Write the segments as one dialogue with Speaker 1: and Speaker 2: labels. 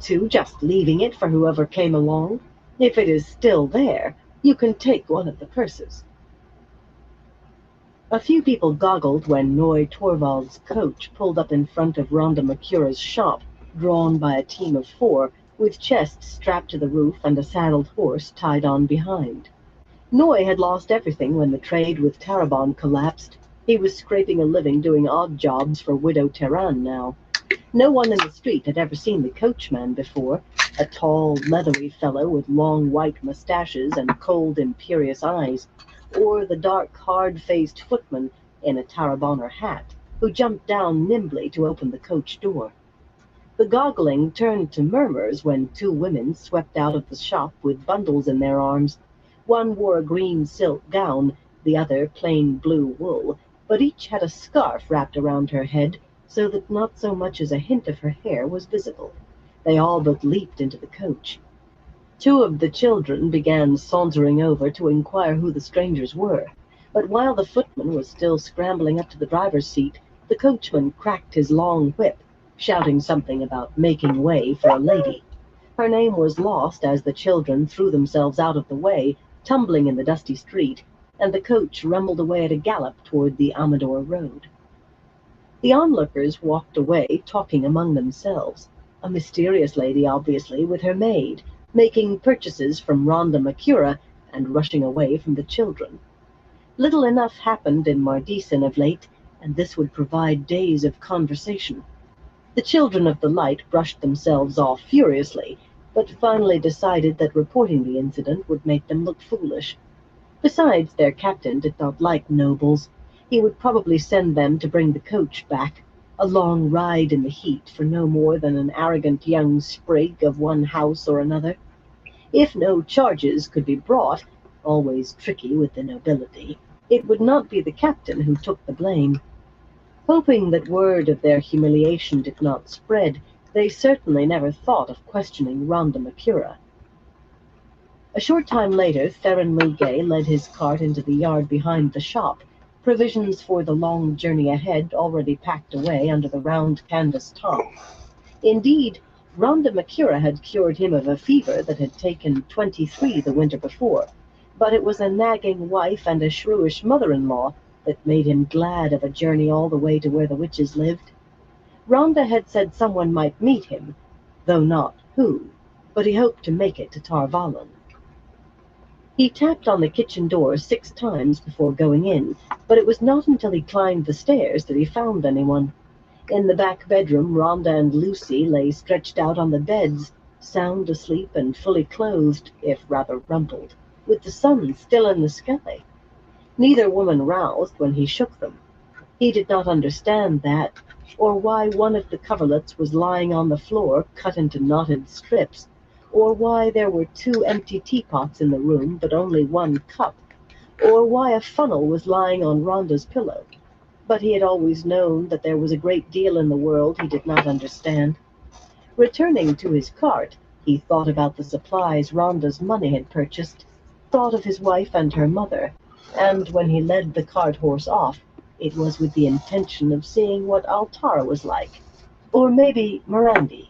Speaker 1: to just leaving it for whoever came along. If it is still there, you can take one of the purses. A few people goggled when Noy Torvald's coach pulled up in front of Rhonda Mercura's shop, drawn by a team of four, with chests strapped to the roof and a saddled horse tied on behind. Noy had lost everything when the trade with Tarabon collapsed. He was scraping a living doing odd jobs for Widow Terran now. No one in the street had ever seen the coachman before, a tall, leathery fellow with long white mustaches and cold, imperious eyes, or the dark, hard-faced footman in a Tarabonner hat, who jumped down nimbly to open the coach door. The goggling turned to murmurs when two women swept out of the shop with bundles in their arms. One wore a green silk gown, the other plain blue wool, but each had a scarf wrapped around her head, so that not so much as a hint of her hair was visible. They all but leaped into the coach. Two of the children began sauntering over to inquire who the strangers were, but while the footman was still scrambling up to the driver's seat, the coachman cracked his long whip, shouting something about making way for a lady. Her name was lost as the children threw themselves out of the way, tumbling in the dusty street, and the coach rumbled away at a gallop toward the Amador Road. The onlookers walked away, talking among themselves. A mysterious lady, obviously, with her maid, making purchases from Rhonda Mercura and rushing away from the children. Little enough happened in Mardisen of late, and this would provide days of conversation. The children of the light brushed themselves off furiously, but finally decided that reporting the incident would make them look foolish. Besides, their captain did not like nobles. He would probably send them to bring the coach back, a long ride in the heat for no more than an arrogant young sprig of one house or another. If no charges could be brought, always tricky with the nobility, it would not be the captain who took the blame. Hoping that word of their humiliation did not spread, they certainly never thought of questioning Rhonda Mercura. A short time later, Theron Lugay led his cart into the yard behind the shop, provisions for the long journey ahead already packed away under the round canvas top. Indeed, Rhonda Mercura had cured him of a fever that had taken 23 the winter before, but it was a nagging wife and a shrewish mother-in-law that made him glad of a journey all the way to where the witches lived. Rhonda had said someone might meet him, though not who, but he hoped to make it to Tarvalon. He tapped on the kitchen door 6 times before going in, but it was not until he climbed the stairs that he found anyone. In the back bedroom, Rhonda and Lucy lay stretched out on the beds, sound asleep and fully clothed, if rather rumpled, with the sun still in the sky. Neither woman roused when he shook them. He did not understand that, or why one of the coverlets was lying on the floor, cut into knotted strips, or why there were 2 empty teapots in the room but only 1 cup, or why a funnel was lying on Rhonda's pillow. But he had always known that there was a great deal in the world he did not understand. Returning to his cart, he thought about the supplies Rhonda's money had purchased, thought of his wife and her mother, and when he led the cart horse off, it was with the intention of seeing what Altara was like, or maybe Morandi.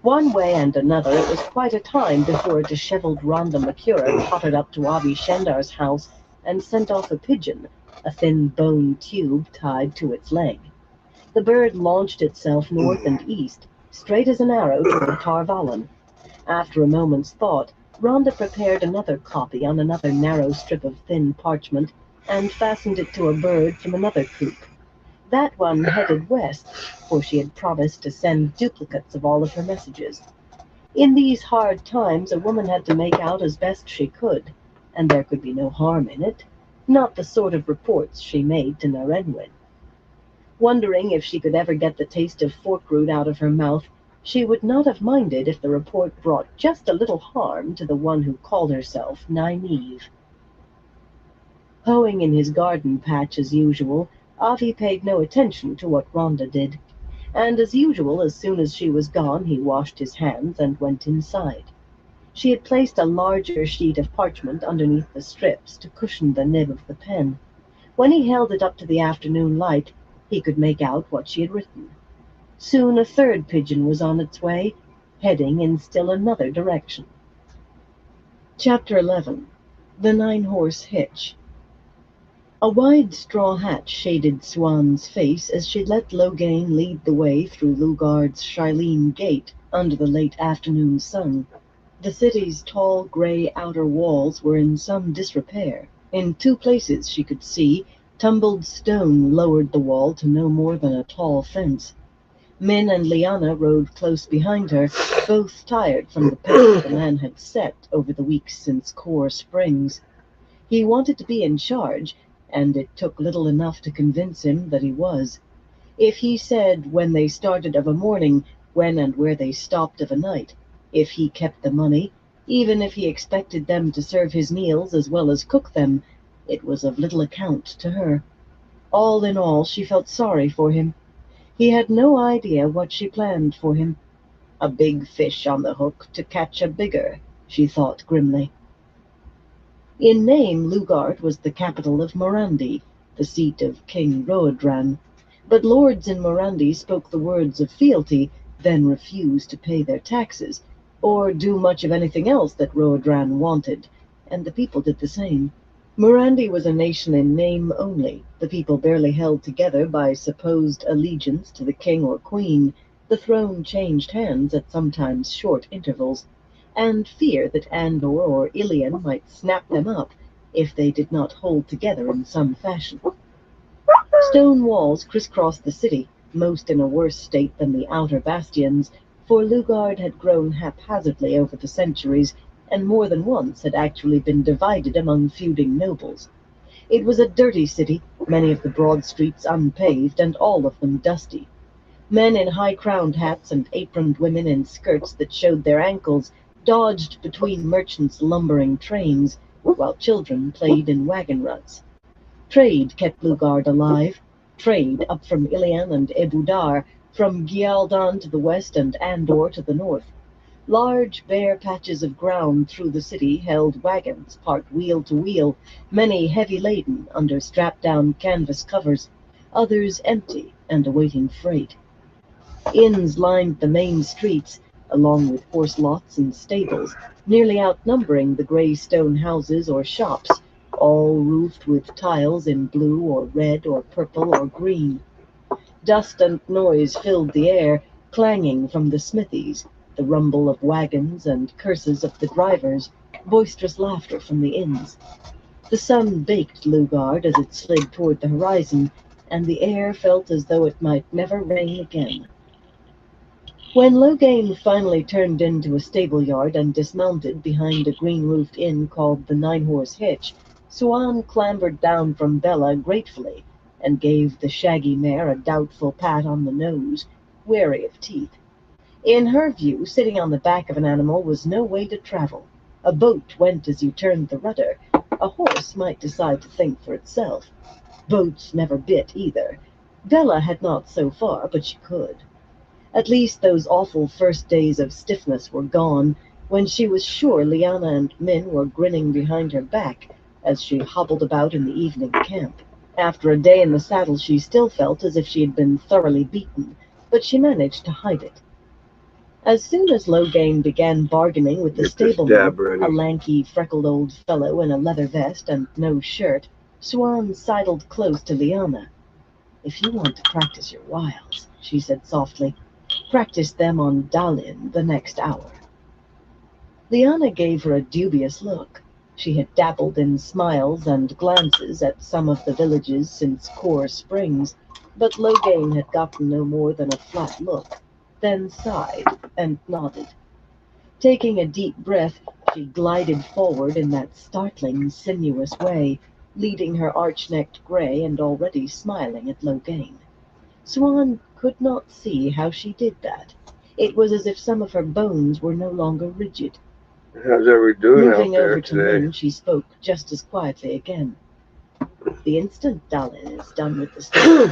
Speaker 1: One way and another, it was quite a time before a disheveled Rhonda Mercura tottered up to Avi Shendar's house and sent off a pigeon, a thin bone tube tied to its leg. The bird launched itself north and east, straight as an arrow toward Tarvalon. After a moment's thought, Rhonda prepared another copy on another narrow strip of thin parchment and fastened it to a bird from another coop. That one headed west, for she had promised to send duplicates of all of her messages. In these hard times, a woman had to make out as best she could, and there could be no harm in it, not the sort of reports she made to Narenwin. Wondering if she could ever get the taste of forkroot out of her mouth, she would not have minded if the report brought just a little harm to the one who called herself Nynaeve. Hoeing in his garden patch as usual, Avi paid no attention to what Rhonda did, and as usual, as soon as she was gone, he washed his hands and went inside. She had placed a larger sheet of parchment underneath the strips to cushion the nib of the pen. When he held it up to the afternoon light, he could make out what she had written. Soon a third pigeon was on its way, heading in still another direction. Chapter 11. The Nine-Horse Hitch. A wide straw hat shaded Swan's face as she let Logain lead the way through Lugard's Shylene Gate under the late afternoon sun. The city's tall gray outer walls were in some disrepair. In two places she could see, tumbled stone lowered the wall to no more than a tall fence. Min and Liana rode close behind her, both tired from the pace the man had set over the weeks since Core Springs. He wanted to be in charge, and it took little enough to convince him that he was. If he said when they started of a morning, when and where they stopped of a night, if he kept the money, even if he expected them to serve his meals as well as cook them, it was of little account to her. All in all, she felt sorry for him. He had no idea what she planned for him. A big fish on the hook to catch a bigger, she thought grimly. In name, Lugard was the capital of Morandi, the seat of King Roedran. But lords in Morandi spoke the words of fealty, then refused to pay their taxes, or do much of anything else that Roedran wanted, and the people did the same. Morandi was a nation in name only, the people barely held together by supposed allegiance to the king or queen. The throne changed hands at sometimes short intervals, and fear that Andor or Ilian might snap them up if they did not hold together in some fashion. Stone walls crisscrossed the city, most in a worse state than the outer bastions, for Lugard had grown haphazardly over the centuries, and more than once had actually been divided among feuding nobles. It was a dirty city, many of the broad streets unpaved, and all of them dusty. Men in high-crowned hats and aproned women in skirts that showed their ankles dodged between merchants' lumbering trains, while children played in wagon ruts. Trade kept Lugard alive. Trade up from Ilian and Ebudar, from Gialdan to the west and Andor to the north. Large, bare patches of ground through the city held wagons parked wheel to wheel, many heavy-laden under strapped-down canvas covers, others empty and awaiting freight. Inns lined the main streets, along with horse lots and stables, nearly outnumbering the gray stone houses or shops, all roofed with tiles in blue or red or purple or green. Dust and noise filled the air, clanging from the smithies, the rumble of wagons and curses of the drivers, boisterous laughter from the inns. The sun baked Lugard as it slid toward the horizon, and the air felt as though it might never rain again. When Logain finally turned into a stable yard and dismounted behind a green-roofed inn called the Nine-Horse Hitch, Swan clambered down from Bella gratefully and gave the shaggy mare a doubtful pat on the nose, wary of teeth. In her view, sitting on the back of an animal was no way to travel. A boat went as you turned the rudder. A horse might decide to think for itself. Boats never bit either. Bella had not so far, but she could. At least those awful first days of stiffness were gone, when she was sure Liana and Min were grinning behind her back as she hobbled about in the evening camp. After a day in the saddle, she still felt as if she had been thoroughly beaten, but she managed to hide it. As soon as Logain began bargaining with the stableman, a lanky, freckled old fellow in a leather vest and no shirt, Swan sidled close to Liana. "If you want to practice your wiles," she said softly, "practice them on Dalin the next hour." Liana gave her a dubious look. She had dabbled in smiles and glances at some of the villages since Core Springs, but Logain had gotten no more than a flat look, then sighed and nodded. Taking a deep breath, she glided forward in that startling, sinuous way, leading her arch-necked gray and already smiling at Logain. Swan could not see how she did that. It was as if some of her bones were no longer rigid.
Speaker 2: How's everybody doing out
Speaker 1: Moving
Speaker 2: there
Speaker 1: over to
Speaker 2: today?
Speaker 1: Min, she spoke just as quietly again. "The instant Dalin is done with the story,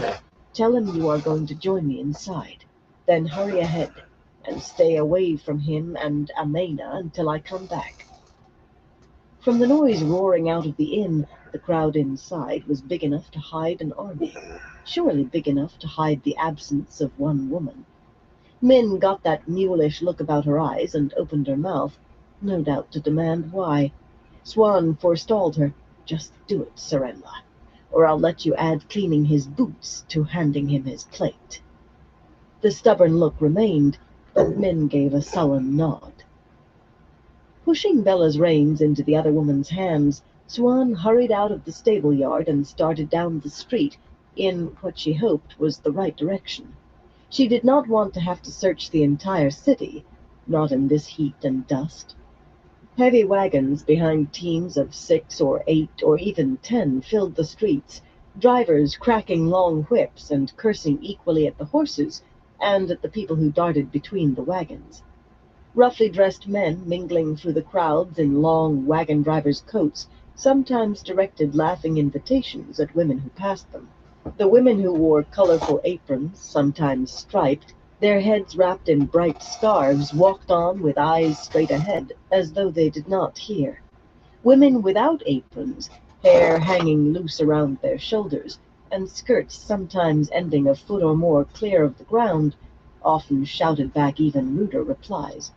Speaker 1: tell him you are going to join me inside. Then hurry ahead, and stay away from him and Amena until I come back." From the noise roaring out of the inn, the crowd inside was big enough to hide an army, surely big enough to hide the absence of one woman. Min got that mulish look about her eyes and opened her mouth, no doubt to demand why. Swan forestalled her. Just do it, Serella, or I'll let you add cleaning his boots to handing him his plate. The stubborn look remained, but Min gave a sullen nod. Pushing Bella's reins into the other woman's hands, Swan hurried out of the stable yard and started down the street in what she hoped was the right direction. She did not want to have to search the entire city, not in this heat and dust. Heavy wagons behind teams of 6 or 8 or even 10 filled the streets, drivers cracking long whips and cursing equally at the horses and at the people who darted between the wagons. Roughly dressed men mingling through the crowds in long wagon drivers' coats sometimes directed laughing invitations at women who passed them. The women who wore colorful aprons, sometimes striped, their heads wrapped in bright scarves, walked on with eyes straight ahead, as though they did not hear. Women without aprons, hair hanging loose around their shoulders, and skirts sometimes ending a foot or more clear of the ground, often shouted back even ruder replies.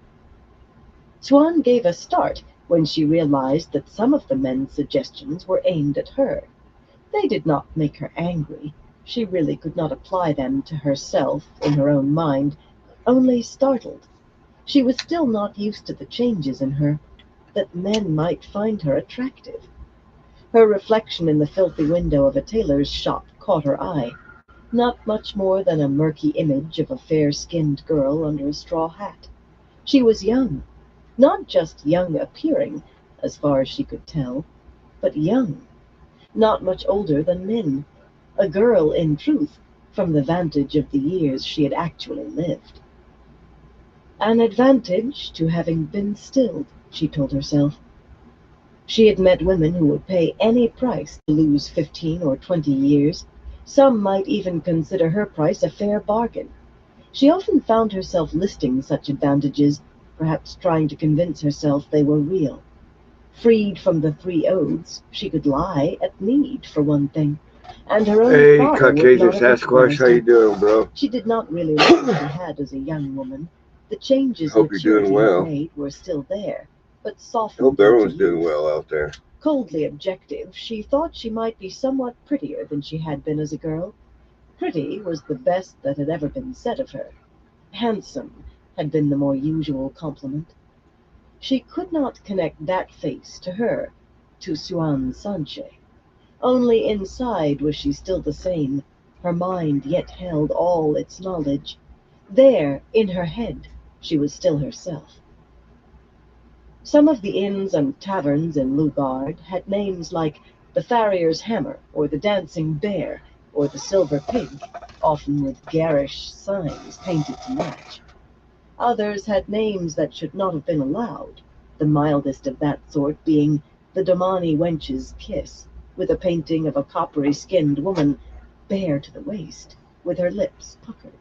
Speaker 1: Swan gave a start when she realized that some of the men's suggestions were aimed at her. They did not make her angry. She really could not apply them to herself in her own mind, only startled. She was still not used to the changes in her, that men might find her attractive. Her reflection in the filthy window of a tailor's shop caught her eye, not much more than a murky image of a fair-skinned girl under a straw hat. She was young, not just young appearing, as far as she could tell, but young, not much older than Min, a girl, in truth, from the vantage of the years she had actually lived. An advantage to having been stilled, she told herself. She had met women who would pay any price to lose 15 or 20 years. Some might even consider her price a fair bargain. She often found herself listing such advantages, perhaps trying to convince herself they were real. Freed from the 3 oaths, she could lie at need, for one thing, and her own
Speaker 2: Hey,
Speaker 1: father would
Speaker 2: Caucasian
Speaker 1: not have
Speaker 2: Sasquatch,
Speaker 1: recognized
Speaker 2: how you
Speaker 1: her.
Speaker 2: doing, bro?
Speaker 1: She did not really like what she had as a young woman. The changes
Speaker 2: Hope you're doing
Speaker 1: maturity had
Speaker 2: well.
Speaker 1: made were still there, but
Speaker 2: Hope
Speaker 1: softened into
Speaker 2: everyone's doing
Speaker 1: youth.
Speaker 2: well out there.
Speaker 1: Coldly objective, she thought she might be somewhat prettier than she had been as a girl. Pretty was the best that had ever been said of her. Handsome had been the more usual compliment. She could not connect that face to her, to Suan Sanche. Only inside was she still the same, her mind yet held all its knowledge. There, in her head, she was still herself. Some of the inns and taverns in Lugard had names like the Farrier's Hammer, or the Dancing Bear, or the Silver Pig, often with garish signs painted to match. Others had names that should not have been allowed, the mildest of that sort being the Domani Wench's Kiss, with a painting of a coppery-skinned woman, bare to the waist, with her lips puckered.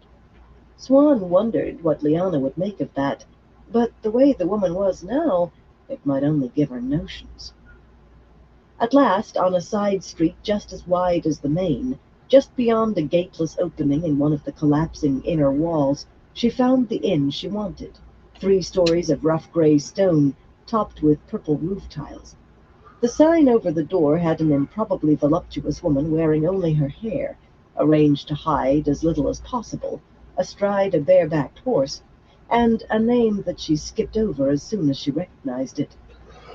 Speaker 1: Swan wondered what Liana would make of that, but the way the woman was now, it might only give her notions. At last, on a side street just as wide as the main, just beyond a gateless opening in one of the collapsing inner walls, she found the inn she wanted. 3 stories of rough gray stone, topped with purple roof tiles. The sign over the door had an improbably voluptuous woman wearing only her hair, arranged to hide as little as possible, astride a bare-backed horse, and a name that she skipped over as soon as she recognized it.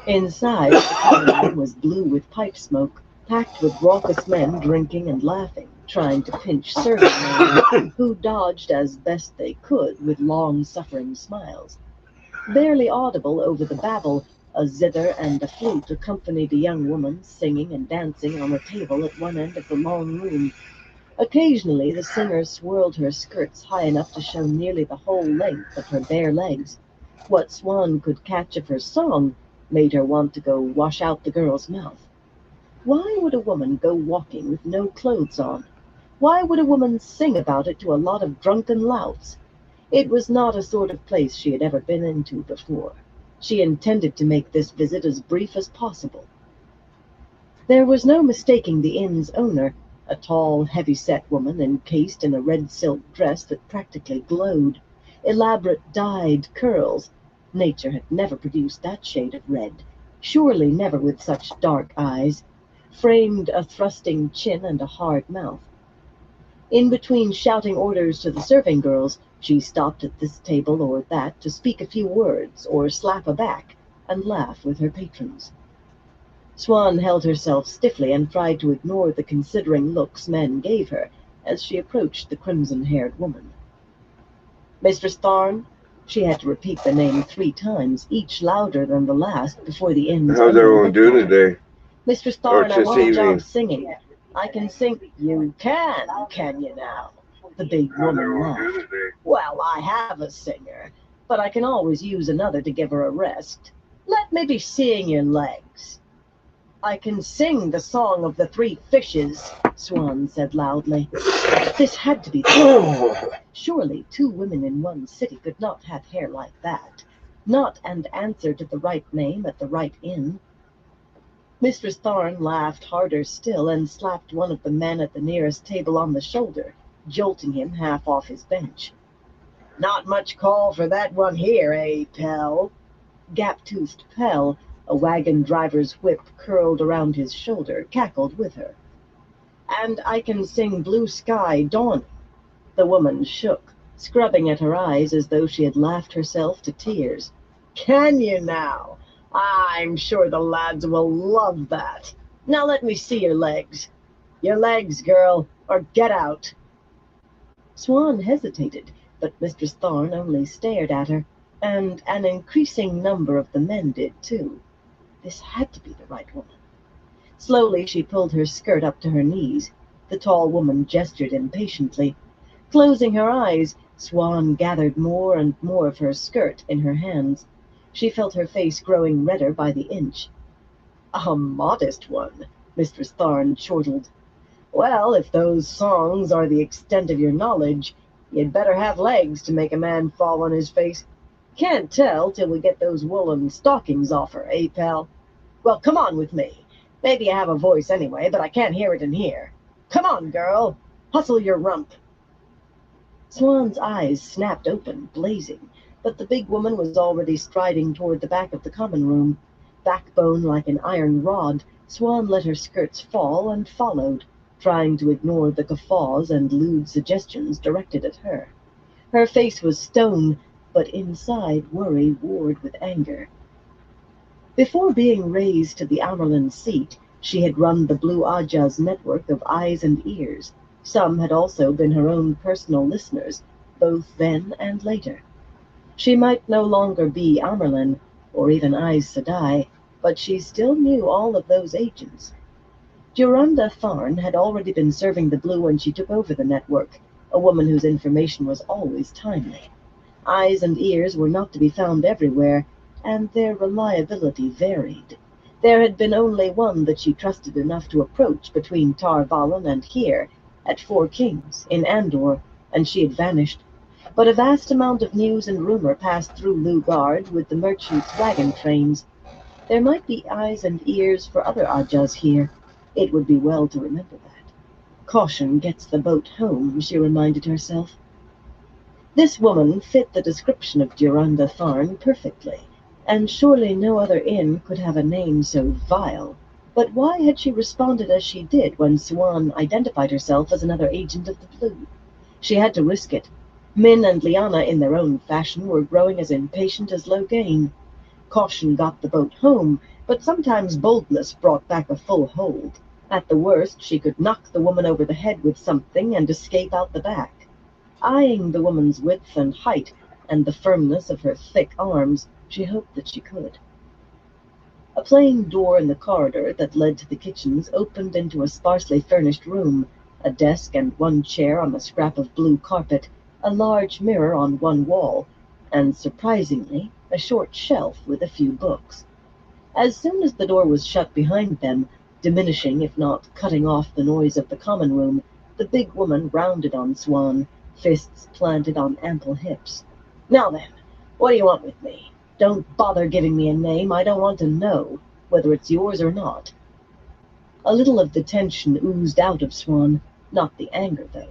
Speaker 1: Inside, the common room was blue with pipe smoke, packed with raucous men drinking and laughing, trying to pinch serving men, who dodged as best they could with long-suffering smiles. Barely audible over the babble, a zither and a flute accompanied a young woman singing and dancing on a table at one end of the long room. Occasionally the singer swirled her skirts high enough to show nearly the whole length of her bare legs. What Swan could catch of her song made her want to go wash out the girl's mouth. Why would a woman go walking with no clothes on? Why would a woman sing about it to a lot of drunken louts? It was not a sort of place she had ever been into before. She intended to make this visit as brief as possible. There was no mistaking the inn's owner, a tall, heavy-set woman encased in a red silk dress that practically glowed. elaborate dyed curls. Nature had never produced that shade of red, surely never with such dark eyes, framed a thrusting chin and a hard mouth. In between shouting orders to the serving girls, she stopped at this table or that to speak a few words or slap a back and laugh with her patrons. Swan held herself stiffly and tried to ignore the considering looks men gave her as she approached the crimson-haired woman. Mistress Thorne? She had to repeat the name 3 times, each louder than the last, before the inn's
Speaker 2: How's
Speaker 1: owner
Speaker 2: everyone
Speaker 1: looked
Speaker 2: doing
Speaker 1: at her.
Speaker 2: today?
Speaker 1: Mistress
Speaker 2: Or
Speaker 1: Thorne, I
Speaker 2: this
Speaker 1: want a job
Speaker 2: evening?
Speaker 1: singing. I can sing. You can you now? The big
Speaker 2: How's
Speaker 1: woman
Speaker 2: everyone doing
Speaker 1: laughed.
Speaker 2: today?
Speaker 1: Well, I have a singer, but I can always use another to give her a rest. Let me be seeing your legs. I can sing the song of the 3 fishes, Swan said loudly. This had to be the Surely 2 women in one city could not have hair like that. Not and answer to the right name at the right inn. Mistress Thorne laughed harder still and slapped one of the men at the nearest table on the shoulder, jolting him half off his bench. Not much call for that one here, eh, Pell? Gap-toothed Pell, a wagon driver's whip curled around his shoulder, cackled with her. And I can sing Blue Sky Dawning. The woman shook, scrubbing at her eyes as though she had laughed herself to tears. Can you now? I'm sure the lads will love that. Now let me see your legs. Your legs, girl, or get out. Swan hesitated, but Mistress Thorne only stared at her, and an increasing number of the men did too. This had to be the right woman. Slowly she pulled her skirt up to her knees. The tall woman gestured impatiently. Closing her eyes, Swan gathered more and more of her skirt in her hands. She felt her face growing redder by the inch. A modest one, Mistress Thorne chortled. Well, if those songs are the extent of your knowledge, you'd better have legs to make a man fall on his face. Can't tell till we get those woolen stockings off her, eh, pal? Well, come on with me. Maybe I have a voice anyway, but I can't hear it in here. Come on, girl. Hustle your rump. Swan's eyes snapped open, blazing, but the big woman was already striding toward the back of the common room. Backbone like an iron rod, Swan let her skirts fall and followed, trying to ignore the guffaws and lewd suggestions directed at her. Her face was stone, but inside worry warred with anger. Before being raised to the Amerlin seat, she had run the Blue Aja's network of eyes and ears. Some had also been her own personal listeners, both then and later. She might no longer be Amerlin, or even Aes Sedai, but she still knew all of those agents. Duranda Tharn had already been serving the Blue when she took over the network, a woman whose information was always timely. Eyes and ears were not to be found everywhere, and their reliability varied. There had been only one that she trusted enough to approach between Tar Valon and here, at 4 Kings, in Andor, and she had vanished. But a vast amount of news and rumor passed through Lugard with the merchants' wagon trains. There might be eyes and ears for other Ajas here. It would be well to remember that. Caution gets the boat home, she reminded herself. This woman fit the description of Duranda Tharn perfectly, and surely no other inn could have a name so vile. But why had she responded as she did when Swan identified herself as another agent of the Blue? She had to risk it. Min and Liana, in their own fashion, were growing as impatient as Logain. Caution got the boat home, but sometimes boldness brought back a full hold. At the worst, she could knock the woman over the head with something and escape out the back. Eyeing the woman's width and height and the firmness of her thick arms, she hoped that she could. A plain door in the corridor that led to the kitchens opened into a sparsely furnished room, a desk and one chair on a scrap of blue carpet, a large mirror on one wall, and, surprisingly, a short shelf with a few books. As soon as the door was shut behind them, diminishing if not cutting off the noise of the common room, the big woman rounded on Swan, fists planted on ample hips. Now then, what do you want with me? Don't bother giving me a name. I don't want to know, whether it's yours or not. A little of the tension oozed out of Swan, not the anger, though.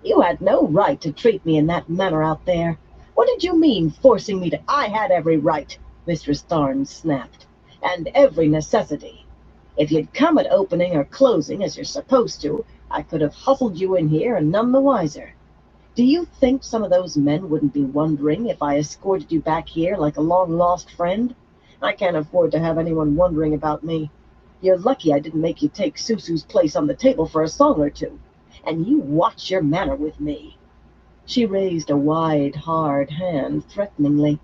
Speaker 1: You had no right to treat me in that manner out there. What did you mean, forcing me to? I had every right, Mistress Thorne snapped, and every necessity. If you'd come at opening or closing as you're supposed to, I could have hustled you in here and none the wiser. Do you think some of those men wouldn't be wondering if I escorted you back here like a long-lost friend? I can't afford to have anyone wondering about me. You're lucky I didn't make you take Susu's place on the table for a song or two. And you watch your manner with me. She raised a wide, hard hand threateningly.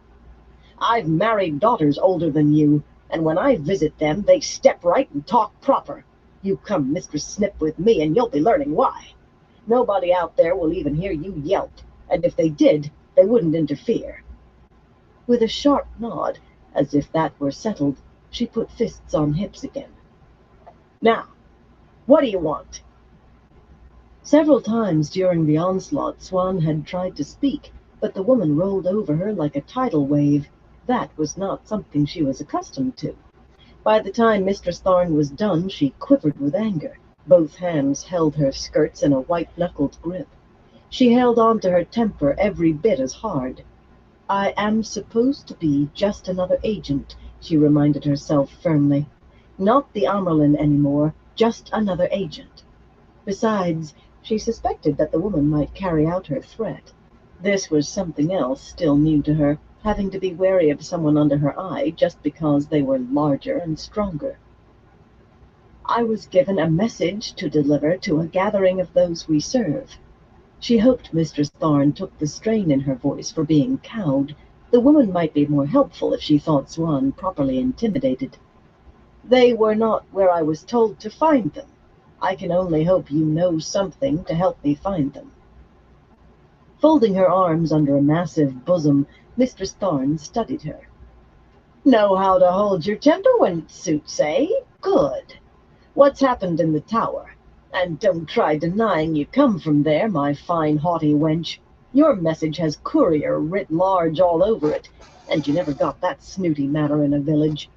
Speaker 1: I've married daughters older than you, and when I visit them, they step right and talk proper. You come Mistress Snip with me, and you'll be learning why. Nobody out there will even hear you yelp, and if they did, they wouldn't interfere. With a sharp nod, as if that were settled, she put fists on hips again. Now, what do you want? Several times during the onslaught, Swan had tried to speak, but the woman rolled over her like a tidal wave. That was not something she was accustomed to. By the time Mistress Thorne was done, she quivered with anger. Both hands held her skirts in a white-knuckled grip. She held on to her temper every bit as hard. I am supposed to be just another agent, she reminded herself firmly. Not the Amerlin anymore, just another agent. Besides, she suspected that the woman might carry out her threat. This was something else still new to her, having to be wary of someone under her eye just because they were larger and stronger. I was given a message to deliver to a gathering of those we serve. She hoped Mistress Thorne took the strain in her voice for being cowed. The woman might be more helpful if she thought Swan properly intimidated. They were not where I was told to find them. I can only hope you know something to help me find them. Folding her arms under a massive bosom, Mistress Thorne studied her. Know how to hold your temper when it suits, eh? Good. What's happened in the tower? And don't try denying you come from there, my fine haughty wench. Your message has courier writ large all over it, and you never got that snooty matter in a village.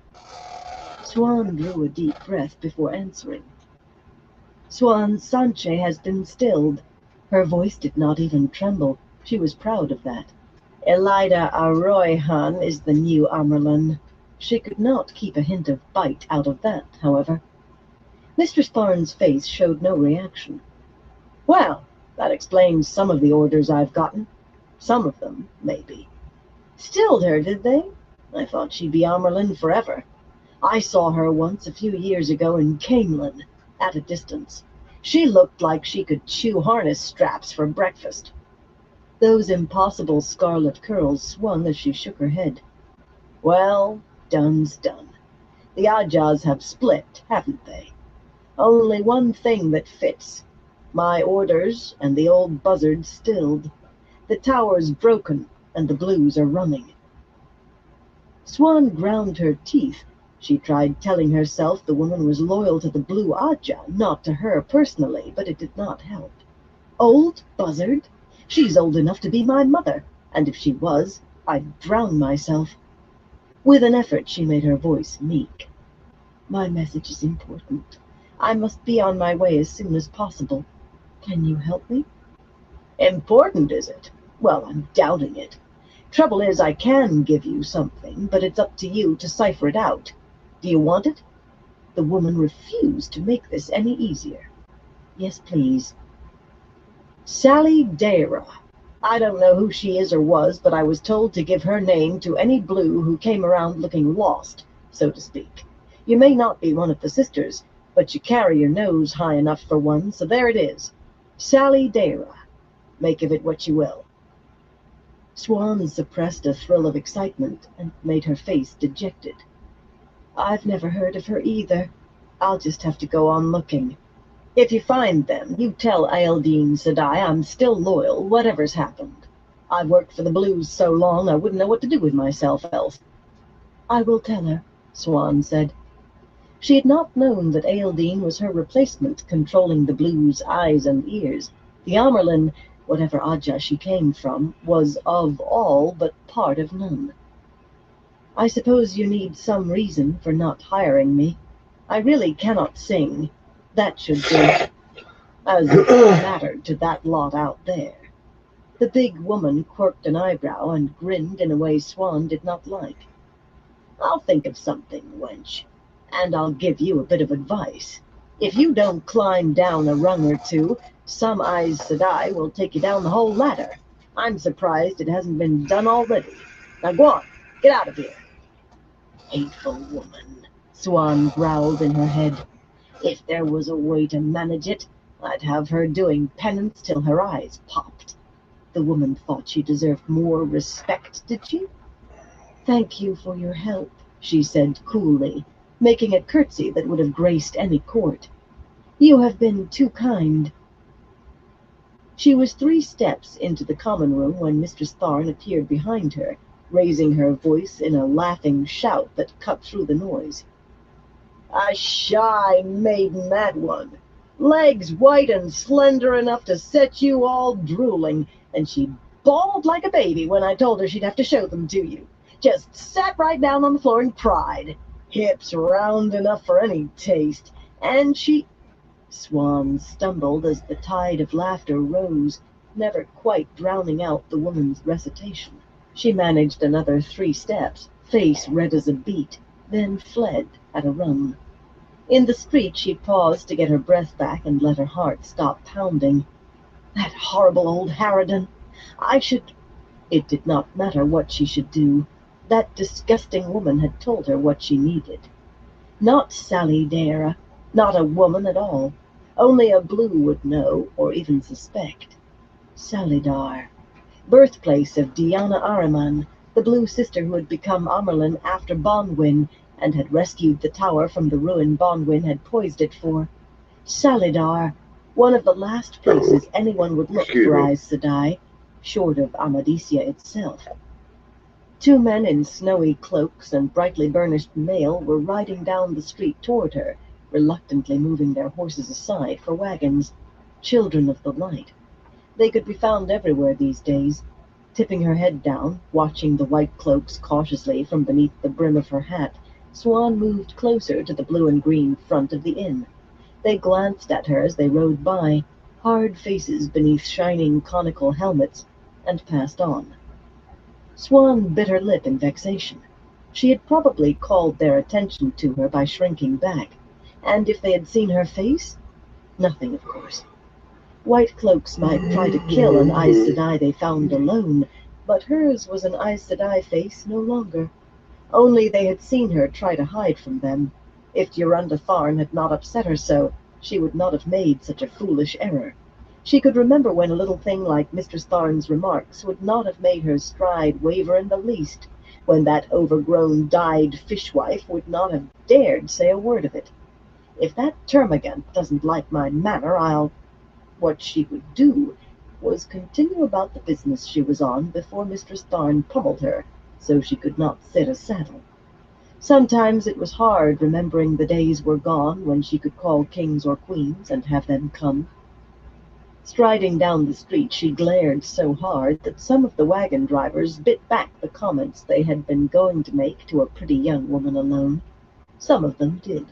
Speaker 1: Swan drew a deep breath before answering. Swan's Sanche has been stilled. Her voice did not even tremble. She was proud of that. Elida Arroyhan is the new Amerlin. She could not keep a hint of bite out of that, however. Mistress Thorne's face showed no reaction. Well, that explains some of the orders I've gotten. Some of them, maybe. Stilled her, did they? I thought she'd be Amerlin forever. I saw her once a few years ago in Camelin, at a distance. She looked like she could chew harness straps for breakfast. Those impossible scarlet curls swung as she shook her head. Well, done's done. The Ajahs have split, haven't they? Only one thing that fits. My orders and the old buzzard stilled. The tower's broken and the blues are running. Swan ground her teeth. She tried telling herself the woman was loyal to the Blue Ajah, not to her personally, but it did not help. Old buzzard? She's old enough to be my mother, and if she was, I'd drown myself. With an effort, she made her voice meek. My message is important. I must be on my way as soon as possible. Can you help me? Important, is it? Well, I'm doubting it. Trouble is, I can give you something, but it's up to you to cipher it out. Do you want it? The woman refused to make this any easier. Yes, please. Sally Dara. I don't know who she is or was, but I was told to give her name to any blue who came around looking lost, so to speak. You may not be one of the sisters, but you carry your nose high enough for one, so there it is. Sally Dara. Make of it what you will. Swan suppressed a thrill of excitement and made her face dejected. I've never heard of her either. I'll just have to go on looking. If you find them, you tell Aeldine Sedai I'm still loyal, whatever's happened. I've worked for the Blues so long I wouldn't know what to do with myself else. I will tell her, Swan said. She had not known that Aeldine was her replacement, controlling the Blues' eyes and ears. The Amerlin, whatever Ajah she came from, was of all but part of none. I suppose you need some reason for not hiring me. I really cannot sing. That should do. As if it mattered to that lot out there. The big woman quirked an eyebrow and grinned in a way Swan did not like. I'll think of something, wench, and I'll give you a bit of advice. If you don't climb down a rung or two, some Aes Sedai will take you down the whole ladder. I'm surprised it hasn't been done already. Now go on, get out of here. Hateful woman, Swan growled in her head. If there was a way to manage it, I'd have her doing penance till her eyes popped. The woman thought she deserved more respect, did she? Thank you for your help, she said coolly, making a curtsy that would have graced any court. You have been too kind. She was 3 steps into the common room when Mistress Tharn appeared behind her, raising her voice in a laughing shout that cut through the noise. A shy maiden, that one. Legs white and slender enough to set you all drooling, and she bawled like a baby when I told her she'd have to show them to you. Just sat right down on the floor and cried. Hips round enough for any taste. And she... Swan stumbled as the tide of laughter rose, never quite drowning out the woman's recitation. She managed another 3 steps, face red as a beet, then fled at a run. In the street she paused to get her breath back and let her heart stop pounding. That horrible old harridan! I should... It did not matter what she should do. That disgusting woman had told her what she needed. Not Sally Dare, not a woman at all. Only a blue would know, or even suspect. Salidar, birthplace of Diana Ariman, the blue sister who had become Amerlin after Bonwyn and had rescued the tower from the ruin Bonwyn had poised it for. Salidar, one of the last places anyone would look for Aes Sedai, short of Amadisia itself. 2 men in snowy cloaks and brightly burnished mail were riding down the street toward her, reluctantly moving their horses aside for wagons. Children of the light. They could be found everywhere these days. Tipping her head down, watching the white cloaks cautiously from beneath the brim of her hat, Swan moved closer to the blue and green front of the inn. They glanced at her as they rode by, hard faces beneath shining conical helmets, and passed on. Swan bit her lip in vexation. She had probably called their attention to her by shrinking back, and if they had seen her face, nothing, of course. White cloaks might try to kill an Aes Sedai they found alone, but hers was an Aes Sedai face no longer. Only they had seen her try to hide from them. If Duranda Tharn had not upset her so, she would not have made such a foolish error. She could remember when a little thing like Mistress Tharn's remarks would not have made her stride waver in the least, when that overgrown, dyed fishwife would not have dared say a word of it. If that termagant doesn't like my manner, I'll... What she would do was continue about the business she was on before Mistress Tharn pummeled her, so she could not sit a saddle. Sometimes it was hard remembering the days were gone when she could call kings or queens and have them come. Striding down the street, she glared so hard that some of the wagon drivers bit back the comments they had been going to make to a pretty young woman alone. Some of them did.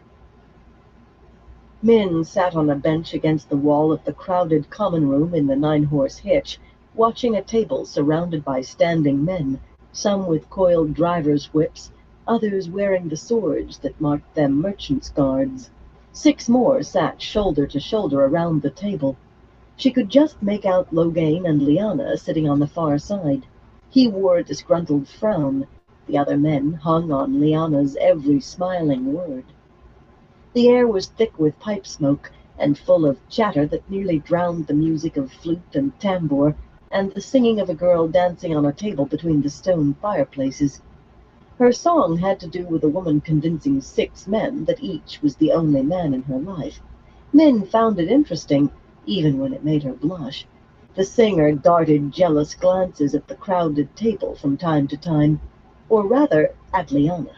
Speaker 1: Min sat on a bench against the wall of the crowded common room in the 9-horse hitch, watching a table surrounded by standing men, some with coiled drivers' whips, others wearing the swords that marked them merchants' guards. 6 more sat shoulder to shoulder around the table. She could just make out Loghain and Lyanna sitting on the far side. He wore a disgruntled frown. The other men hung on Lyanna's every smiling word. The air was thick with pipe smoke, and full of chatter that nearly drowned the music of flute and tambour, and the singing of a girl dancing on a table between the stone fireplaces. Her song had to do with a woman convincing 6 men that each was the only man in her life. Min found it interesting, even when it made her blush. The singer darted jealous glances at the crowded table from time to time, or rather, at Lyanna.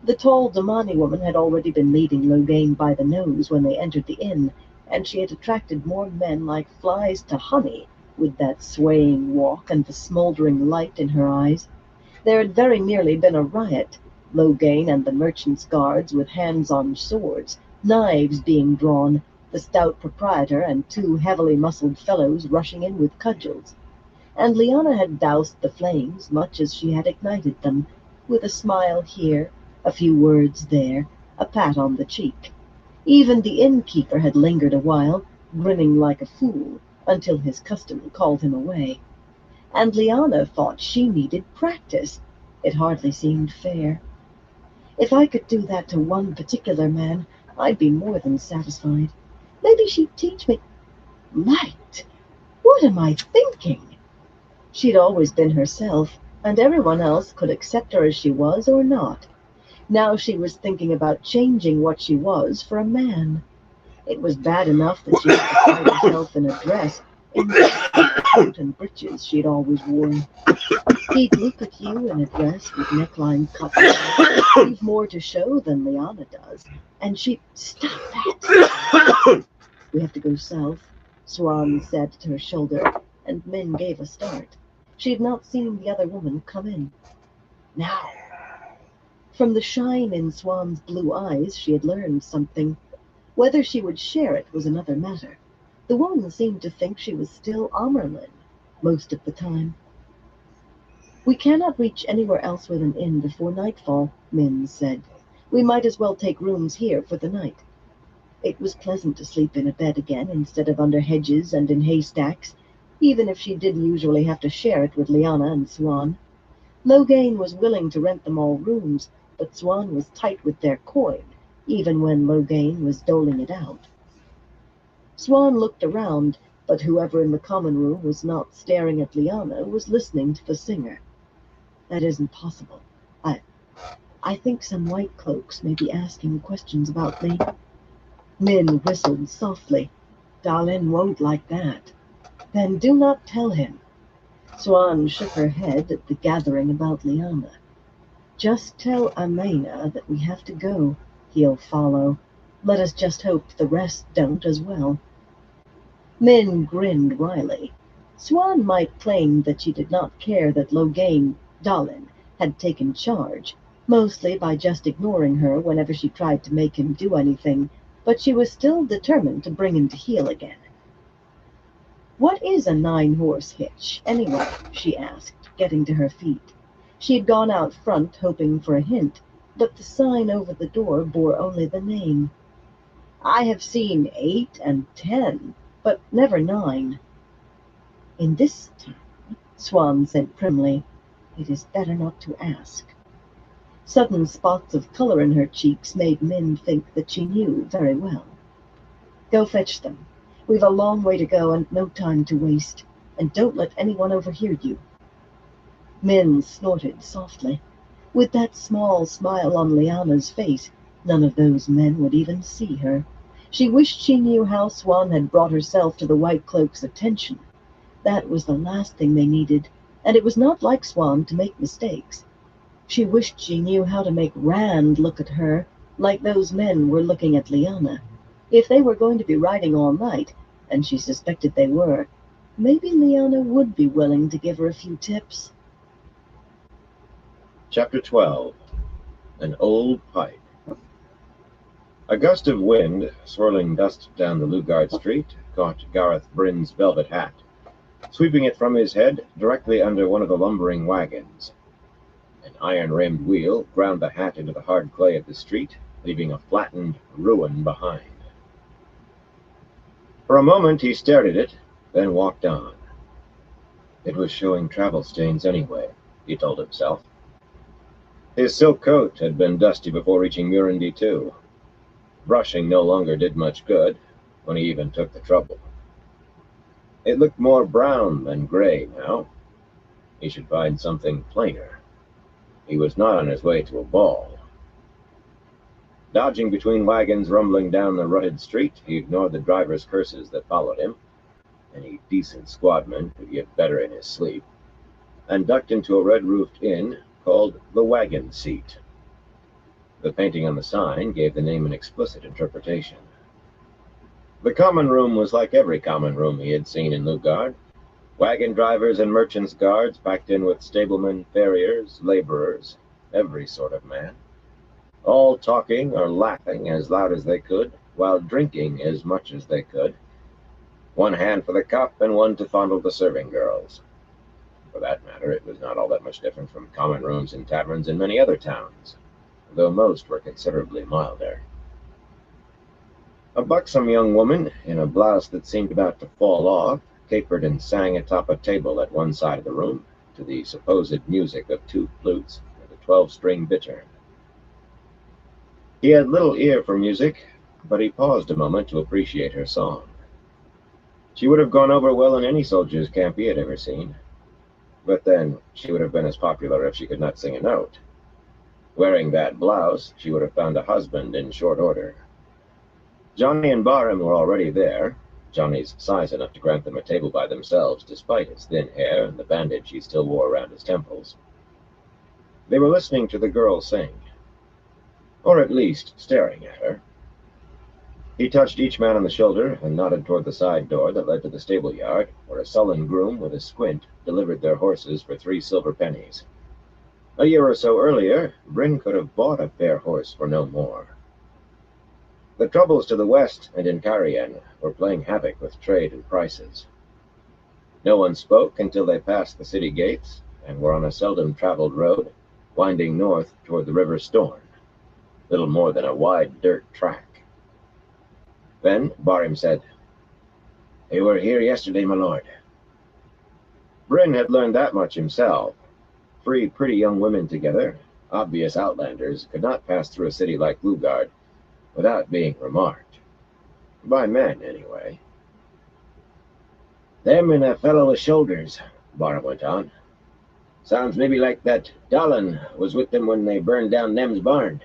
Speaker 1: The tall Damani woman had already been leading Loghain by the nose when they entered the inn, and she had attracted more men like flies to honey with that swaying walk and the smoldering light in her eyes. There had very nearly been a riot, Loghain and the merchants' guards with hands on swords, knives being drawn, the stout proprietor and 2 heavily muscled fellows rushing in with cudgels. and Liana had doused the flames much as she had ignited them, with a smile here, a few words there, a pat on the cheek. Even the innkeeper had lingered a while, grinning like a fool, until his custom called him away. And Liana thought she needed practice. It hardly seemed fair. If I could do that to one particular man, I'd be more than satisfied. Maybe she'd teach me. Light! What am I thinking? She'd always been herself, and everyone else could accept her as she was or not. Now she was thinking about changing what she was for a man. It was bad enough that she had to hide herself in a dress instead of the coat and breeches she'd always worn. He'd look at you in a dress with neckline cut down. You've more to show than Liana does. And she'd stop that. We have to go south, Swan said to her shoulder, and Min gave a start. She had not seen the other woman come in. Now. From the shine in Swan's blue eyes, she had learned something. Whether she would share it was another matter. The woman seemed to think she was still Amerlin, most of the time. We cannot reach anywhere else with an inn before nightfall, Min said. We might as well take rooms here for the night. It was pleasant to sleep in a bed again instead of under hedges and in haystacks, even if she did usually have to share it with Liana and Swan. Loghain was willing to rent them all rooms, but Swan was tight with their coin, even when Loghain was doling it out. Swan looked around, but whoever in the common room was not staring at Liana was listening to the singer. That isn't possible. I think some white cloaks may be asking questions about me. Min whistled softly. Dalin won't like that. Then do not tell him. Swan shook her head at the gathering about Liana. Just tell Amena that we have to go. He'll follow. Let us just hope the rest don't as well. Min grinned wryly. Swan might claim that she did not care that Loghain, Dalin, had taken charge, mostly by just ignoring her whenever she tried to make him do anything, but she was still determined to bring him to heel again. What is a 9-horse hitch, anyway? She asked, getting to her feet. She had gone out front hoping for a hint, but the sign over the door bore only the name. I have seen 8 and 10, but never 9. In this town, Swan said primly, it is better not to ask. Sudden spots of color in her cheeks made Min think that she knew very well. Go fetch them. We've a long way to go and no time to waste, and don't let anyone overhear you. Min snorted softly. With that small smile on Liana's face, none of those men would even see her. She wished she knew how Swan had brought herself to the White Cloak's attention. That was the last thing they needed, and it was not like Swan to make mistakes. She wished she knew how to make Rand look at her like those men were looking at Liana. If they were going to be riding all night, and she suspected they were, maybe Liana would be willing to give her a few tips.
Speaker 3: Chapter 12. An Old Pipe. A gust of wind, swirling dust down the Lugard Street, caught Gareth Bryn's velvet hat, sweeping it from his head directly under one of the lumbering wagons. An iron-rimmed wheel ground the hat into the hard clay of the street, leaving a flattened ruin behind. For a moment he stared at it, then walked on. It was showing travel stains anyway, he told himself. His silk coat had been dusty before reaching Murundi, too. Brushing no longer did much good, when he even took the trouble. It looked more brown than gray now. He should find something plainer. He was not on his way to a ball. Dodging between wagons rumbling down the rutted street, he ignored the driver's curses that followed him. Any decent squadman could get better in his sleep, and ducked into a red-roofed inn called the Wagon Seat. The painting on the sign gave the name an explicit interpretation. The common room was like every common room he had seen in Lugard. Wagon drivers and merchants' guards packed in with stablemen, farriers, laborers, every sort of man, all talking or laughing as loud as they could, while drinking as much as they could. One hand for the cup and one to fondle the serving girls. for that matter, it was not all that much different from common rooms in taverns in many other towns, though most were considerably milder. A buxom young woman, in a blouse that seemed about to fall off, capered and sang atop a table at one side of the room, to the supposed music of 2 flutes and a 12-string bittern. He had little ear for music, but he paused a moment to appreciate her song. She would have gone over well in any soldier's camp he had ever seen, but then she would have been as popular if she could not sing a note. Wearing that blouse, she would have found a husband in short order. Johnny and Barham were already there, Johnny's size enough to grant them a table by themselves, despite his thin hair and the bandage he still wore around his temples. They were listening to the girl sing, or at least staring at her. He touched each man on the shoulder and nodded toward the side door that led to the stable yard, where a sullen groom with a squint delivered their horses for 3 silver pennies. A year or so earlier, Bryn could have bought a fair horse for no more. The troubles to the west and in Carrion were playing havoc with trade and prices. No one spoke until they passed the city gates and were on a seldom-traveled road, winding north toward the River Storn, little more than a wide dirt track. Then Barham said, "They were here yesterday, my lord." Bryn had learned that much himself. 3 pretty young women together, obvious outlanders, could not pass through a city like Lugard without being remarked. By men, anyway. "Them and a fellow with shoulders," Barham went on. "Sounds maybe like that Dallin was with them when they burned down Nem's barn.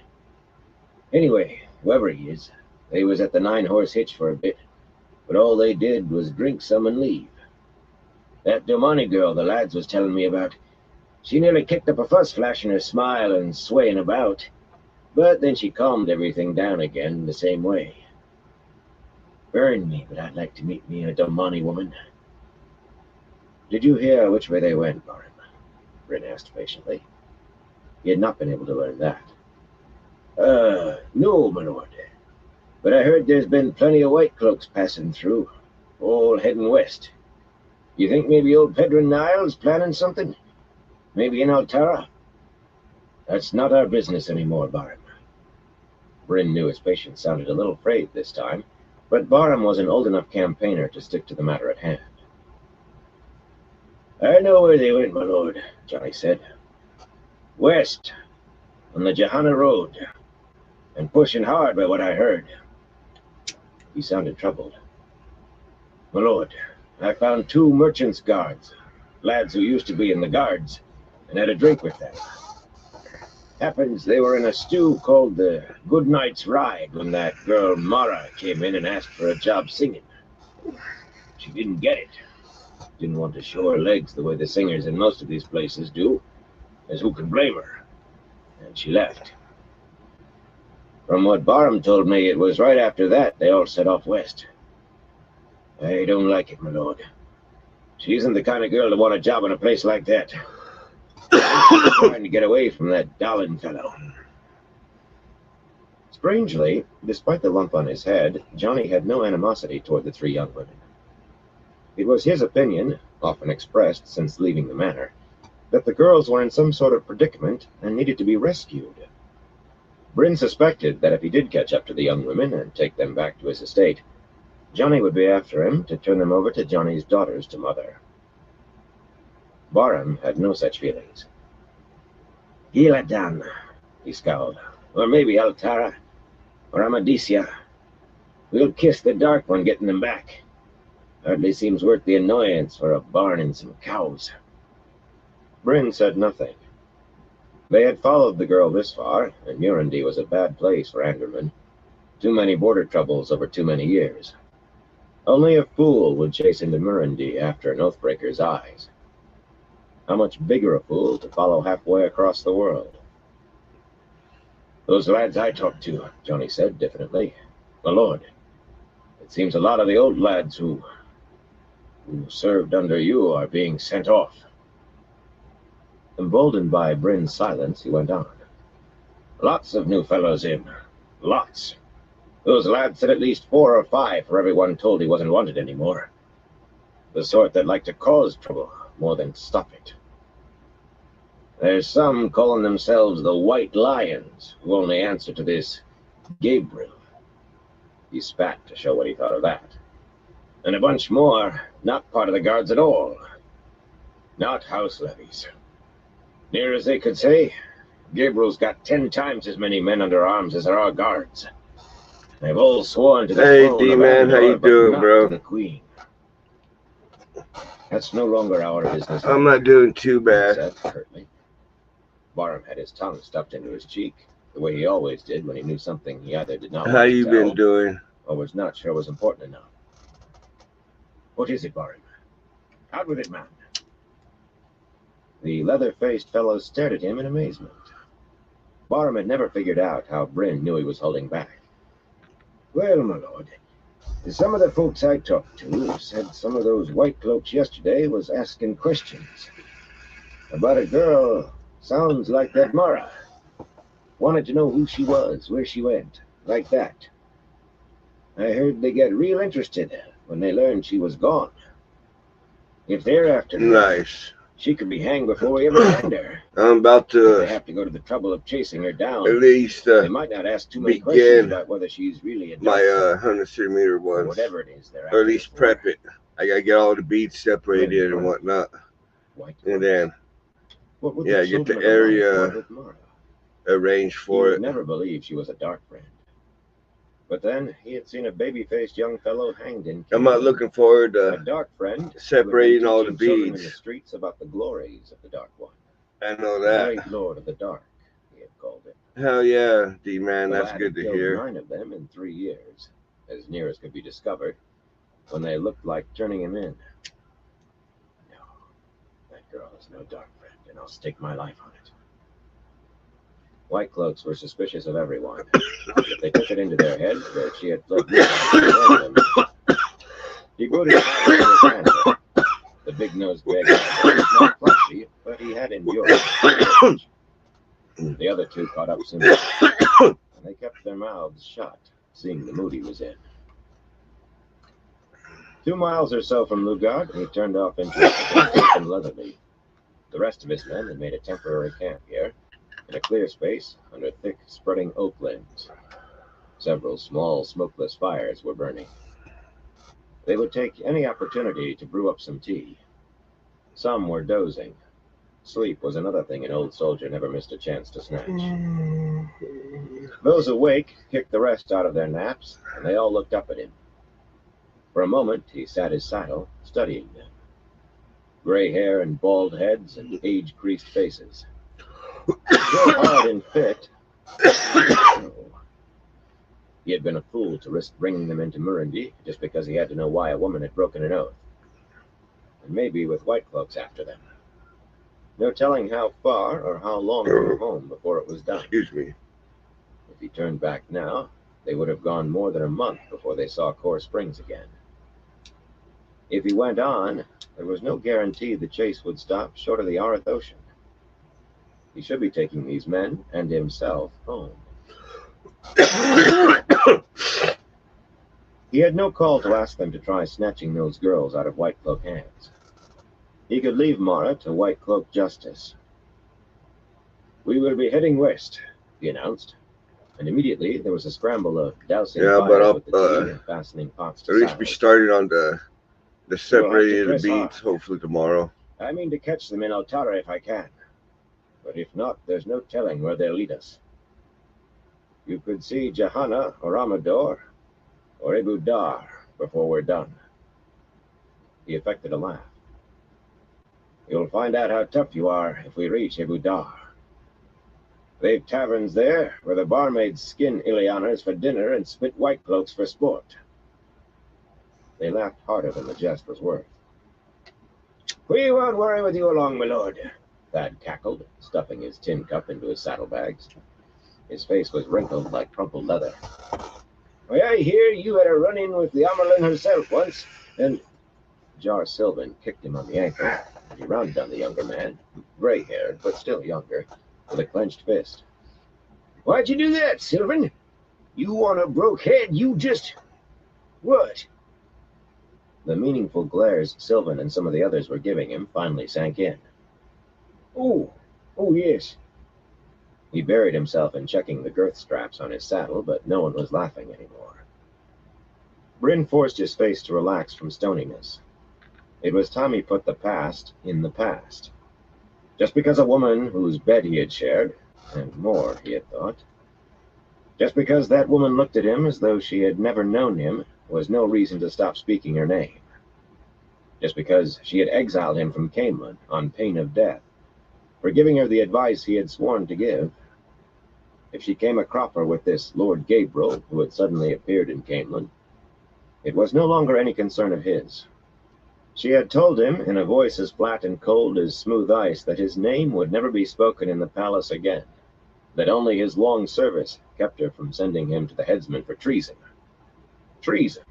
Speaker 3: Anyway, whoever he is, they was at the 9-horse hitch for a bit, but all they did was drink some and leave. That Domani girl the lads was telling me about, she nearly kicked up a fuss, flashing her smile and swaying about, but then she calmed everything down again the same way. Burn me, but I'd like to meet me a Domani woman." "Did you hear which way they went, Barham?" Bryn asked patiently. He had not been able to learn that. No, my lord. But I heard there's been plenty of white cloaks passing through, all heading west. You think maybe old Pedron Niles planning something? Maybe in Altara? That's not our business anymore, Barham." Bryn knew his patient sounded a little frayed this time, but Barham was an old enough campaigner to stick to the matter at hand. "I know where they went, my lord," Johnny said. "West, on the Johanna Road, and pushing hard by what I heard." He sounded troubled. "My lord, I found 2 merchants' guards, lads who used to be in the guards, and had a drink with them. Happens they were in a stew called the Good Night's Ride when that girl Mara came in and asked for a job singing. She didn't get it. Didn't want to show her legs the way the singers in most of these places do, as who can blame her? And she left. From what Barham told me, it was right after that they all set off west. I don't like it, my lord. She isn't the kind of girl to want a job in a place like that. She's trying to get away from that Dallin fellow." Strangely, despite the lump on his head, Johnny had no animosity toward the 3 young women. It was his opinion, often expressed since leaving the manor, that the girls were in some sort of predicament and needed to be rescued. Bryn suspected that if he did catch up to the young women and take them back to his estate, Johnny would be after him to turn them over to Johnny's daughters to mother. Barham had no such feelings. "Giladan," he scowled, "or maybe Altara, or Amadisia. We'll kiss the Dark One getting them back. Hardly seems worth the annoyance for a barn and some cows." Bryn said nothing. They had followed the girl this far, and Murundi was a bad place for Anderman. Too many border troubles over too many years. Only a fool would chase into Murundi after an Oathbreaker's eyes. How much bigger a fool to follow halfway across the world? "Those lads I talked to," Johnny said diffidently. "My lord, it seems a lot of the old lads who served under you are being sent off." Emboldened by Bryn's silence, he went on. "Lots of new fellows in. Lots. Those lads said at least 4 or 5 for everyone told he wasn't wanted anymore. The sort that like to cause trouble more than stop it." There's some calling themselves the White Lions who only answer to this Gabriel. He spat to show what he thought of that. And a bunch more, not part of the guards at all. Not house levies. Near as they could say, Gabriel's got 10 times as many men under arms as there are guards. They've all sworn to the throne
Speaker 2: D-Man, how you doing, bro?
Speaker 3: To the Queen. That's no longer our business.
Speaker 2: I'm not doing too bad.
Speaker 3: Said curtly. Barham had his tongue stuffed into his cheek, the way he always did when he knew something he either did not
Speaker 2: How
Speaker 3: want to
Speaker 2: you
Speaker 3: tell,
Speaker 2: been doing?
Speaker 3: or was not sure was important enough. What is it, Barham? Out with it, man. The leather-faced fellow stared at him in amazement. Barham had never figured out how Bryn knew he was holding back. Well, my lord, some of the folks I talked to said some of those white cloaks yesterday was asking questions about a girl. Sounds like that Mara. Wanted to know who she was, where she went, like that. I heard they get real interested when they learned she was gone. If they're after her,
Speaker 2: Nice.
Speaker 3: she could be hanged before we ever find her.
Speaker 2: I'm about
Speaker 3: If they
Speaker 2: to
Speaker 3: have to go to the trouble of chasing her down,
Speaker 2: at least
Speaker 3: they might not ask too many questions
Speaker 2: begin
Speaker 3: about whether she's really a
Speaker 2: my
Speaker 3: doctor
Speaker 2: 100-meter
Speaker 3: or
Speaker 2: ones,
Speaker 3: whatever it is they're
Speaker 2: or
Speaker 3: after
Speaker 2: at least
Speaker 3: her
Speaker 2: prep
Speaker 3: for.
Speaker 2: it. I gotta get all the beads separated and whatnot,
Speaker 3: White
Speaker 2: and
Speaker 3: cloaks.
Speaker 2: then
Speaker 3: What would
Speaker 2: yeah,
Speaker 3: the
Speaker 2: get the
Speaker 3: children of Orion
Speaker 2: area
Speaker 3: want with Mara?
Speaker 2: arranged
Speaker 3: He
Speaker 2: for
Speaker 3: would
Speaker 2: it.
Speaker 3: never believe she was a dark friend. But then he had seen a baby-faced young fellow hanged in
Speaker 2: I'm not
Speaker 3: Canada.
Speaker 2: looking forward
Speaker 3: A
Speaker 2: to
Speaker 3: dark friend
Speaker 2: separating
Speaker 3: who
Speaker 2: all
Speaker 3: had
Speaker 2: the
Speaker 3: been teaching children in the
Speaker 2: beads.
Speaker 3: streets about the glories of the Dark One.
Speaker 2: I know
Speaker 3: The
Speaker 2: that.
Speaker 3: great Lord of the Dark, he had called it.
Speaker 2: Hell yeah, D-Man,
Speaker 3: The
Speaker 2: that's
Speaker 3: lad
Speaker 2: good
Speaker 3: had
Speaker 2: to
Speaker 3: killed
Speaker 2: hear.
Speaker 3: 9 of them in 3 years, as near as could be discovered, when they looked like turning him in. No, that girl is no dark friend, and I'll stake my life on it. White cloaks were suspicious of everyone. If they took it into their heads that she had fled them, he grew his father to his hand. The big-nosed bag was not flashy, but he had endured. The other 2 caught up soon, and they kept their mouths shut, seeing the mood he was in. 2 miles or so from Lugard, he turned off into open Leatherby. The rest of his men had made a temporary camp here, in a clear space under thick, spreading oak limbs. Several small, smokeless fires were burning. They would take any opportunity to brew up some tea. Some were dozing. Sleep was another thing an old soldier never missed a chance to snatch. Those awake kicked the rest out of their naps, and they all looked up at him. For a moment, he sat his saddle, studying them. Gray hair and bald heads and age-creased faces. Still hard and fit. He had been a fool to risk bringing them into Murundi just because he had to know why a woman had broken an oath. And maybe with white cloaks after them. No telling how far or how long from home before it was done.
Speaker 2: Excuse me.
Speaker 3: If he turned back now, they would have gone more than a month before they saw Core Springs again. If he went on, there was no guarantee the chase would stop short of the Arth Ocean. He should be taking these men and himself home. He had no call to ask them to try snatching those girls out of White Cloak hands. He could leave Mara to White Cloak justice. We will be heading west, he announced, and immediately there was a scramble of dousing fires with the tea and fastening pots to
Speaker 2: at least be started on the separating of the beads, hopefully tomorrow.
Speaker 3: I mean to catch them in Altara if I can. But if not, there's no telling where they'll lead us. You could see Johanna or Amador or Abu Dar before we're done. He affected a laugh. You'll find out how tough you are if we reach Abu Dar. They've taverns there where the barmaids skin Ilianas for dinner and spit white cloaks for sport. They laughed harder than the jest was worth. We won't worry with you along, my lord, Thad cackled, stuffing his tin cup into his saddlebags. His face was wrinkled like crumpled leather. Why, I hear you had a run-in with the Amerlin herself once, and Jar Sylvan kicked him on the ankle, and he rounded on the younger man, gray-haired but still younger, with a clenched fist. Why'd you do that, Sylvan? You want a broke head, you just... What? The meaningful glares Sylvan and some of the others were giving him finally sank in. Oh, Oh, yes. He buried himself in checking the girth straps on his saddle, but no one was laughing anymore. Bryn forced his face to relax from stoniness. It was time he put the past in the past. Just because a woman whose bed he had shared, and more, he had thought, just because that woman looked at him as though she had never known him, was no reason to stop speaking her name. Just because she had exiled him from Camelin on pain of death, for giving her the advice he had sworn to give. If she came a cropper with this Lord Gabriel, who had suddenly appeared in Camelin, it was no longer any concern of his. She had told him, in a voice as flat and cold as smooth ice, that his name would never be spoken in the palace again, that only his long service kept her from sending him to the headsman for treason. Treason!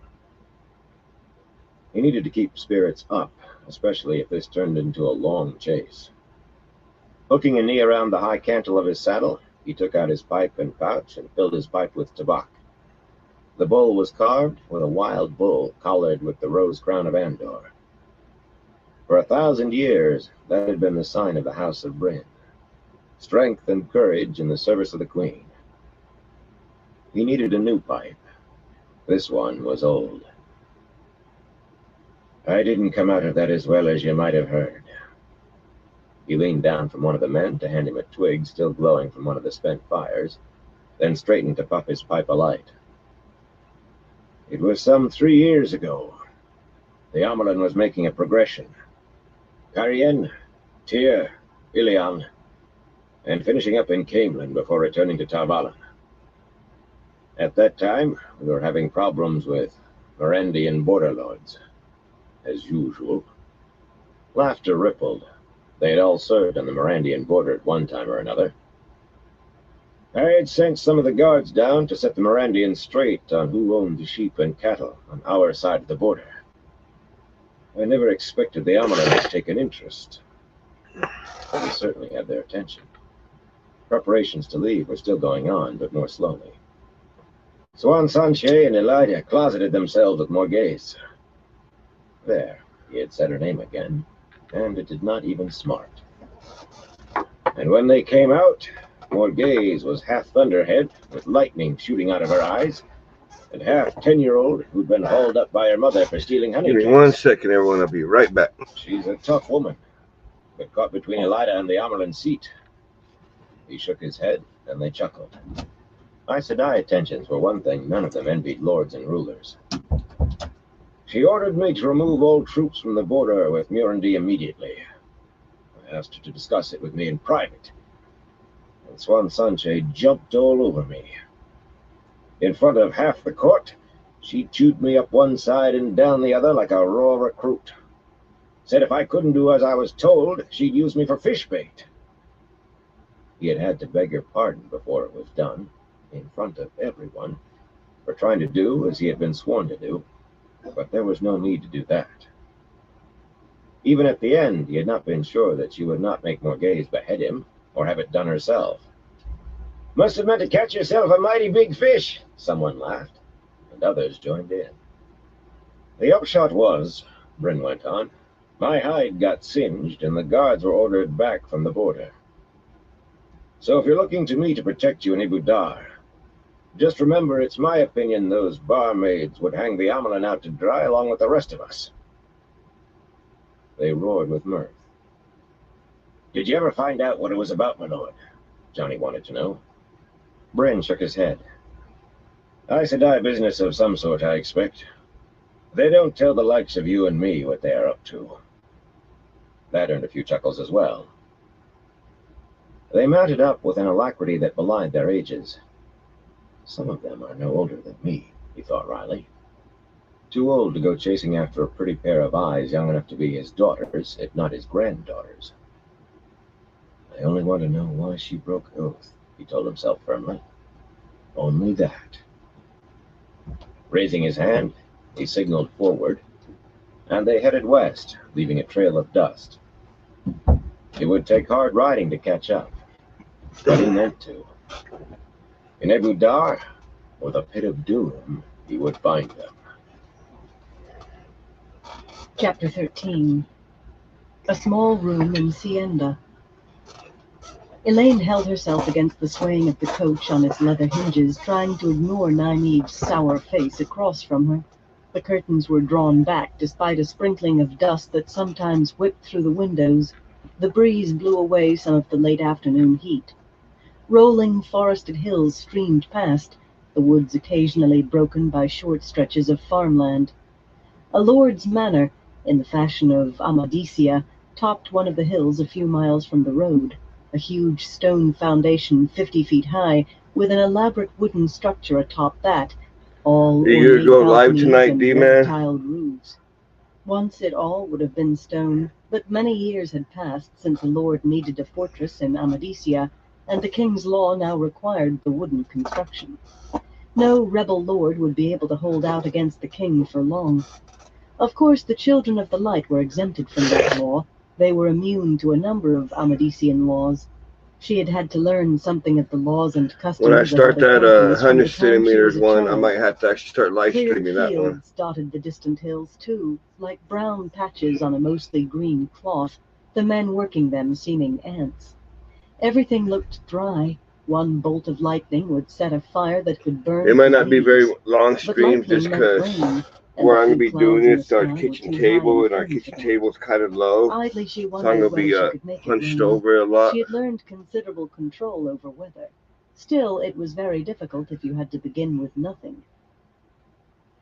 Speaker 3: He needed to keep spirits up, especially if this turned into a long chase. Hooking a knee around the high cantle of his saddle, he took out his pipe and pouch and filled his pipe with tobacco. The bowl was carved with a wild bull collared with the rose crown of Andor. For 1,000 years, that had been the sign of the House of Bryn. Strength and courage in the service of the Queen. He needed a new pipe. This one was old. I didn't come out of that as well as you might have heard. He leaned down from one of the men to hand him a twig still glowing from one of the spent fires, then straightened to puff his pipe alight. It was some 3 years ago. The Amelin was making a progression. Carien, Tyr, Ilion, and finishing up in Camelin before returning to Tarvalon. At that time, we were having problems with Merandian border lords, as usual. Laughter rippled. They had all served on the Merandian border at one time or another. I had sent some of the guards down to set the Merandians straight on who owned the sheep and cattle on our side of the border. I never expected the Amelin to take an interest. They certainly had their attention. Preparations to leave were still going on, but more slowly. Swan Sanche and Elijah closeted themselves with Morghese. There, he had said her name again, and it did not even smart. And when they came out, Morghese was half thunderhead, with lightning shooting out of her eyes, and half 10-year-old who'd been hauled up by her mother for stealing honey.
Speaker 2: Give me 1 second, everyone. I'll be right back.
Speaker 3: She's a tough woman, but caught between Elida and the Amelin seat. He shook his head, and they chuckled. Aes Sedai attentions were one thing none of them envied lords and rulers. She ordered me to remove all troops from the border with Murandi immediately. I asked her to discuss it with me in private, and Swan Sanche jumped all over me. In front of half the court, she chewed me up one side and down the other like a raw recruit. Said if I couldn't do as I was told, she'd use me for fish bait. He had had to beg her pardon before it was done, in front of everyone, for trying to do as he had been sworn to do, but there was no need to do that. Even at the end, he had not been sure that she would not make Morghese behead him, or have it done herself. Must have meant to catch yourself a mighty big fish, someone laughed, and others joined in. The upshot was, Bryn went on, my hide got singed and the guards were ordered back from the border. So if you're looking to me to protect you in Abu Dar, just remember it's my opinion those barmaids would hang the Amelin out to dry along with the rest of us. They roared with mirth. Did you ever find out what it was about, my lord? Johnny wanted to know. Bryn shook his head. Aes Sedai business of some sort, I expect. They don't tell the likes of you and me what they are up to. That earned a few chuckles as well. They mounted up with an alacrity that belied their ages. Some of them are no older than me, he thought wryly. Too old to go chasing after a pretty pair of eyes young enough to be his daughters, if not his granddaughters. I only want to know why she broke oath, he told himself firmly. Only that. Raising his hand, he signaled forward, and they headed west, leaving a trail of dust. It would take hard riding to catch up, but he meant to. In Abu Dar, or the Pit of Doom, he would find them.
Speaker 1: Chapter 13. A small room in Sienda. Elaine held herself against the swaying of the coach on its leather hinges, trying to ignore Nynaeve's sour face across from her. The curtains were drawn back, despite a sprinkling of dust that sometimes whipped through the windows. The breeze blew away some of the late afternoon heat. Rolling forested hills streamed past, the woods occasionally broken by short stretches of farmland. A lord's manor, in the fashion of Amadisia, topped one of the hills a few miles from the road, a huge stone foundation 50 feet high, with an elaborate wooden structure atop that, all
Speaker 2: Are you
Speaker 1: ornate
Speaker 2: gonna go live
Speaker 1: balconies
Speaker 2: tonight,
Speaker 1: and
Speaker 2: D-Man?
Speaker 1: red-tiled roofs. Once it all would have been stone, but many years had passed since a lord needed a fortress in Amadisia, and the king's law now required the wooden construction. No rebel lord would be able to hold out against the king for long. Of course, the children of the light were exempted from that law. They were immune to a number of Amadisian laws. She had had to learn something of the laws and
Speaker 2: When I
Speaker 1: customs of
Speaker 2: start
Speaker 1: other
Speaker 2: that
Speaker 1: countries from
Speaker 2: 100
Speaker 1: the time she was
Speaker 2: centimeters
Speaker 1: a
Speaker 2: one, I
Speaker 1: child.
Speaker 2: might have to actually start live
Speaker 1: Cleared
Speaker 2: streaming that one.
Speaker 1: fields dotted the distant hills, too, like brown patches on a mostly green cloth, the men working them seeming ants. Everything looked dry. One bolt of lightning would set a fire that could burn
Speaker 2: It
Speaker 1: for
Speaker 2: might not be very
Speaker 1: days.
Speaker 2: long
Speaker 1: But
Speaker 2: streams just
Speaker 1: lightning meant
Speaker 2: because
Speaker 1: rain, and
Speaker 2: where
Speaker 1: the
Speaker 2: I'm going to
Speaker 1: few
Speaker 2: be doing
Speaker 1: clouds in the
Speaker 2: it's our
Speaker 1: sky were
Speaker 2: kitchen
Speaker 1: too high
Speaker 2: table,
Speaker 1: and
Speaker 2: and our
Speaker 1: thin for
Speaker 2: kitchen
Speaker 1: that.
Speaker 2: table's kind of low.
Speaker 1: Idly she
Speaker 2: So I'm going
Speaker 1: wondered
Speaker 2: to
Speaker 1: whether
Speaker 2: be
Speaker 1: she could make it
Speaker 2: hunched
Speaker 1: rain.
Speaker 2: over a lot.
Speaker 1: She had learned considerable control over weather. Still, it was very difficult if you had to begin with nothing.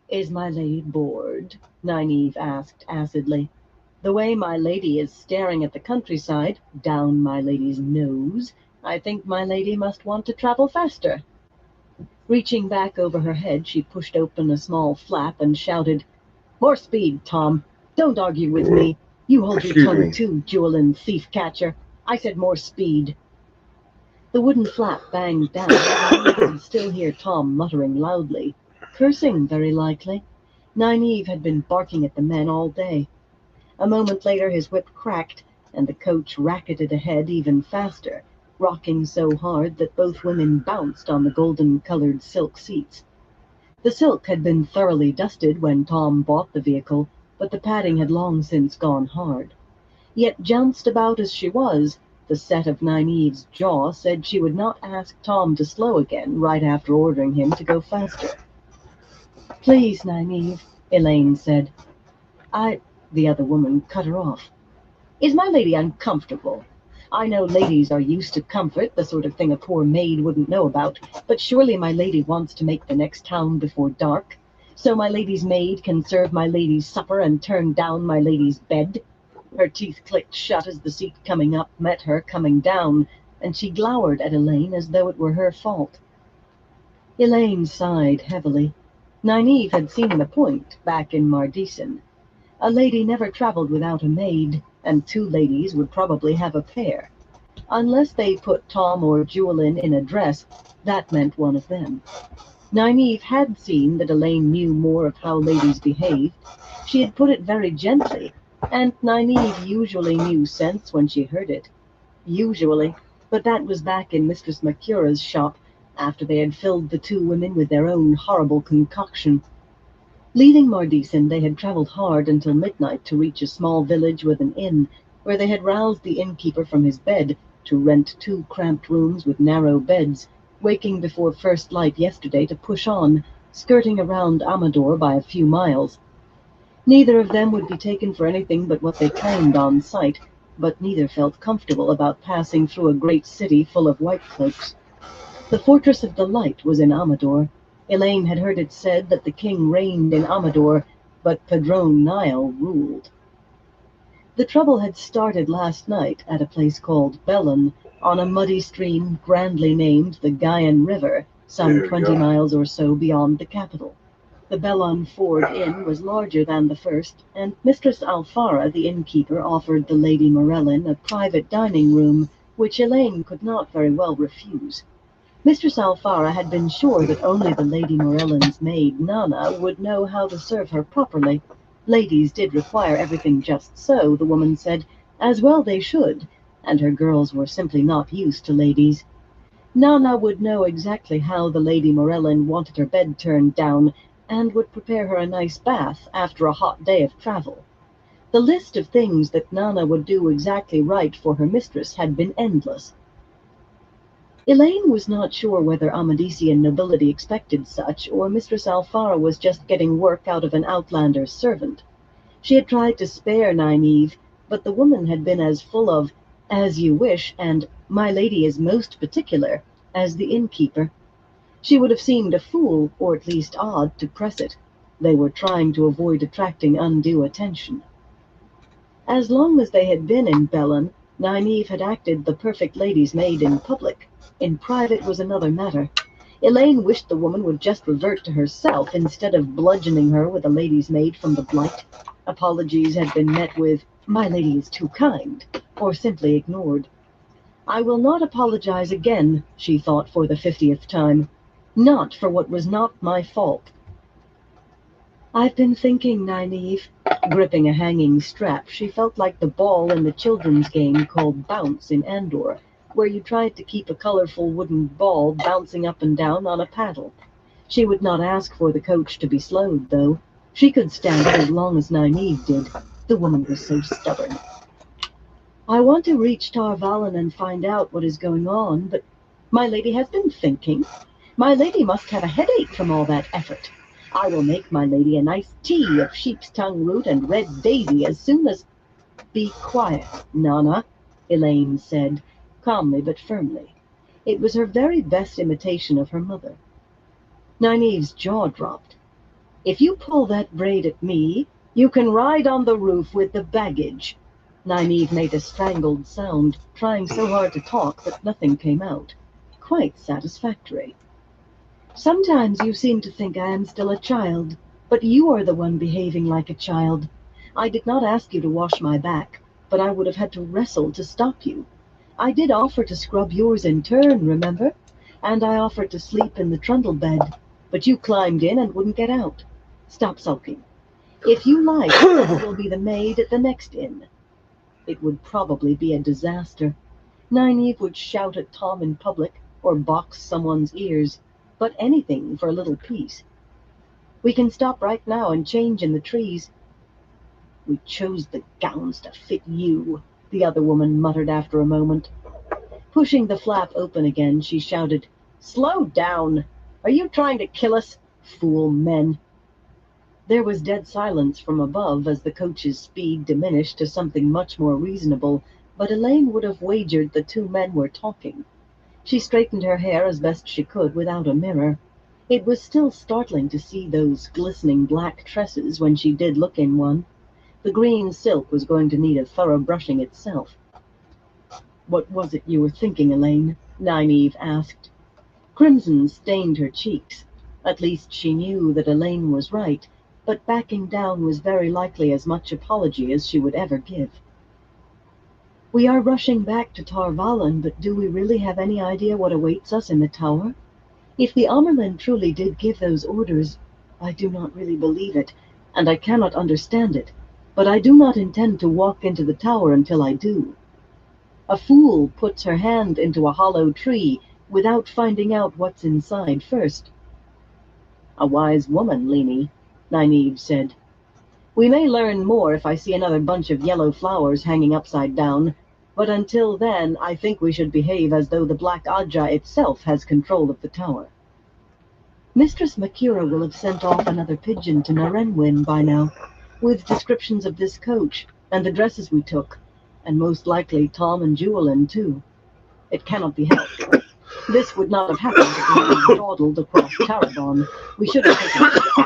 Speaker 1: "Is my lady bored?" Nynaeve asked acidly. "The way my lady is staring at the countryside, down my lady's nose, I think my lady must want to travel faster." Reaching back over her head, she pushed open a small flap and shouted, "More speed, Tom! Don't argue with me. You hold your
Speaker 2: Excuse
Speaker 1: tongue
Speaker 2: me.
Speaker 1: too, Jewelin thief catcher. I said more speed." The wooden flap banged down, and Nynaeve could still hear Tom muttering loudly. Cursing, very likely. Nynaeve had been barking at the men all day. A moment later his whip cracked, and the coach racketed ahead even faster, rocking so hard that both women bounced on the golden-colored silk seats. The silk had been thoroughly dusted when Tom bought the vehicle, but the padding had long since gone hard. Yet, jounced about as she was, the set of Nynaeve's jaw said she would not ask Tom to slow again right after ordering him to go faster. "Please, Nynaeve," Elaine said. The other woman cut her off. "Is my lady uncomfortable? I know ladies are used to comfort, the sort of thing a poor maid wouldn't know about, but surely my lady wants to make the next town before dark, so my lady's maid can serve my lady's supper and turn down my lady's bed." Her teeth clicked shut as the seat coming up met her coming down, and she glowered at Elaine as though it were her fault. Elaine sighed heavily. Nynaeve had seen the point back in Mardisen. A lady never traveled without a maid, and two ladies would probably have a pair. Unless they put Tom or Jewelin in a dress, that meant one of them. Nynaeve had seen that Elaine knew more of how ladies behaved. She had put it very gently, and Nynaeve usually knew sense when she heard it. Usually, but that was back in Mistress Mercura's shop, after they had filled the two women with their own horrible concoction. Leaving Mardisen, they had traveled hard until midnight to reach a small village with an inn, where they had roused the innkeeper from his bed to rent 2 cramped rooms with narrow beds, waking before first light yesterday to push on, skirting around Amador by a few miles. Neither of them would be taken for anything but what they claimed on sight, but neither felt comfortable about passing through a great city full of white cloaks. The Fortress of the Light was in Amador. Elaine had heard it said that the king reigned in Amador, but Padrone Niall ruled. The trouble had started last night at a place called Bellon, on a muddy stream grandly named the Gaian River, some 20 miles or so beyond the capital. The Bellon Ford Inn was larger than the first, and Mistress Alfara, the innkeeper, offered the Lady Morellin a private dining room, which Elaine could not very well refuse. Mistress Alfara had been sure that only the Lady Morellin's maid, Nana, would know how to serve her properly. Ladies did require everything just so, the woman said, as well they should, and her girls were simply not used to ladies. Nana would know exactly how the Lady Morellin wanted her bed turned down, and would prepare her a nice bath after a hot day of travel. The list of things that Nana would do exactly right for her mistress had been endless. Elaine was not sure whether Amadisian nobility expected such, or Mistress Alfara was just getting work out of an outlander's servant. She had tried to spare Nynaeve, but the woman had been as full of "as you wish" and "my lady is most particular" as the innkeeper. She would have seemed a fool, or at least odd, to press it. They were trying to avoid attracting undue attention. As long as they had been in Bellon, Nynaeve had acted the perfect lady's maid in public. In private was another matter. Elaine wished the woman would just revert to herself instead of bludgeoning her with a lady's maid from the Blight. Apologies had been met with, "My lady is too kind," or simply ignored. "I will not apologize again," she thought for the 50th time. "Not for what was not my fault." "I've been thinking, Nynaeve." Gripping a hanging strap, she felt like the ball in the children's game called Bounce in Andor, where you tried to keep a colorful wooden ball bouncing up and down on a paddle. She would not ask for the coach to be slowed, though. She could stand it as long as Nynaeve did. The woman was so stubborn. "I want to reach Tar Valon and find out what is going on, but my lady has been thinking. My lady must have a headache from all that effort. I will make my lady a nice tea of sheep's tongue root and red daisy as soon as—" "Be quiet, Nana," Elaine said, calmly but firmly. It was her very best imitation of her mother. Nynaeve's jaw dropped. "If you pull that braid at me, you can ride on the roof with the baggage." Nynaeve made a strangled sound, trying so hard to talk that nothing came out. Quite satisfactory. "Sometimes you seem to think I am still a child, but you are the one behaving like a child. I did not ask you to wash my back, but I would have had to wrestle to stop you. I did offer to scrub yours in turn, remember? And I offered to sleep in the trundle bed, but you climbed in and wouldn't get out. Stop sulking. If you like, I will be the maid at the next inn." It would probably be a disaster. Nynaeve would shout at Tom in public, or box someone's ears, but anything for a little peace. "We can stop right now and change in the trees." "We chose the gowns to fit you," the other woman muttered after a moment. Pushing the flap open again, she shouted, "Slow down! Are you trying to kill us? Fool men!" There was dead silence from above as the coach's speed diminished to something much more reasonable, but Elaine would have wagered the two men were talking. She straightened her hair as best she could without a mirror. It was still startling to see those glistening black tresses when she did look in one. The green silk was going to need a thorough brushing itself. "What was it you were thinking, Elaine?" Nynaeve asked. Crimson stained her cheeks. At least she knew that Elaine was right, but backing down was very likely as much apology as she would ever give. "We are rushing back to Tar Valon, but do we really have any idea what awaits us in the tower? If the Amyrlin truly did give those orders, I do not really believe it, and I cannot understand it, but I do not intend to walk into the tower until I do. A fool puts her hand into a hollow tree without finding out what's inside first." "A wise woman, Leni," Nynaeve said. "We may learn more if I see another bunch of yellow flowers hanging upside down, but until then I think we should behave as though the Black Ajah itself has control of the tower." "Mistress Makira will have sent off another pigeon to Narenwin by now, with descriptions of this coach, and the dresses we took, and most likely Tom and Jewelin, too. It cannot be helped. This would not have happened if we had dawdled across Tarabon. We should have taken it."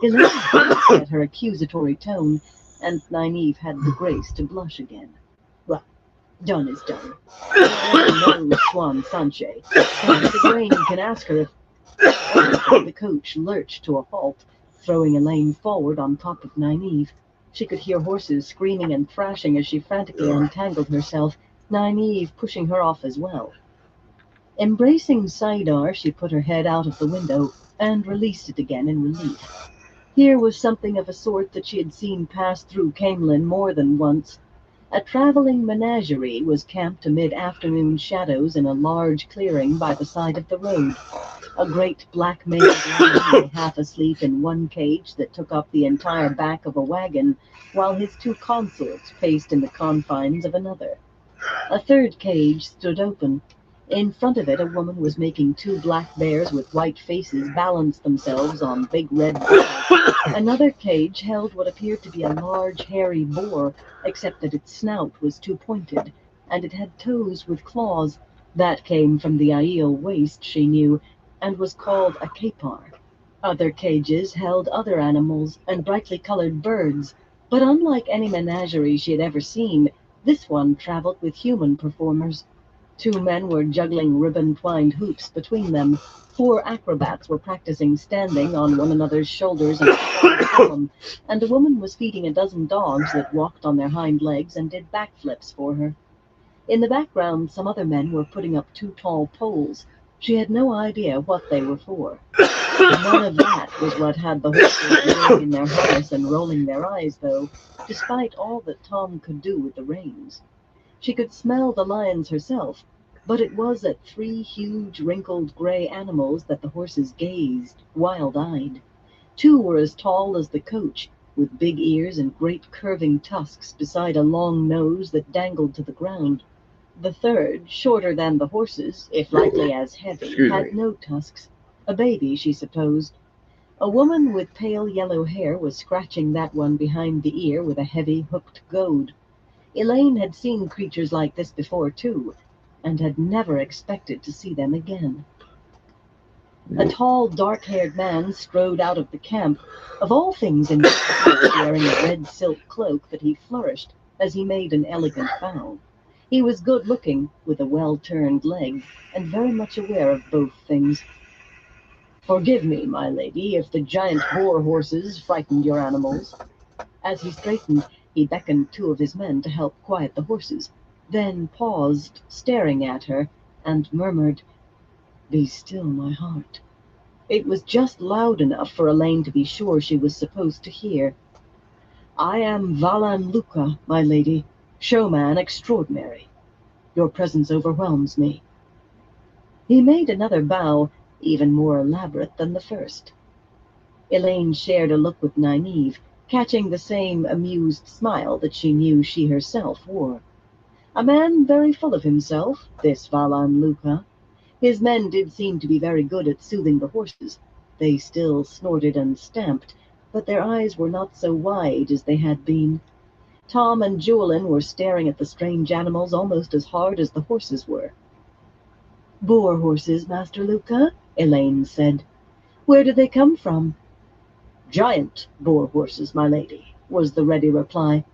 Speaker 1: Elaine at her accusatory tone, and Nynaeve had the grace to blush again. "Well, done is done. No, Swan Sanche. The Grain can ask her if—" The coach lurched to a halt, throwing Elaine forward on top of Nynaeve. She could hear horses screaming and thrashing as she frantically untangled herself, Nynaeve pushing her off as well. Embracing Saidar, she put her head out of the window and released it again in relief. Here was something of a sort that she had seen pass through Camelin more than once. A traveling menagerie was camped amid afternoon shadows in a large clearing by the side of the road. A great black male lay half asleep in one cage that took up the entire back of a wagon, while his two consorts paced in the confines of another. A third cage stood open. In front of it, a woman was making two black bears with white faces balance themselves on big red balls. Another cage held what appeared to be a large, hairy boar, except that its snout was too pointed, and it had toes with claws. That came from the Aiel waste, she knew, and was called a capar. Other cages held other animals and brightly colored birds, but unlike any menagerie she had ever seen, this one traveled with human performers. Two men were juggling ribbon-twined hoops between them. Four acrobats were practicing standing on one another's shoulders and column, and a woman was feeding a dozen dogs that walked on their hind legs and did backflips for her. In the background, some other men were putting up two tall poles. She had no idea what they were for. None of that was what had the horses rearing in their harness and rolling their eyes, though, despite all that Tom could do with the reins. She could smell the lions herself, but it was at three huge, wrinkled gray animals that the horses gazed, wild-eyed. Two were as tall as the coach, with big ears and great curving tusks beside a long nose that dangled to the ground. The third, shorter than the horses, if likely as heavy, had no tusks. A baby, she supposed. A woman with pale yellow hair was scratching that one behind the ear with a heavy, hooked goad. Elaine had seen creatures like this before, too, and had never expected to see them again. A tall, dark-haired man strode out of the camp, of all things in wearing a red silk cloak that he flourished as he made an elegant bow. He was good-looking, with a well-turned leg, and very much aware of both things. "Forgive me, my lady, if the giant boar horses frightened your animals." As he straightened, he beckoned two of his men to help quiet the horses, then paused, staring at her, and murmured, "Be still, my heart." It was just loud enough for Elaine to be sure she was supposed to hear. "I am Valan Luca, my lady, showman extraordinary. Your presence overwhelms me." He made another bow, even more elaborate than the first. Elaine shared a look with Nynaeve, catching the same amused smile that she knew she herself wore. A man very full of himself, this Valan Luca. His men did seem to be very good at soothing the horses. They still snorted and stamped, but their eyes were not so wide as they had been. Tom and Julian were staring at the strange animals almost as hard as the horses were. "Boar horses, Master Luca," Elaine said. "Where did they come from?" "Giant boar horses, my lady," was the ready reply.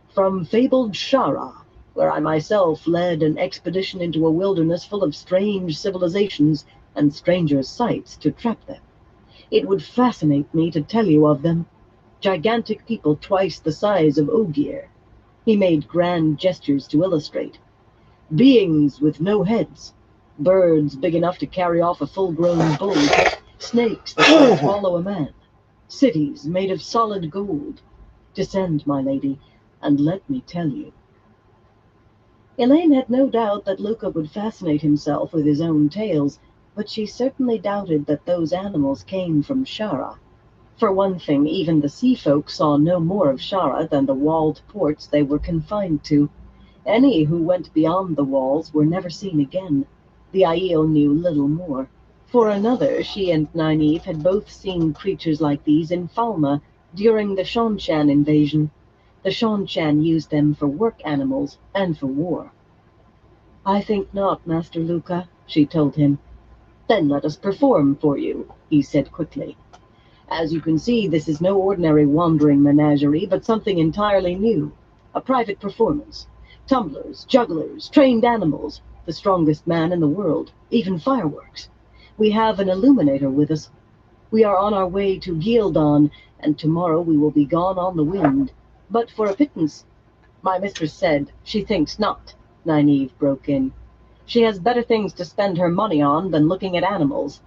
Speaker 1: "From fabled Shara, where I myself led an expedition into a wilderness full of strange civilizations and stranger sights to trap them. It would fascinate me to tell you of them. Gigantic people twice the size of Ogier." He made grand gestures to illustrate. "Beings with no heads. Birds big enough to carry off a full-grown bull. Snakes that can swallow a man. Cities made of solid gold. Descend, my lady, and let me tell you." Elaine had no doubt that Luca would fascinate himself with his own tales, but she certainly doubted that those animals came from Shara. For one thing, even the sea folk saw no more of Shara than the walled ports they were confined to. Any who went beyond the walls were never seen again. The Aiel knew little more. For another, she and Nynaeve had both seen creatures like these in Falma during the Shonchan invasion. The Shonchan used them for work animals and for war. "I think not, Master Luca," she told him. "Then let us perform for you," he said quickly. "As you can see, this is no ordinary wandering menagerie, but something entirely new. A private performance. Tumblers, jugglers, trained animals, the strongest man in the world, even fireworks. We have an illuminator with us. We are on our way to Gildan, and tomorrow we will be gone on the wind. But for a pittance—" "My mistress said she thinks not," Nynaeve broke in. "She has better things to spend her money on than looking at animals."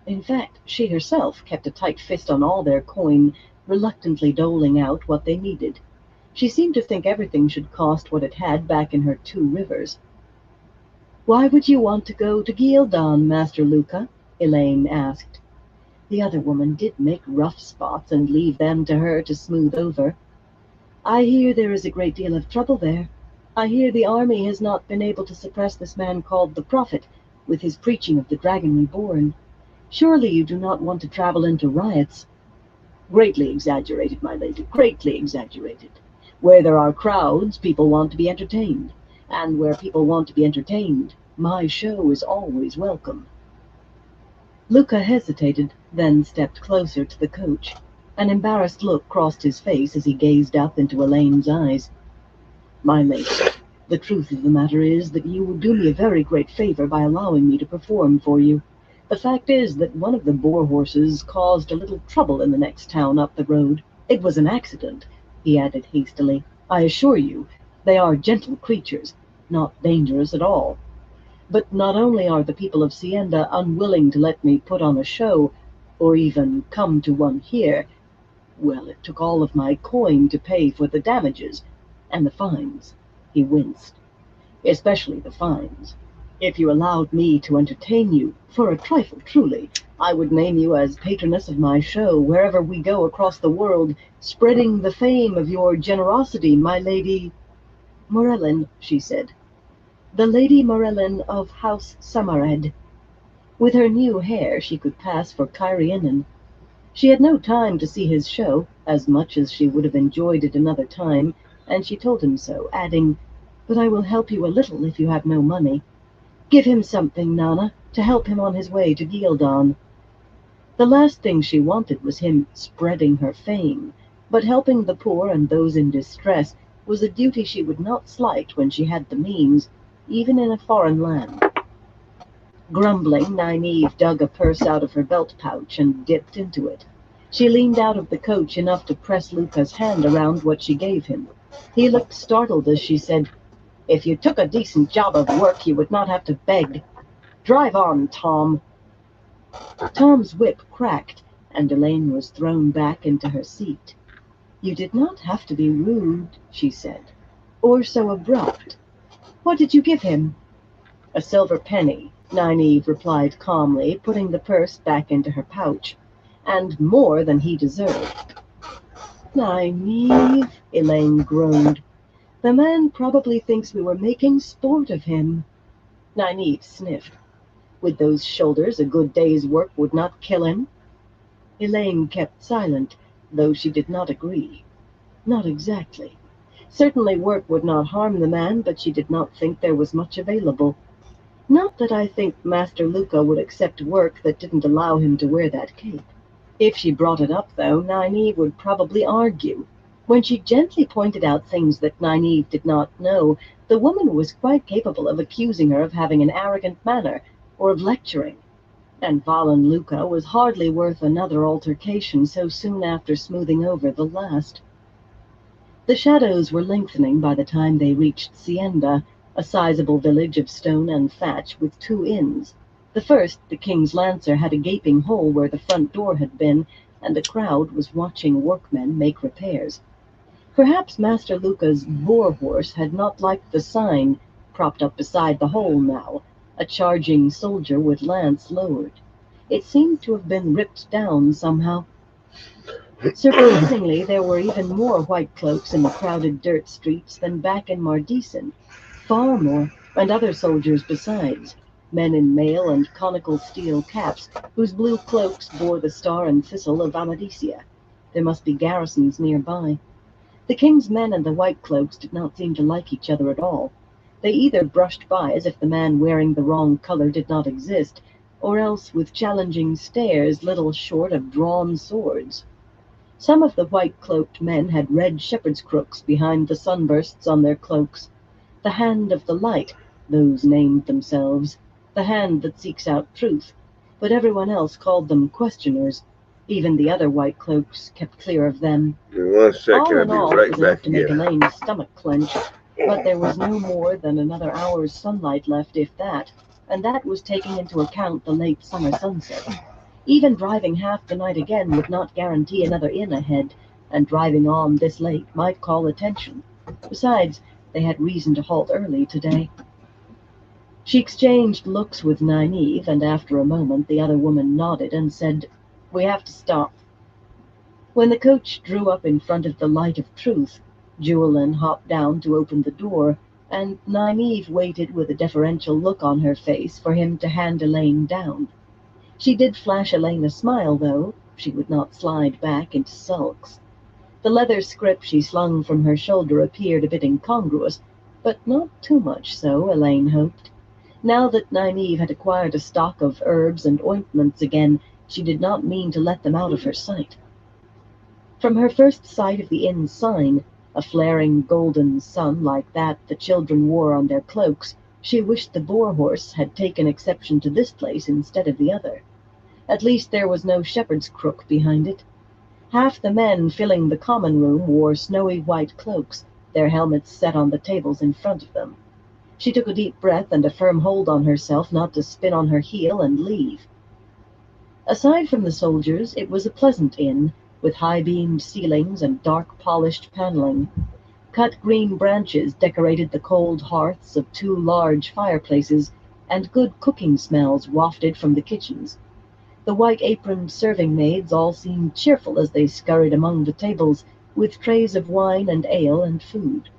Speaker 1: In fact, she herself kept a tight fist on all their coin, reluctantly doling out what they needed. She seemed to think everything should cost what it had back in her 2 rivers. "Why would you want to go to Gildan, Master Luca?" Elaine asked. The other woman did make rough spots and leave them to her to smooth over. "I hear there is a great deal of trouble there." I hear the army has not been able to suppress this man called the Prophet, with his preaching of the Dragon Reborn. Surely you do not want to travel into riots. Greatly exaggerated, my lady, greatly exaggerated. Where there are crowds, people want to be entertained. And where people want to be entertained, my show is always welcome. Luca hesitated, then stepped closer to the coach. An embarrassed look crossed his face as he gazed up into Elaine's eyes. My lady, the truth of the matter is that you would do me a very great favor by allowing me to perform for you. The fact is that one of the boar horses caused a little trouble in the next town up the road. It was an accident, he added hastily. I assure you, they are gentle creatures, not dangerous at all. But not only are the people of Sienda unwilling to let me put on a show, or even come to one here, well, it took all of my coin to pay for the damages, and the fines. He winced. Especially the fines. If you allowed me to entertain you, for a trifle truly, I would name you as patroness of my show wherever we go across the world, spreading the fame of your generosity, my lady. Morellin, she said. The Lady Morellin of House Samared. With her new hair, she could pass for Kyrianan. She had no time to see his show, as much as she would have enjoyed it another time, and she told him so, adding, But I will help you a little if you have no money. Give him something, Nana, to help him on his way to Gildan. The last thing she wanted was him spreading her fame, but helping the poor and those in distress was a duty she would not slight when she had the means, even in a foreign land. Grumbling, Nynaeve dug a purse out of her belt pouch and dipped into it. She leaned out of the coach enough to press Luca's hand around what she gave him. He looked startled as she said, If you took a decent job of work, you would not have to beg. Drive on, Tom. Tom's whip cracked, and Elaine was thrown back into her seat. You did not have to be rude, she said, or so abrupt. What did you give him? A silver penny, Nynaeve replied calmly, putting the purse back into her pouch. And more than he deserved. Nynaeve, Elaine groaned. The man probably thinks we were making sport of him. Nynaeve sniffed. With those shoulders, a good day's work would not kill him. Elaine kept silent, though she did not agree. Not exactly. Certainly work would not harm the man, but she did not think there was much available. Not that I think Master Luca would accept work that didn't allow him to wear that cape. If she brought it up, though, Nynaeve would probably argue. When she gently pointed out things that Nynaeve did not know, the woman was quite capable of accusing her of having an arrogant manner, or of lecturing. And Valen Luca was hardly worth another altercation so soon after smoothing over the last. The shadows were lengthening by the time they reached Sienda, a sizable village of stone and thatch with 2 inns. The first, the King's Lancer, had a gaping hole where the front door had been, and a crowd was watching workmen make repairs. Perhaps Master Luca's boar horse had not liked the sign, propped up beside the hole now, a charging soldier with lance lowered. It seemed to have been ripped down somehow. Surprisingly, there were even more white cloaks in the crowded dirt streets than back in Mardisen. Far more, and other soldiers besides. Men in mail and conical steel caps, whose blue cloaks bore the star and thistle of Amadisia. There must be garrisons nearby. The king's men and the white cloaks did not seem to like each other at all. They either brushed by as if the man wearing the wrong color did not exist, or else with challenging stares little short of drawn swords. Some of the white-cloaked men had red shepherd's crooks behind the sunbursts on their cloaks. The hand of the light, those named themselves, the hand that seeks out truth, but everyone else called them questioners. Even the other white cloaks kept clear of them.
Speaker 2: In 1 second,
Speaker 1: All in
Speaker 2: I'll
Speaker 1: all,
Speaker 2: be
Speaker 1: it
Speaker 2: right
Speaker 1: was enough
Speaker 2: back
Speaker 1: to make
Speaker 2: again.
Speaker 1: Elaine's stomach clench, but there was no more than another hour's sunlight left, if that, and that was taking into account the late summer sunset. Even driving half the night again would not guarantee another inn ahead, and driving on this late might call attention. Besides, they had reason to halt early today. She exchanged looks with Nynaeve, and after a moment the other woman nodded and said, We have to stop. When the coach drew up in front of the Light of Truth, Jewelin hopped down to open the door, and Nynaeve waited with a deferential look on her face for him to hand Elaine down. She did flash Elaine a smile, though. She would not slide back into sulks. The leather scrip she slung from her shoulder appeared a bit incongruous, but not too much so, Elaine hoped. Now that Nynaeve had acquired a stock of herbs and ointments again, she did not mean to let them out of her sight. From her first sight of the inn sign, a flaring golden sun like that the children wore on their cloaks, she wished the boar-horse had taken exception to this place instead of the other. At least there was no shepherd's crook behind it. Half the men filling the common room wore snowy white cloaks, their helmets set on the tables in front of them. She took a deep breath and a firm hold on herself not to spin on her heel and leave. Aside from the soldiers, it was a pleasant inn, with high-beamed ceilings and dark polished paneling. Cut green branches decorated the cold hearths of 2 large fireplaces, and good cooking smells wafted from the kitchens. The white-aproned serving maids all seemed cheerful as they scurried among the tables, with trays of wine and ale and food.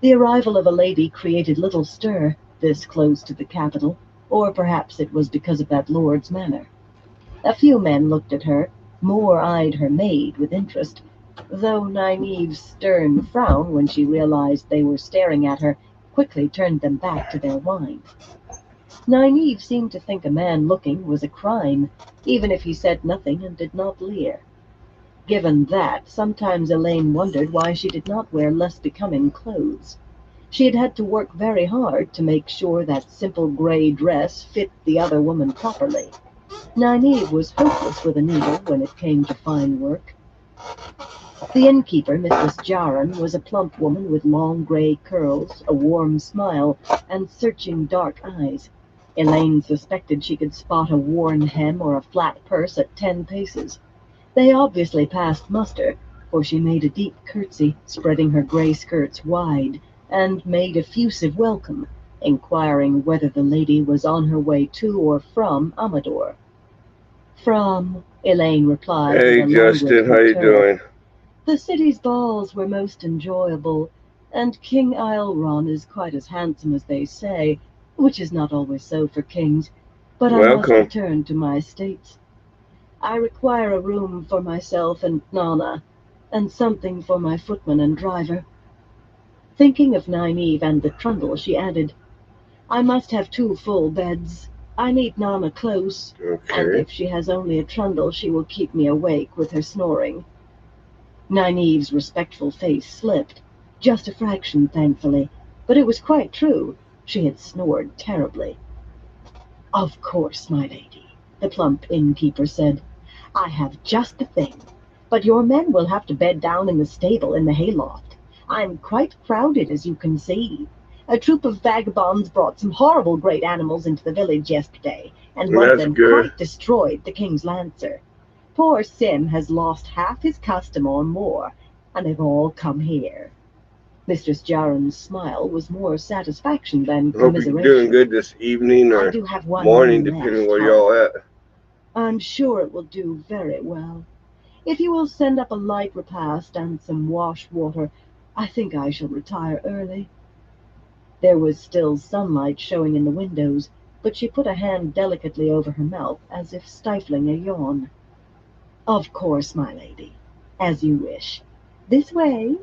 Speaker 1: The arrival of a lady created little stir, this close to the capital, or perhaps it was because of that lord's manner. A few men looked at her, more eyed her maid with interest, though Nynaeve's stern frown when she realized they were staring at her quickly turned them back to their wine. Nynaeve seemed to think a man looking was a crime, even if he said nothing and did not leer. Given that, sometimes Elaine wondered why she did not wear less becoming clothes. She had had to work very hard to make sure that simple gray dress fit the other woman properly. Nynaeve was hopeless with a needle when it came to fine work. The innkeeper, Mistress Jaron, was a plump woman with long gray curls, a warm smile, and searching dark eyes. Elaine suspected she could spot a worn hem or a flat purse at 10 paces. They obviously passed muster, for she made a deep curtsy, spreading her gray skirts wide, and made effusive welcome, inquiring whether the lady was on her way to or from Amador. From, Elaine replied
Speaker 2: Hey,
Speaker 1: with a
Speaker 2: Justin,
Speaker 1: languid
Speaker 2: how you
Speaker 1: return.
Speaker 2: doing?
Speaker 1: The city's balls were most enjoyable, and King Ailron is quite as handsome as they say, which is not always so for kings, but I must
Speaker 2: Welcome.
Speaker 1: return to my estates. I require a room for myself and Nana, and something for my footman and driver. Thinking of Nynaeve and the trundle, she added, I must have 2 full beds. I need Nana close, and
Speaker 2: Okay.
Speaker 1: if she has only a trundle, she will keep me awake with her snoring. Nynaeve's respectful face slipped, just a fraction, thankfully, but it was quite true. She had snored terribly. Of course, my lady, the plump innkeeper said. I have just the thing, but your men will have to bed down in the stable in the hayloft. I'm quite crowded, as you can see. A troop of vagabonds brought some horrible great animals into the village yesterday, and one of
Speaker 2: That's
Speaker 1: them
Speaker 2: good.
Speaker 1: quite destroyed the king's lancer. Poor Sim has lost half his custom or more, and they've all come here. Mistress Jaron's smile was more satisfaction than
Speaker 2: Hope you're doing
Speaker 1: commiseration.
Speaker 2: good this evening
Speaker 1: I
Speaker 2: or
Speaker 1: do have one
Speaker 2: morning,
Speaker 1: room
Speaker 2: depending
Speaker 1: left,
Speaker 2: where y'all at.
Speaker 1: I'm sure it will do very well. If you will send up a light repast and some wash water, I think I shall retire early. There was still sunlight showing in the windows, but she put a hand delicately over her mouth as if stifling a yawn. Of course, my lady. As you wish. This way.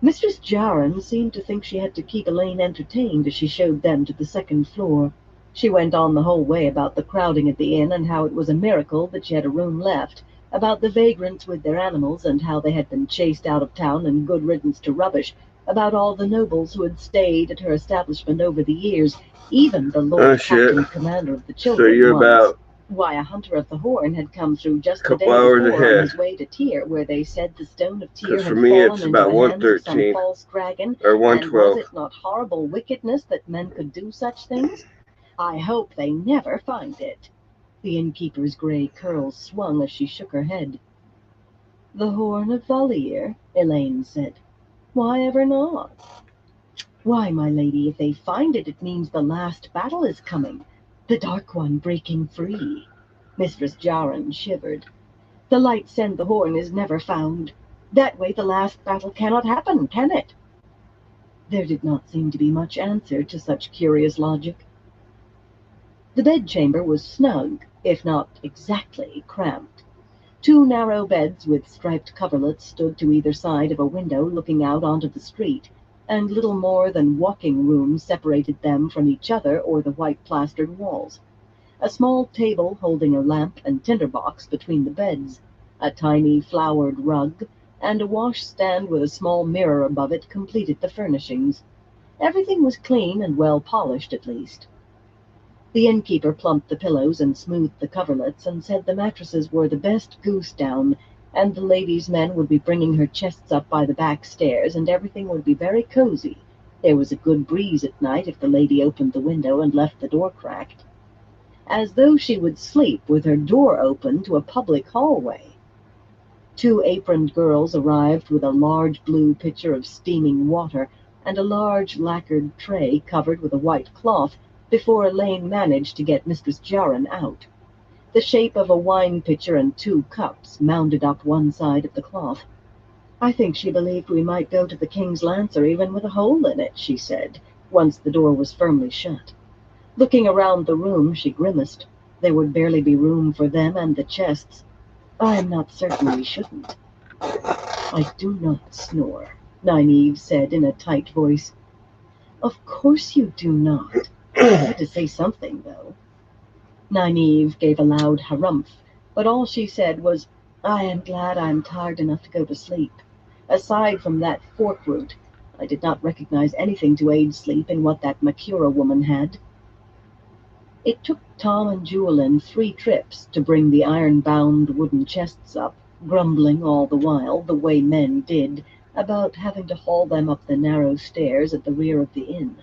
Speaker 1: Mistress Jaron seemed to think she had to keep Elaine entertained as she showed them to the second floor. She went on the whole way about the crowding at the inn and how it was a miracle that she had a room left, about the vagrants with their animals and how they had been chased out of town and good riddance to rubbish, about all the nobles who had stayed at her establishment over the years, even the
Speaker 2: Oh,
Speaker 1: Lord
Speaker 2: shit.
Speaker 1: Captain Commander of the
Speaker 2: So
Speaker 1: children
Speaker 2: you're
Speaker 1: once.
Speaker 2: about
Speaker 1: Why, a hunter of the Horn had come through just
Speaker 2: a
Speaker 1: the day
Speaker 2: couple hours
Speaker 1: before on
Speaker 2: ahead.
Speaker 1: his way to Tyr, where they said the stone of Tyr
Speaker 2: Because for
Speaker 1: had
Speaker 2: me,
Speaker 1: fallen
Speaker 2: it's
Speaker 1: into
Speaker 2: about
Speaker 1: the hands of some
Speaker 2: 1:13
Speaker 1: false dragon,
Speaker 2: or
Speaker 1: and was
Speaker 2: 1:12.
Speaker 1: it not horrible wickedness that men could do such things? I hope they never find it. The innkeeper's gray curls swung as she shook her head. The Horn of Valier, Elaine said. Why ever not? Why, my lady, if they find it, it means the last battle is coming. The Dark One breaking free. Mistress Jaron shivered. The light send the horn is never found. That way the last battle cannot happen, can it? There did not seem to be much answer to such curious logic. The bedchamber was snug, if not exactly cramped. 2 narrow beds with striped coverlets stood to either side of a window looking out onto the street, and little more than walking rooms separated them from each other or the white plastered walls. A small table holding a lamp and tinderbox between the beds, a tiny flowered rug, and a washstand with a small mirror above it completed the furnishings. Everything was clean and well polished, at least. The innkeeper plumped the pillows and smoothed the coverlets and said the mattresses were the best goose down, and the ladies' men would be bringing her chests up by the back stairs, and everything would be very cozy. There was a good breeze at night if the lady opened the window and left the door cracked. As though she would sleep with her door open to a public hallway. 2 aproned girls arrived with a large blue pitcher of steaming water and a large lacquered tray covered with a white cloth before Elaine managed to get Mistress Jarin out. The shape of a wine pitcher and 2 cups mounded up one side of the cloth. I think she believed we might go to the King's Lancer even with a hole in it, she said, once the door was firmly shut. Looking around the room, she grimaced. There would barely be room for them and the chests. I am not certain we shouldn't. I do not snore, Nynaeve said in a tight voice. Of course you do not. I had to say something, though. Nynaeve gave a loud harumph, but all she said was, I am glad I am tired enough to go to sleep. Aside from that fork root, I did not recognize anything to aid sleep in what that Makura woman had. It took Tom and Jewelin 3 trips to bring the iron-bound wooden chests up, grumbling all the while, the way men did, about having to haul them up the narrow stairs at the rear of the inn.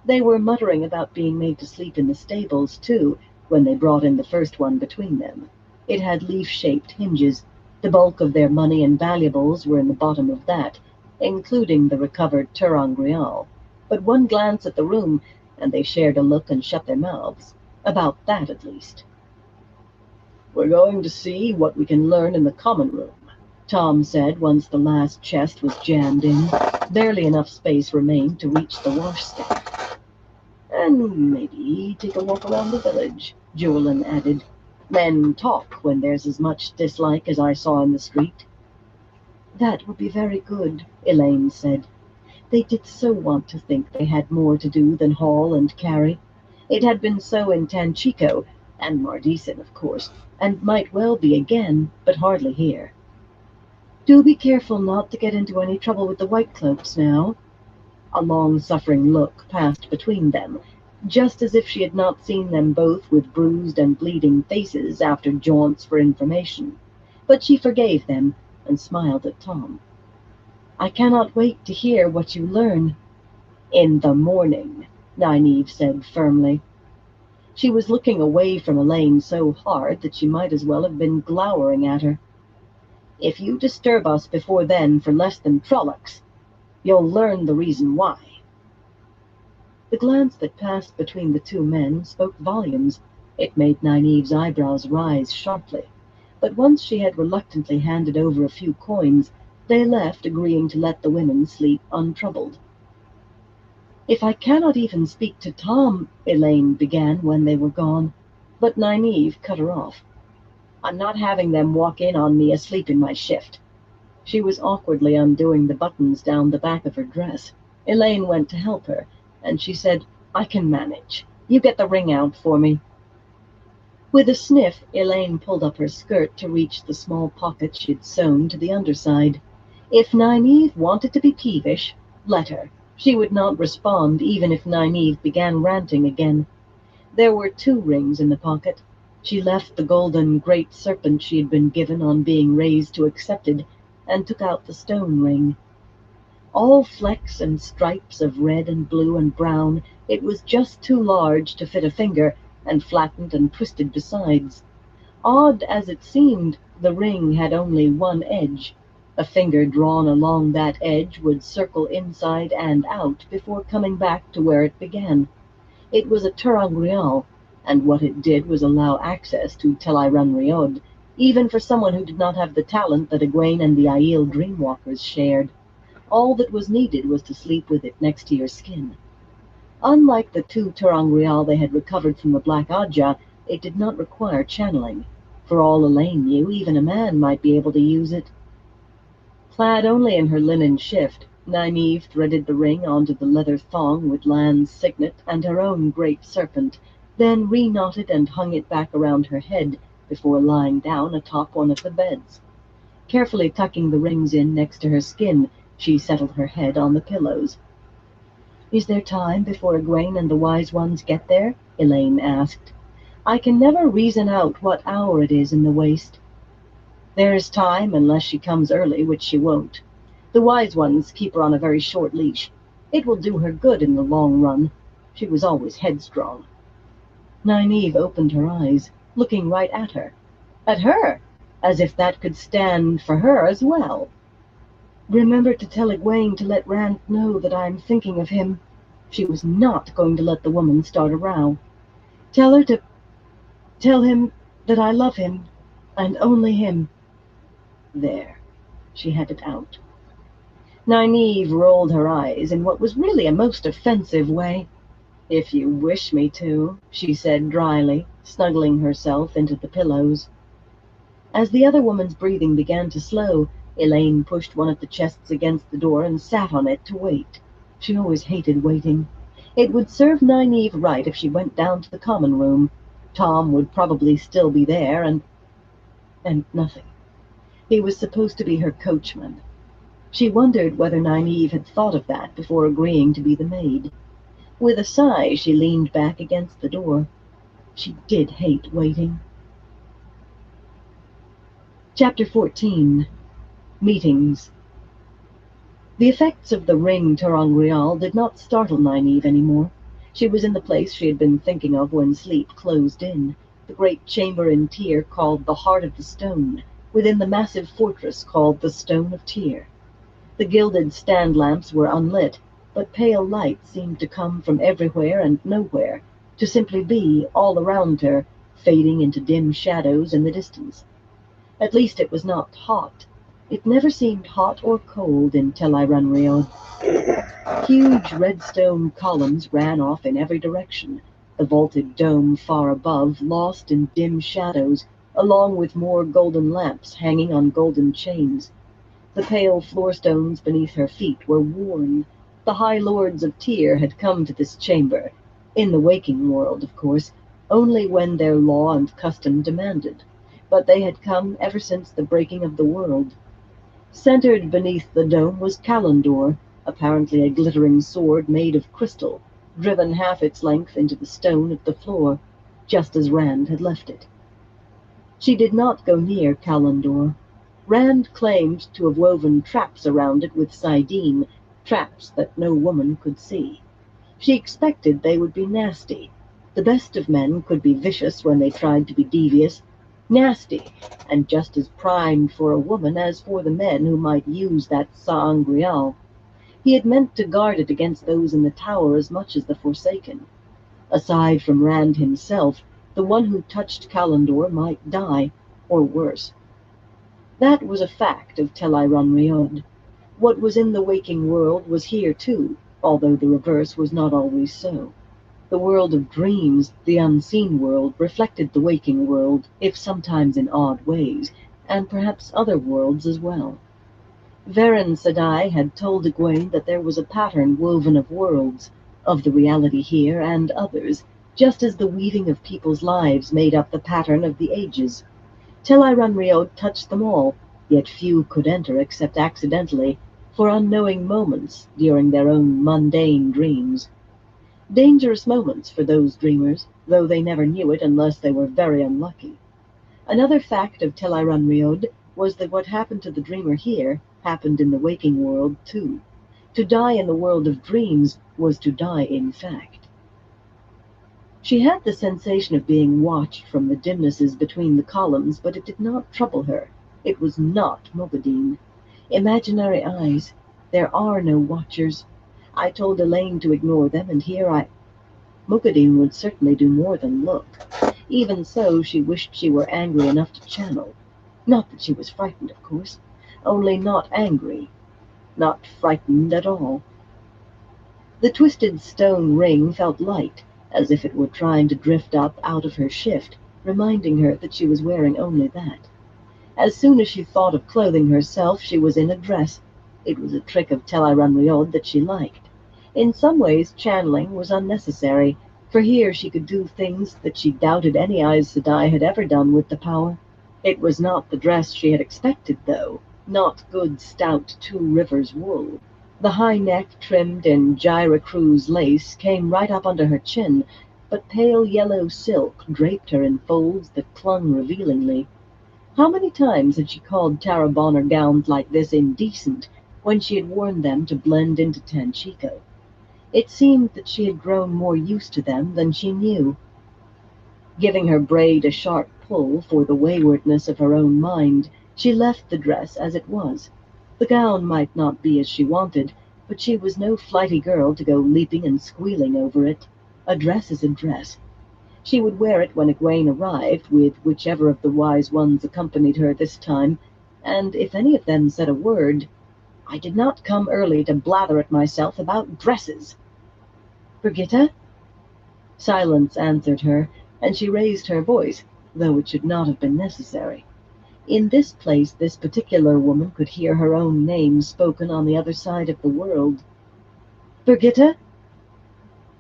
Speaker 1: They were muttering about being made to sleep in the stables, too, when they brought in the first one between them. It had leaf-shaped hinges. The bulk of their money and valuables were in the bottom of that, including the recovered Turangrial. But one glance at the room, and they shared a look and shut their mouths. About that, at least. We're going to see what we can learn in the common room, Tom said once the last chest was jammed in. Barely enough space remained to reach the washstand. And maybe take a walk around the village, Jewelin added. Men talk when there's as much dislike as I saw in the street. That would be very good, Elaine said. They did so want to think they had more to do than haul and carry. It had been so in Tanchico, and Mardisen, of course, and might well be again, but hardly here. Do be careful not to get into any trouble with the White Cloaks now. A long-suffering look passed between them, just as if she had not seen them both with bruised and bleeding faces after jaunts for information. But she forgave them and smiled at Tom. I cannot wait to hear what you learn. In the morning, Nynaeve said firmly. She was looking away from Elaine so hard that she might as well have been glowering at her. If you disturb us before then for less than Trollocs, you'll learn the reason why. The glance that passed between the 2 men spoke volumes. It made Nynaeve's eyebrows rise sharply. But once she had reluctantly handed over a few coins, they left, agreeing to let the women sleep untroubled. If I cannot even speak to Tom, Elaine began when they were gone, but Nynaeve cut her off. I'm not having them walk in on me asleep in my shift. She was awkwardly undoing the buttons down the back of her dress. Elaine went to help her, and she said, I can manage. You get the ring out for me. With a sniff, Elaine pulled up her skirt to reach the small pocket she'd sewn to the underside. If Nynaeve wanted to be peevish, let her. She would not respond even if Nynaeve began ranting again. There were 2 rings in the pocket. She left the golden great serpent she had been given on being raised to accepted, and took out the stone ring. All flecks and stripes of red and blue and brown, it was just too large to fit a finger, and flattened and twisted besides. Odd as it seemed, the ring had only one edge. A finger drawn along that edge would circle inside and out before coming back to where it began. It was a Turangrial, and what it did was allow access to Telairan Riod, even for someone who did not have the talent that Egwene and the Aiel Dreamwalkers shared. All that was needed was to sleep with it next to your skin. Unlike the 2 Terangrial they had recovered from the Black Adja, it did not require channeling. For all Elaine knew, even a man might be able to use it. Clad only in her linen shift, Nynaeve threaded the ring onto the leather thong with Lan's signet and her own great serpent, then reknotted and hung it back around her head before lying down atop one of the beds. Carefully tucking the rings in next to her skin, she settled her head on the pillows. "Is there time before Egwene and the Wise Ones get there?" Elaine asked. "I can never reason out what hour it is in the waste." "There is time, unless she comes early, which she won't. The Wise Ones keep her on a very short leash. It will do her good in the long run. She was always headstrong." Nynaeve opened her eyes, looking right at her. At her! As if that could stand for her as well. "Remember to tell Egwene to let Rand know that I am thinking of him." She was not going to let the woman start a row. "Tell her to tell him that I love him, and only him." There. She had it out. Nynaeve rolled her eyes in what was really a most offensive way. "If you wish me to," she said dryly, snuggling herself into the pillows. As the other woman's breathing began to slow, Elaine pushed one of the chests against the door and sat on it to wait. She always hated waiting. It would serve Nynaeve right if she went down to the common room. Tom would probably still be there, and nothing. He was supposed to be her coachman. She wondered whether Nynaeve had thought of that before agreeing to be the maid. With a sigh, she leaned back against the door. She did hate waiting. Chapter 14. Meetings. The effects of the ring Terangrial did not startle Nynaeve anymore. She was in the place she had been thinking of when sleep closed in, the great chamber in Tyr called the Heart of the Stone, within the massive fortress called the Stone of Tyr. The gilded stand lamps were unlit, but pale light seemed to come from everywhere and nowhere, to simply be all around her, fading into dim shadows in the distance. At least it was not hot. It never seemed hot or cold in Tel Rhiod. Huge redstone columns ran off in every direction, the vaulted dome far above lost in dim shadows, along with more golden lamps hanging on golden chains. The pale floorstones beneath her feet were worn. The High Lords of Tyr had come to this chamber, in the waking world, of course, only when their law and custom demanded. But they had come ever since the breaking of the world. Centered beneath the dome was Kalendor, apparently a glittering sword made of crystal, driven half its length into the stone of the floor, just as Rand had left it. She did not go near Kalendor. Rand claimed to have woven traps around it with Sidene, traps that no woman could see. She expected they would be nasty. The best of men could be vicious when they tried to be devious, nasty, and just as primed for a woman as for the men who might use that Sa'angreal. He had meant to guard it against those in the tower as much as the Forsaken. Aside from Rand himself, the one who touched Kalendor might die, or worse. That was a fact of Tel Rhiod. What was in the waking world was here too, although the reverse was not always so. The world of dreams, the unseen world, reflected the waking world, if sometimes in odd ways, and perhaps other worlds as well. Varen Sedai had told Egwene that there was a pattern woven of worlds, of the reality here and others, just as the weaving of people's lives made up the pattern of the ages. Tel Rhiod touched them all, yet few could enter except accidentally, for unknowing moments during their own mundane dreams. Dangerous moments for those dreamers, though they never knew it unless they were very unlucky. Another fact of Tel Rhiod was that what happened to the dreamer here happened in the waking world too. To die in the world of dreams was to die in fact. She had the sensation of being watched from the dimnesses between the columns, but it did not trouble her. It was not Mogadine. Imaginary eyes. There are no watchers. I told Elaine to ignore them, and here Mogadine would certainly do more than look. Even so, she wished she were angry enough to channel. Not that she was frightened, of course, only not angry. not frightened at all. The twisted stone ring felt light, as if it were trying to drift up out of her shift, reminding her that she was wearing only that. As soon as she thought of clothing herself, she was in a dress. It was a trick of Tel'aran'rhiod that she liked. In some ways, channeling was unnecessary, for here she could do things that she doubted any Aes Sedai had ever done with the power. It was not the dress she had expected, though, not good stout Two Rivers wool. The high neck, trimmed in Gyra Cruz lace, came right up under her chin, but pale yellow silk draped her in folds that clung revealingly. How many times had she called Tara Bonner gowns like this indecent when she had worn them to blend into Tanchico? It seemed that she had grown more used to them than she knew. Giving her braid a sharp pull for the waywardness of her own mind, she left the dress as it was. The gown might not be as she wanted, but she was no flighty girl to go leaping and squealing over it. A dress is a dress. She would wear it when Egwene arrived, with whichever of the wise ones accompanied her this time, and if any of them said a word, "I did not come early to blather at myself about dresses." "Brigitta?" Silence answered her, and she raised her voice, though it should not have been necessary. In this place this particular woman could hear her own name spoken on the other side of the world. "Brigitta?"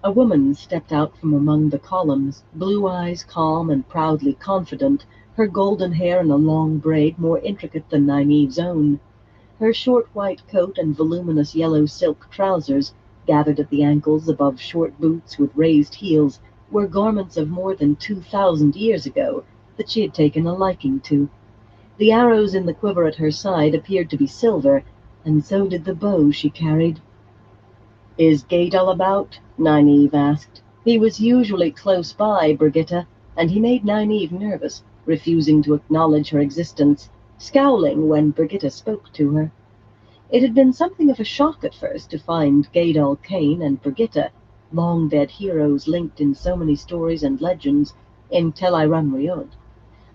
Speaker 1: A woman stepped out from among the columns, blue eyes calm and proudly confident, her golden hair in a long braid more intricate than Nynaeve's own. Her short white coat and voluminous yellow silk trousers, gathered at the ankles above short boots with raised heels, were garments of more than 2,000 years ago that she had taken a liking to. The arrows in the quiver at her side appeared to be silver, and so did the bow she carried. "Is Gadol about?" Nynaeve asked. He was usually close by Brigitta, and he made Nynaeve nervous, refusing to acknowledge her existence, scowling when Brigitta spoke to her. It had been something of a shock at first to find Gadol Kane and Brigitta, long-dead heroes linked in so many stories and legends, in Tel'aran'rhiod.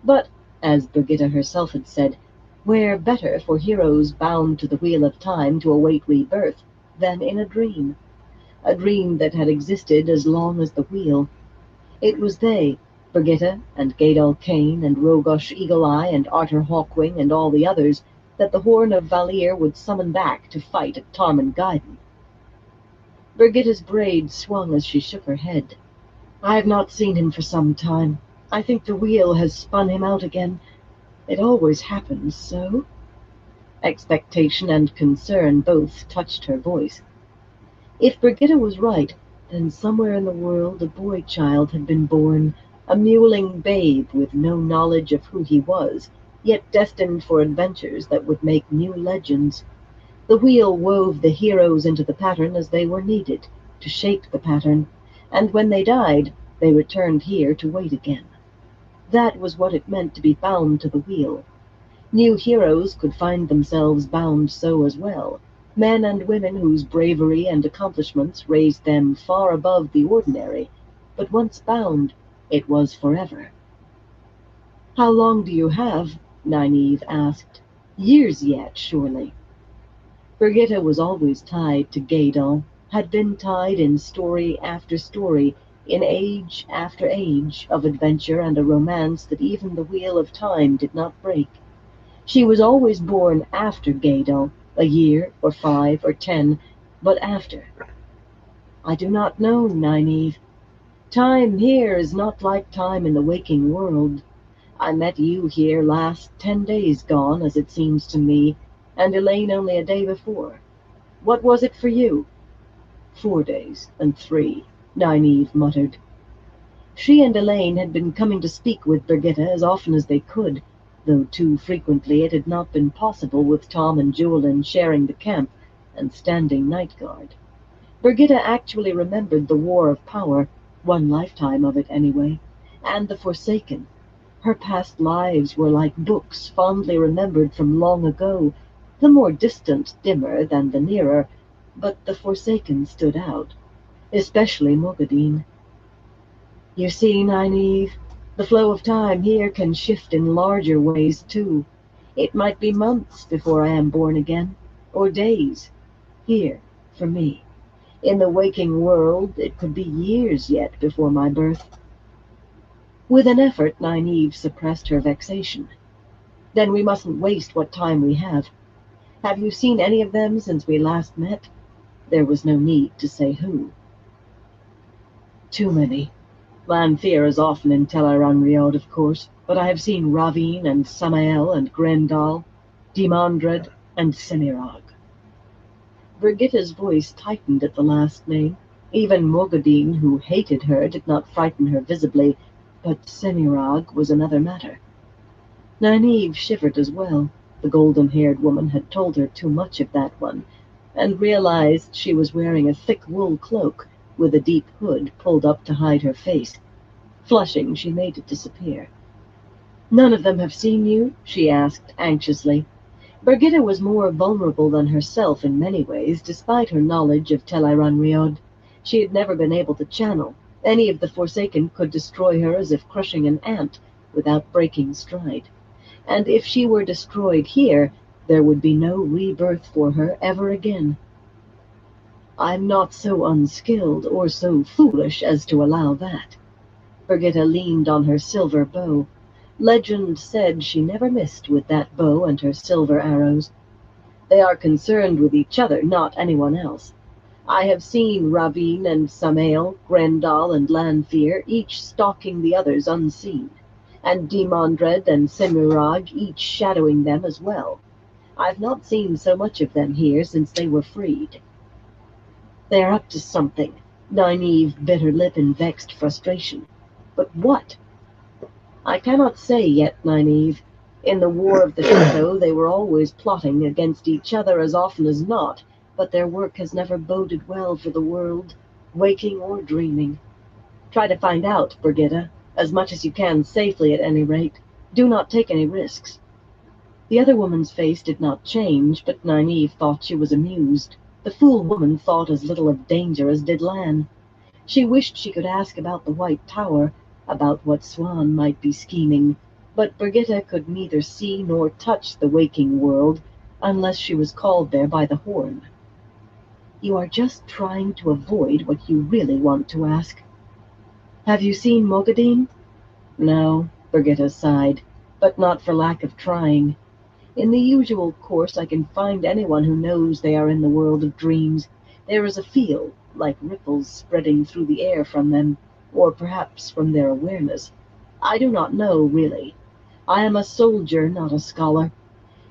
Speaker 1: But, as Brigitta herself had said, where better for heroes bound to the wheel of time to await rebirth than in a dream that had existed as long as the wheel. It was they, Brigitta and Gadol Kane and Rogosh Eagle-Eye and Arthur Hawkwing and all the others, that the Horn of Valir would summon back to fight at Tarmangaiden. Brigitta's braid swung as she shook her head. "I have not seen him for some time. I think the wheel has spun him out again. It always happens so." Expectation and concern both touched her voice. If Brigitta was right, then somewhere in the world a boy-child had been born, a mewling babe with no knowledge of who he was, yet destined for adventures that would make new legends. The wheel wove the heroes into the pattern as they were needed, to shape the pattern, and when they died, they returned here to wait again. That was what it meant to be bound to the wheel. New heroes could find themselves bound so as well, men and women whose bravery and accomplishments raised them far above the ordinary, but once bound, it was forever. "How long do you have?" Nynaeve asked. "Years yet, surely." Brigitta was always tied to Gadol, had been tied in story after story, in age after age, of adventure and a romance that even the wheel of time did not break. She was always born after Gadol, a year, or 5, or 10, but after. "I do not know, Nynaeve. Time here is not like time in the waking world. I met you here last 10 days gone, as it seems to me, and Elaine only a day before. What was it for you?" "4 days, and 3, Nynaeve muttered. She and Elaine had been coming to speak with Brigitta as often as they could, though too frequently it had not been possible with Tom and Julian sharing the camp and standing night guard. Brigitta actually remembered the War of Power, one lifetime of it anyway, and the Forsaken. Her past lives were like books fondly remembered from long ago, the more distant dimmer than the nearer, but the Forsaken stood out, especially Mogadine. "You see, Nynaeve, the flow of time here can shift in larger ways, too. It might be months before I am born again. or days. Here, for me. In the waking world, it could be years yet before my birth. With an effort, Nynaeve suppressed her vexation. Then we mustn't waste what time we have. Have you seen any of them since we last met? There was no need to say who. Too many. Lanfear is often in Tel Riod, of course, but I have seen Ravine and Samael and Grendal, Dimandred and Semirag. Brigitta's voice tightened at the last name. Even Mogadine, who hated her, did not frighten her visibly, but Semirag was another matter. Nynaeve shivered as well. The golden-haired woman had told her too much of that one, and realized she was wearing a thick wool cloak with a deep hood pulled up to hide her face. Flushing, she made it disappear. "None of them have seen you?" she asked anxiously. Brigitta was more vulnerable than herself in many ways, despite her knowledge of Tel Riod. She had never been able to channel. Any of the Forsaken could destroy her as if crushing an ant, without breaking stride. And if she were destroyed here, there would be no rebirth for her ever again. "I'm not so unskilled or so foolish as to allow that." Brigitta leaned on her silver bow. Legend said she never missed with that bow and her silver arrows. They are concerned with each other, not anyone else. I have seen Ravine and Samael, Grendal and Lanfear, each stalking the others unseen, and Dimandred and Semirag each shadowing them as well. I've not seen so much of them here since they were freed. They are up to something. Nynaeve bit her lip in vexed frustration. But what? I cannot say yet, Nynaeve. In the War of the Shadow, they were always plotting against each other as often as not, but their work has never boded well for the world, waking or dreaming. Try to find out, Brigitta, as much as you can safely at any rate. Do not take any risks. The other woman's face did not change, but Nynaeve thought she was amused. The fool woman thought as little of danger as did Lan. She wished she could ask about the White Tower, about what Swan might be scheming, but Brigitta could neither see nor touch the waking world unless she was called there by the horn. You are just trying to avoid what you really want to ask. Have you seen Mogadine? No, Brigitta sighed, but not for lack of trying. In the usual course, I can find anyone who knows they are in the world of dreams. There is a feel, like ripples spreading through the air from them, or perhaps from their awareness. I do not know, really. I am a soldier, not a scholar.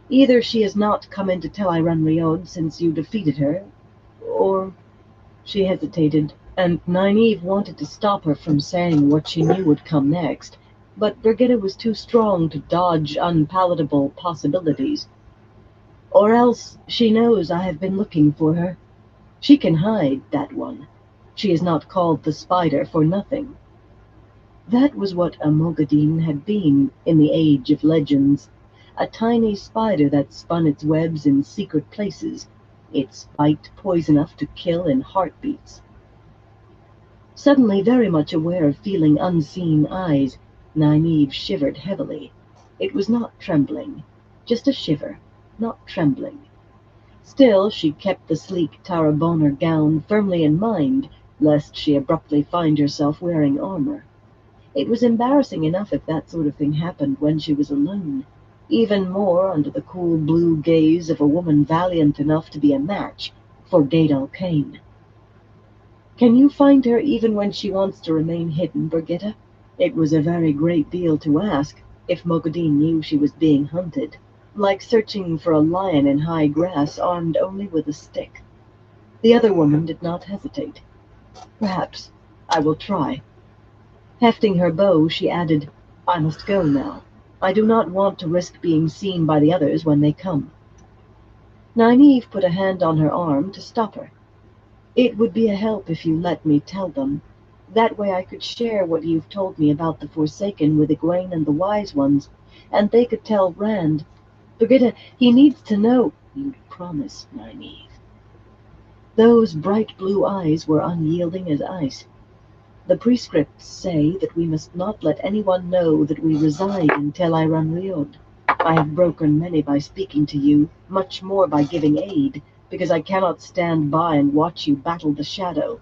Speaker 1: Either she has not come into Tel Riod since you defeated her, or... She hesitated, and Nynaeve wanted to stop her from saying what she knew would come next, but Brigitta was too strong to dodge unpalatable possibilities. Or else she knows I have been looking for her. She can hide, that one. She is not called the Spider for nothing. That was what a Mogadine had been in the age of legends. A tiny spider that spun its webs in secret places, its bite poison enough to kill in heartbeats. Suddenly very much aware of feeling unseen eyes, Nynaeve shivered heavily. It was not trembling, just a shiver, not trembling. Still, she kept the sleek Tarabonner gown firmly in mind, lest she abruptly find herself wearing armor. It was embarrassing enough if that sort of thing happened when she was alone, even more under the cool blue gaze of a woman valiant enough to be a match for Gadal Kane. Can you find her even when she wants to remain hidden, Brigitta? It was a very great deal to ask, if Mogadine knew she was being hunted, like searching for a lion in high grass armed only with a stick. The other woman did not hesitate. Perhaps. I will try. Hefting her bow, she added, I must go now. I do not want to risk being seen by the others when they come. Nynaeve put a hand on her arm to stop her. It would be a help if you let me tell them. That way I could share what you've told me about the Forsaken with Egwene and the Wise Ones, and they could tell Rand. Brigitta, he needs to know. You promise, Nynaeve. Those bright blue eyes were unyielding as ice. The prescripts say that we must not let anyone know that we reside in Tel Riod. I have broken many by speaking to you, much more by giving aid, because I cannot stand by and watch you battle the shadow.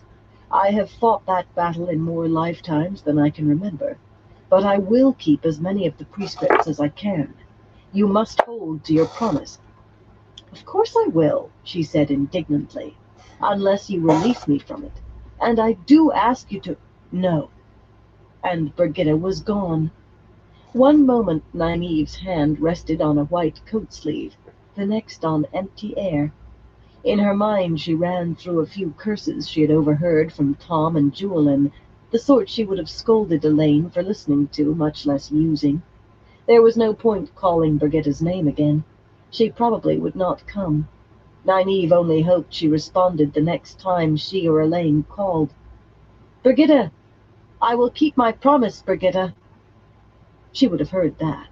Speaker 1: I have fought that battle in more lifetimes than I can remember, but I will keep as many of the prescripts as I can. You must hold to your promise. Of course I will, she said indignantly, unless you release me from it. And I do ask you to... No. And Brigitta was gone. One moment Nynaeve's hand rested on a white coat sleeve, the next on empty air. In her mind she ran through a few curses she had overheard from Tom and Julian, the sort she would have scolded Elaine for listening to, much less using. There was no point calling Brigitta's name again. She probably would not come. Nynaeve only hoped she responded the next time she or Elaine called. "Brigitta! I will keep my promise, Brigitta." She would have heard that.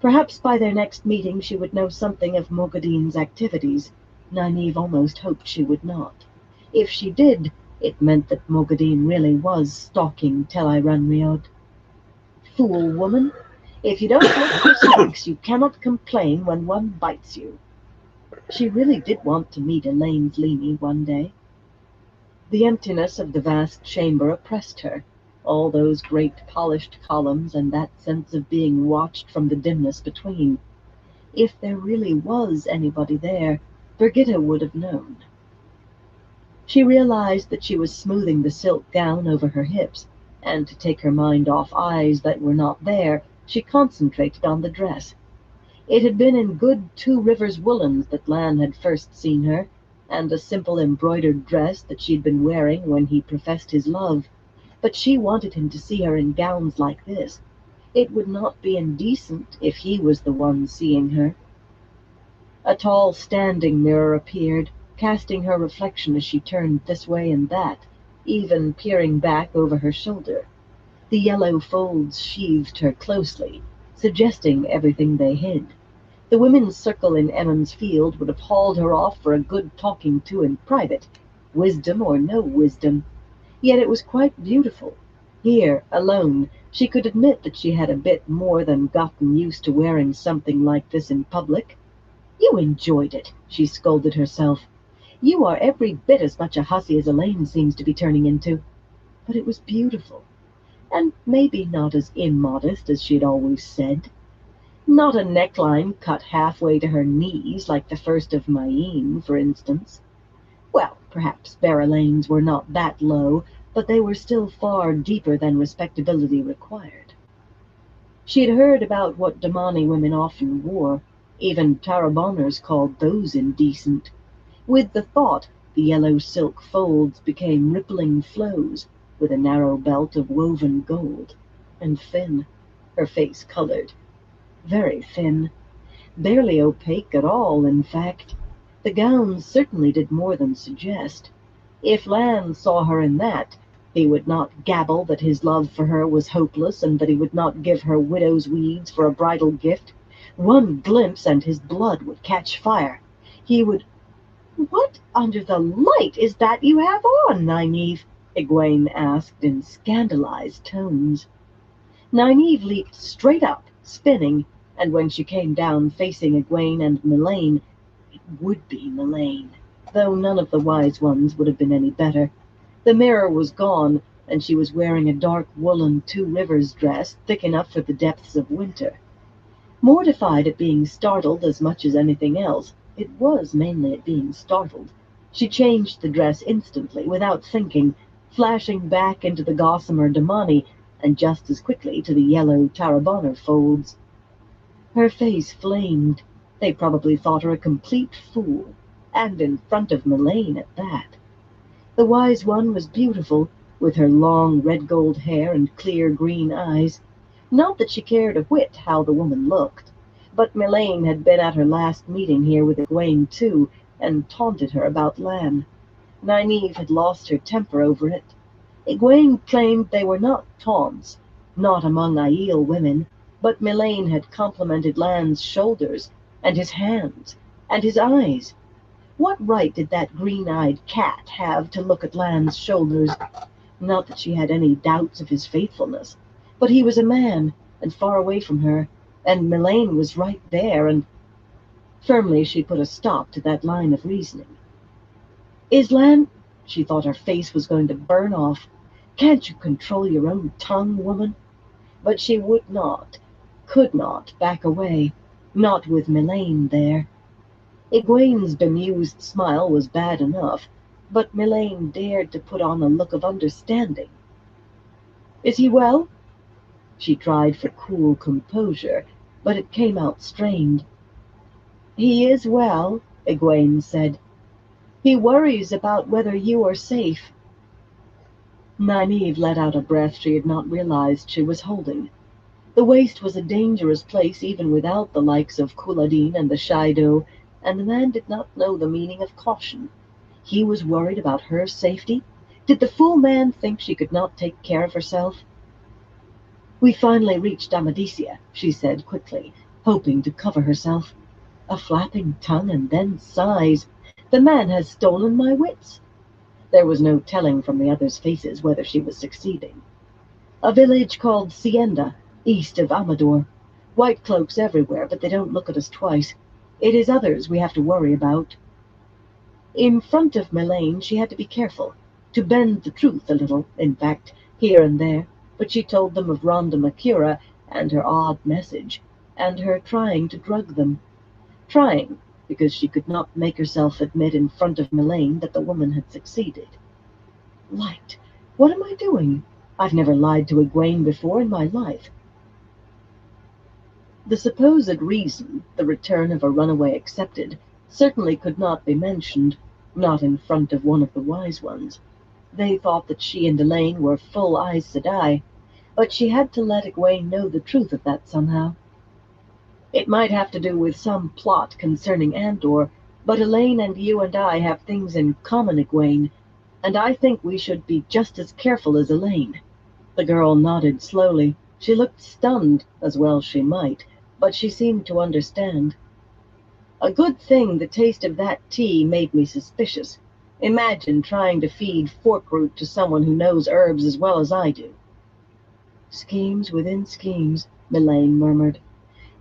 Speaker 1: Perhaps by their next meeting she would know something of Mogadine's activities. Nynaeve almost hoped she would not. If she did, it meant that Mogadine really was stalking Tel'aran'rhiod. Fool woman! If you don't lick your snacks, you cannot complain when one bites you. She really did want to meet Elaine's Leamy one day. The emptiness of the vast chamber oppressed her, all those great polished columns and that sense of being watched from the dimness between. If there really was anybody there, Brigitta would have known. She realized that she was smoothing the silk gown over her hips, and to take her mind off eyes that were not there, she concentrated on the dress. It had been in good Two Rivers woolens that Lan had first seen her, and a simple embroidered dress that she'd been wearing when he professed his love. But she wanted him to see her in gowns like this. It would not be indecent if he was the one seeing her. A tall standing mirror appeared, casting her reflection as she turned this way and that, even peering back over her shoulder. The yellow folds sheathed her closely, suggesting everything they hid. The women's circle in Emmons Field would have hauled her off for a good talking to in private, wisdom or no wisdom. Yet it was quite beautiful. Here, alone, she could admit that she had a bit more than gotten used to wearing something like this in public. You enjoyed it, she scolded herself. You are every bit as much a hussy as Elaine seems to be turning into. But it was beautiful, and maybe not as immodest as she'd always said. Not a neckline cut halfway to her knees like the first of Mayene, for instance. Well, perhaps Barrelane's were not that low, but they were still far deeper than respectability required. She had heard about what Damani women often wore. Even Taraboners called those indecent. With the thought, the yellow silk folds became rippling flows, with a narrow belt of woven gold, and thin. Her face colored. Very thin. Barely opaque at all, in fact. The gowns certainly did more than suggest. If Lan saw her in that, he would not gabble that his love for her was hopeless and that he would not give her widow's weeds for a bridal gift. One glimpse and his blood would catch fire. He would... "What under the light is that you have on, Nynaeve?" Egwene asked in scandalized tones. Nynaeve leaped straight up, spinning, and when she came down facing Egwene and Melaine, it would be Melaine, though none of the wise ones would have been any better. The mirror was gone, and she was wearing a dark woolen Two Rivers dress thick enough for the depths of winter. Mortified at being startled as much as anything else, it was mainly at being startled, she changed the dress instantly, without thinking, flashing back into the gossamer Damani, and just as quickly to the yellow Taraboner folds. Her face flamed. They probably thought her a complete fool, and in front of Melaine at that. The wise one was beautiful, with her long red-gold hair and clear green eyes. Not that she cared a whit how the woman looked, but Melaine had been at her last meeting here with Egwene too, and taunted her about Lan. Nynaeve had lost her temper over it. Egwene claimed they were not taunts, not among Aiel women, but Melaine had complimented Lan's shoulders, and his hands, and his eyes. What right did that green-eyed cat have to look at Lan's shoulders? Not that she had any doubts of his faithfulness, but he was a man, and far away from her, and Mylane was right there, and firmly she put a stop to that line of reasoning. Islan, she thought her face was going to burn off. Can't you control your own tongue, woman? But she would not, could not back away, not with Mylane there. Egwene's bemused smile was bad enough, but Mylane dared to put on a look of understanding. Is he well? She tried for cool composure, but it came out strained. He is well, Egwene said. He worries about whether you are safe. Nynaeve let out a breath she had not realized she was holding. The waste was a dangerous place even without the likes of Couladin and the Shaido, and the man did not know the meaning of caution. He was worried about her safety? Did the fool man think she could not take care of herself? We finally reached Amadisia, she said quickly, hoping to cover herself. A flapping tongue and then sighs. The man has stolen my wits. There was no telling from the others' faces whether she was succeeding. A village called Sienda, east of Amador. White cloaks everywhere, but they don't look at us twice. It is others we have to worry about. In front of Mylane, she had to be careful, to bend the truth a little, in fact, here and there, but she told them of Rhonda Macura and her odd message, and her trying to drug them. Trying, because she could not make herself admit in front of Mylane that the woman had succeeded. Light, what am I doing? I've never lied to Egwene before in my life. The supposed reason, the return of a runaway accepted, certainly could not be mentioned, not in front of one of the wise ones. They thought that she and Elaine were full Aes Sedai, but she had to let Egwene know the truth of that somehow. It might have to do with some plot concerning Andor, but Elaine and you and I have things in common, Egwene, and I think we should be just as careful as Elaine. The girl nodded slowly. She looked stunned, as well she might, but she seemed to understand. A good thing the taste of that tea made me suspicious. Imagine trying to feed fork root to someone who knows herbs as well as I do. Schemes within schemes, Mylane murmured.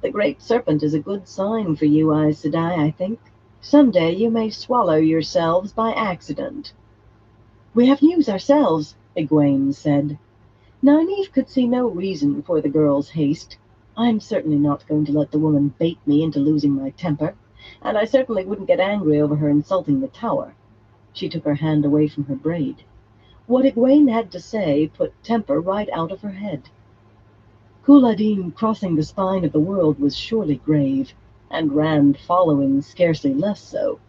Speaker 1: The Great Serpent is a good sign for you, Aes Sedai, I think. Someday you may swallow yourselves by accident. We have news ourselves, Egwene said. Nynaeve could see no reason for the girl's haste. I'm certainly not going to let the woman bait me into losing my temper, and I certainly wouldn't get angry over her insulting the tower. She took her hand away from her braid. What Egwene had to say put temper right out of her head. Couladin crossing the spine of the world was surely grave, and Rand following scarcely less so.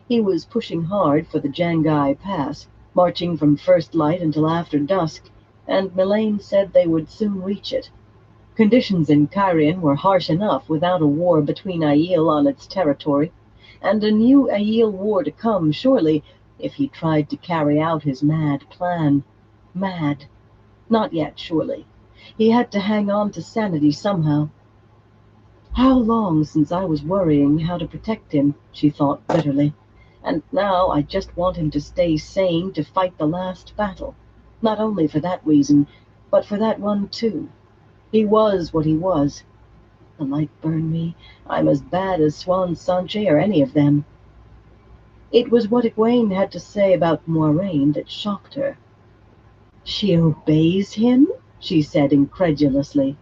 Speaker 1: He was pushing hard for the Jangai Pass, marching from first light until after dusk, and Mylane said they would soon reach it. Conditions in Cairhien were harsh enough without a war between Aiel on its territory, and a new Aiel war to come, surely, if he tried to carry out his mad plan. Mad. Not yet, surely. He had to hang on to sanity somehow. How long since I was worrying how to protect him, she thought bitterly. And now I just want him to stay sane to fight the last battle. Not only for that reason, but for that one too. He was what he was. The light burned me. I'm as bad as Swan Sanche or any of them. It was what Egwene had to say about Moiraine that shocked her. She obeys him? She said incredulously.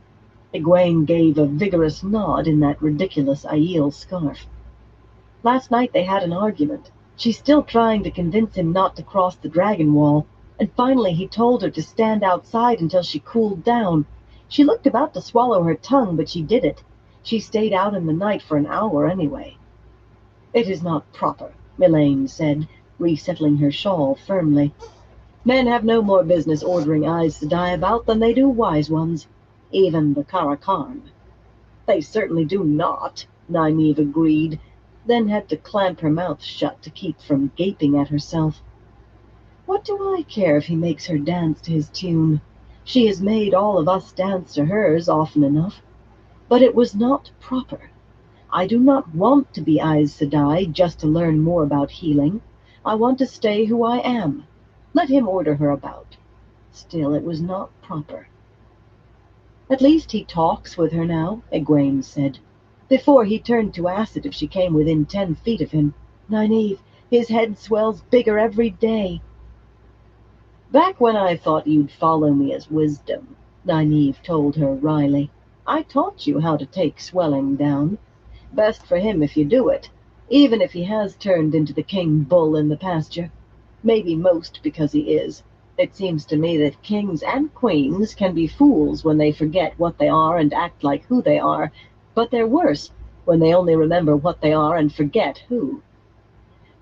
Speaker 1: Egwene gave a vigorous nod in that ridiculous Aiel scarf. Last night they had an argument. She's still trying to convince him not to cross the dragon wall, and finally he told her to stand outside until she cooled down. She looked about to swallow her tongue, but she did it. She stayed out in the night for an hour anyway. It is not proper, Mylane said, resettling her shawl firmly. Men have no more business ordering Aes Sedai about than they do wise ones, even the Karakan. They certainly do not, Nynaeve agreed, then had to clamp her mouth shut to keep from gaping at herself. What do I care if he makes her dance to his tune? She has made all of us dance to hers often enough. But it was not proper. I do not want to be Aes Sedai just to learn more about healing. I want to stay who I am. Let him order her about. Still, it was not proper. At least he talks with her now, Egwene said. Before he turned to acid if she came within 10 feet of him. Nynaeve, his head swells bigger every day. Back when I thought you'd follow me as wisdom, Nynaeve told her wryly, I taught you how to take swelling down. Best for him if you do it, even if he has turned into the king bull in the pasture. Maybe most because he is. It seems to me that kings and queens can be fools when they forget what they are and act like who they are, but they're worse when they only remember what they are and forget who.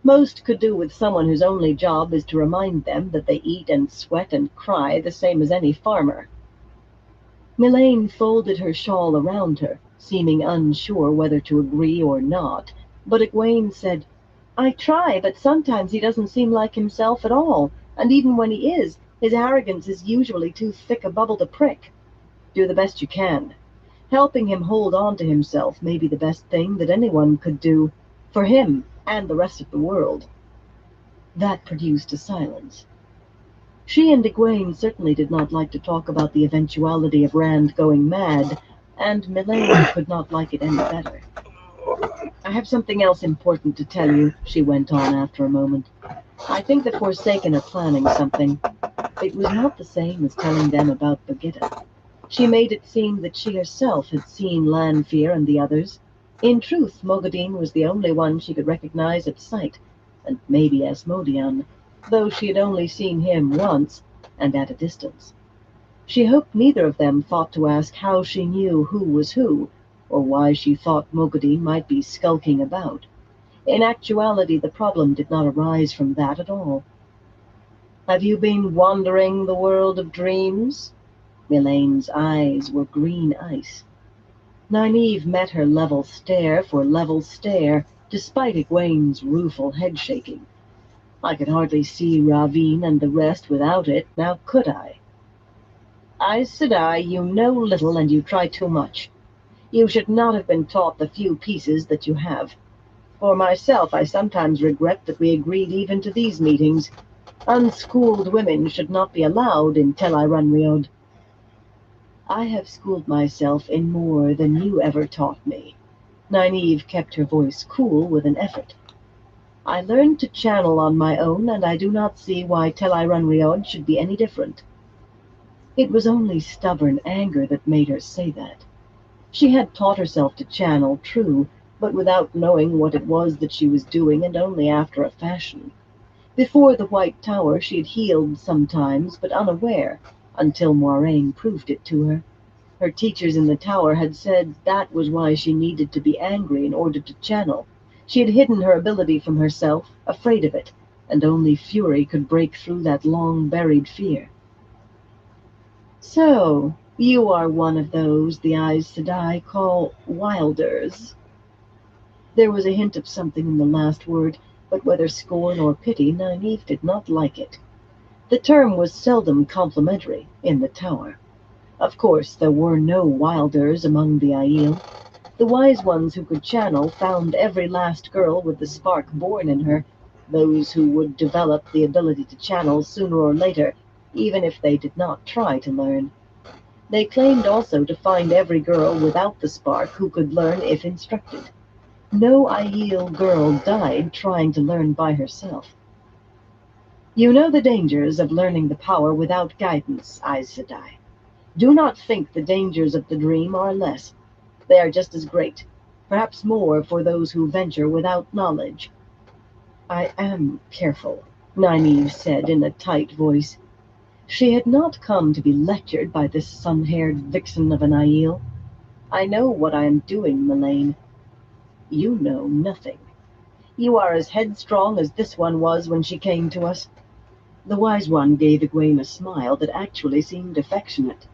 Speaker 1: Most could do with someone whose only job is to remind them that they eat and sweat and cry the same as any farmer. Mylane folded her shawl around her, seeming unsure whether to agree or not, but Egwene said, I try, but sometimes he doesn't seem like himself at all, and even when he is, his arrogance is usually too thick a bubble to prick. Do the best you can. Helping him hold on to himself may be the best thing that anyone could do, for him and the rest of the world. That produced a silence. She and Egwene certainly did not like to talk about the eventuality of Rand going mad, and Mylane could not like it any better. I have something else important to tell you, she went on after a moment. I think the Forsaken are planning something. It was not the same as telling them about Birgitta. She made it seem that she herself had seen Lanfear and the others. In truth, Mogadin was the only one she could recognize at sight, and maybe Asmodean, though she had only seen him once, and at a distance. She hoped neither of them thought to ask how she knew who was who, or why she thought Mogadin might be skulking about. In actuality, the problem did not arise from that at all. Have you been wandering the world of dreams? Mylane's eyes were green ice. Nynaeve met her level stare for level stare, despite Egwene's rueful head-shaking. I could hardly see Ravine and the rest without it, now could I? Aes Sedai, you know little and you try too much. You should not have been taught the few pieces that you have. For myself, I sometimes regret that we agreed even to these meetings. Unschooled women should not be allowed in Tel Riod. I have schooled myself in more than you ever taught me. Nynaeve kept her voice cool with an effort. I learned to channel on my own, and I do not see why Tel Riod should be any different. It was only stubborn anger that made her say that. She had taught herself to channel, true, but without knowing what it was that she was doing, and only after a fashion. Before the White Tower she had healed sometimes, but unaware, until Moiraine proved it to her. Her teachers in the tower had said that was why she needed to be angry in order to channel. She had hidden her ability from herself, afraid of it, and only fury could break through that long-buried fear. So, you are one of those the Aes Sedai call wilders. There was a hint of something in the last word, but whether scorn or pity, Nynaeve did not like it. The term was seldom complimentary in the tower. Of course, there were no wilders among the Aiel. The wise ones who could channel found every last girl with the spark born in her, those who would develop the ability to channel sooner or later, even if they did not try to learn. They claimed also to find every girl without the spark who could learn if instructed. No Aiel girl died trying to learn by herself. You know the dangers of learning the power without guidance, Aes Sedai. Do not think the dangers of the dream are less. They are just as great, perhaps more for those who venture without knowledge. I am careful, Nynaeve said in a tight voice. She had not come to be lectured by this sun-haired vixen of an Aiel. I know what I am doing, Mylane. You know nothing. You are as headstrong as this one was when she came to us. The wise one gave Egwene a smile that actually seemed affectionate.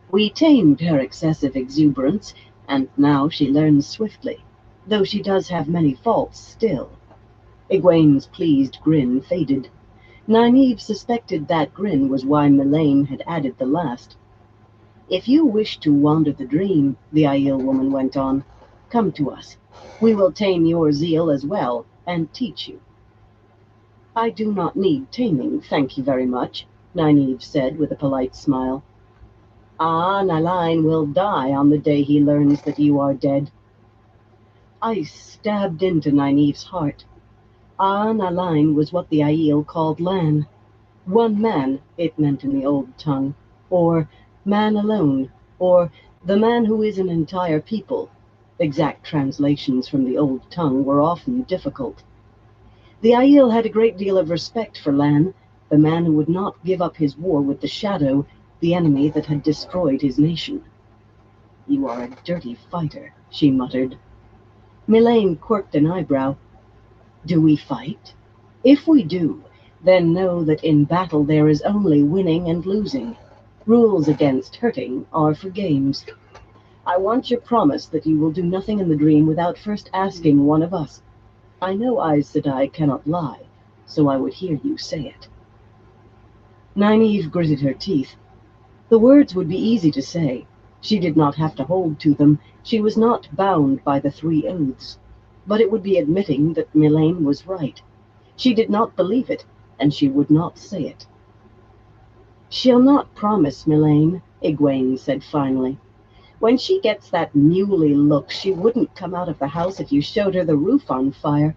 Speaker 1: We tamed her excessive exuberance, and now she learns swiftly, though she does have many faults still. Egwene's pleased grin faded. Nynaeve suspected that grin was why Mylane had added the last. If you wish to wander the dream, the Aiel woman went on, come to us. We will tame your zeal as well, and teach you. I do not need taming, thank you very much, Nynaeve said with a polite smile. Nalain will die on the day he learns that you are dead. Ice stabbed into Nynaeve's heart. Nalain was what the Aiel called Lan. One man, it meant in the old tongue, or man alone, or the man who is an entire people. Exact translations from the old tongue were often difficult. The Aiel had a great deal of respect for Lan, the man who would not give up his war with the Shadow, the enemy that had destroyed his nation. You are a dirty fighter, she muttered. Mylane quirked an eyebrow. Do we fight? If we do, then know that in battle there is only winning and losing. Rules against hurting are for games. I want your promise that you will do nothing in the dream without first asking one of us. I know Aes Sedai cannot lie, so I would hear you say it. Nynaeve gritted her teeth. The words would be easy to say. She did not have to hold to them. She was not bound by the 3 oaths. But it would be admitting that Mylane was right. She did not believe it, and she would not say it. She'll not promise, Mylane, Egwene said finally. When she gets that muley look, she wouldn't come out of the house if you showed her the roof on fire.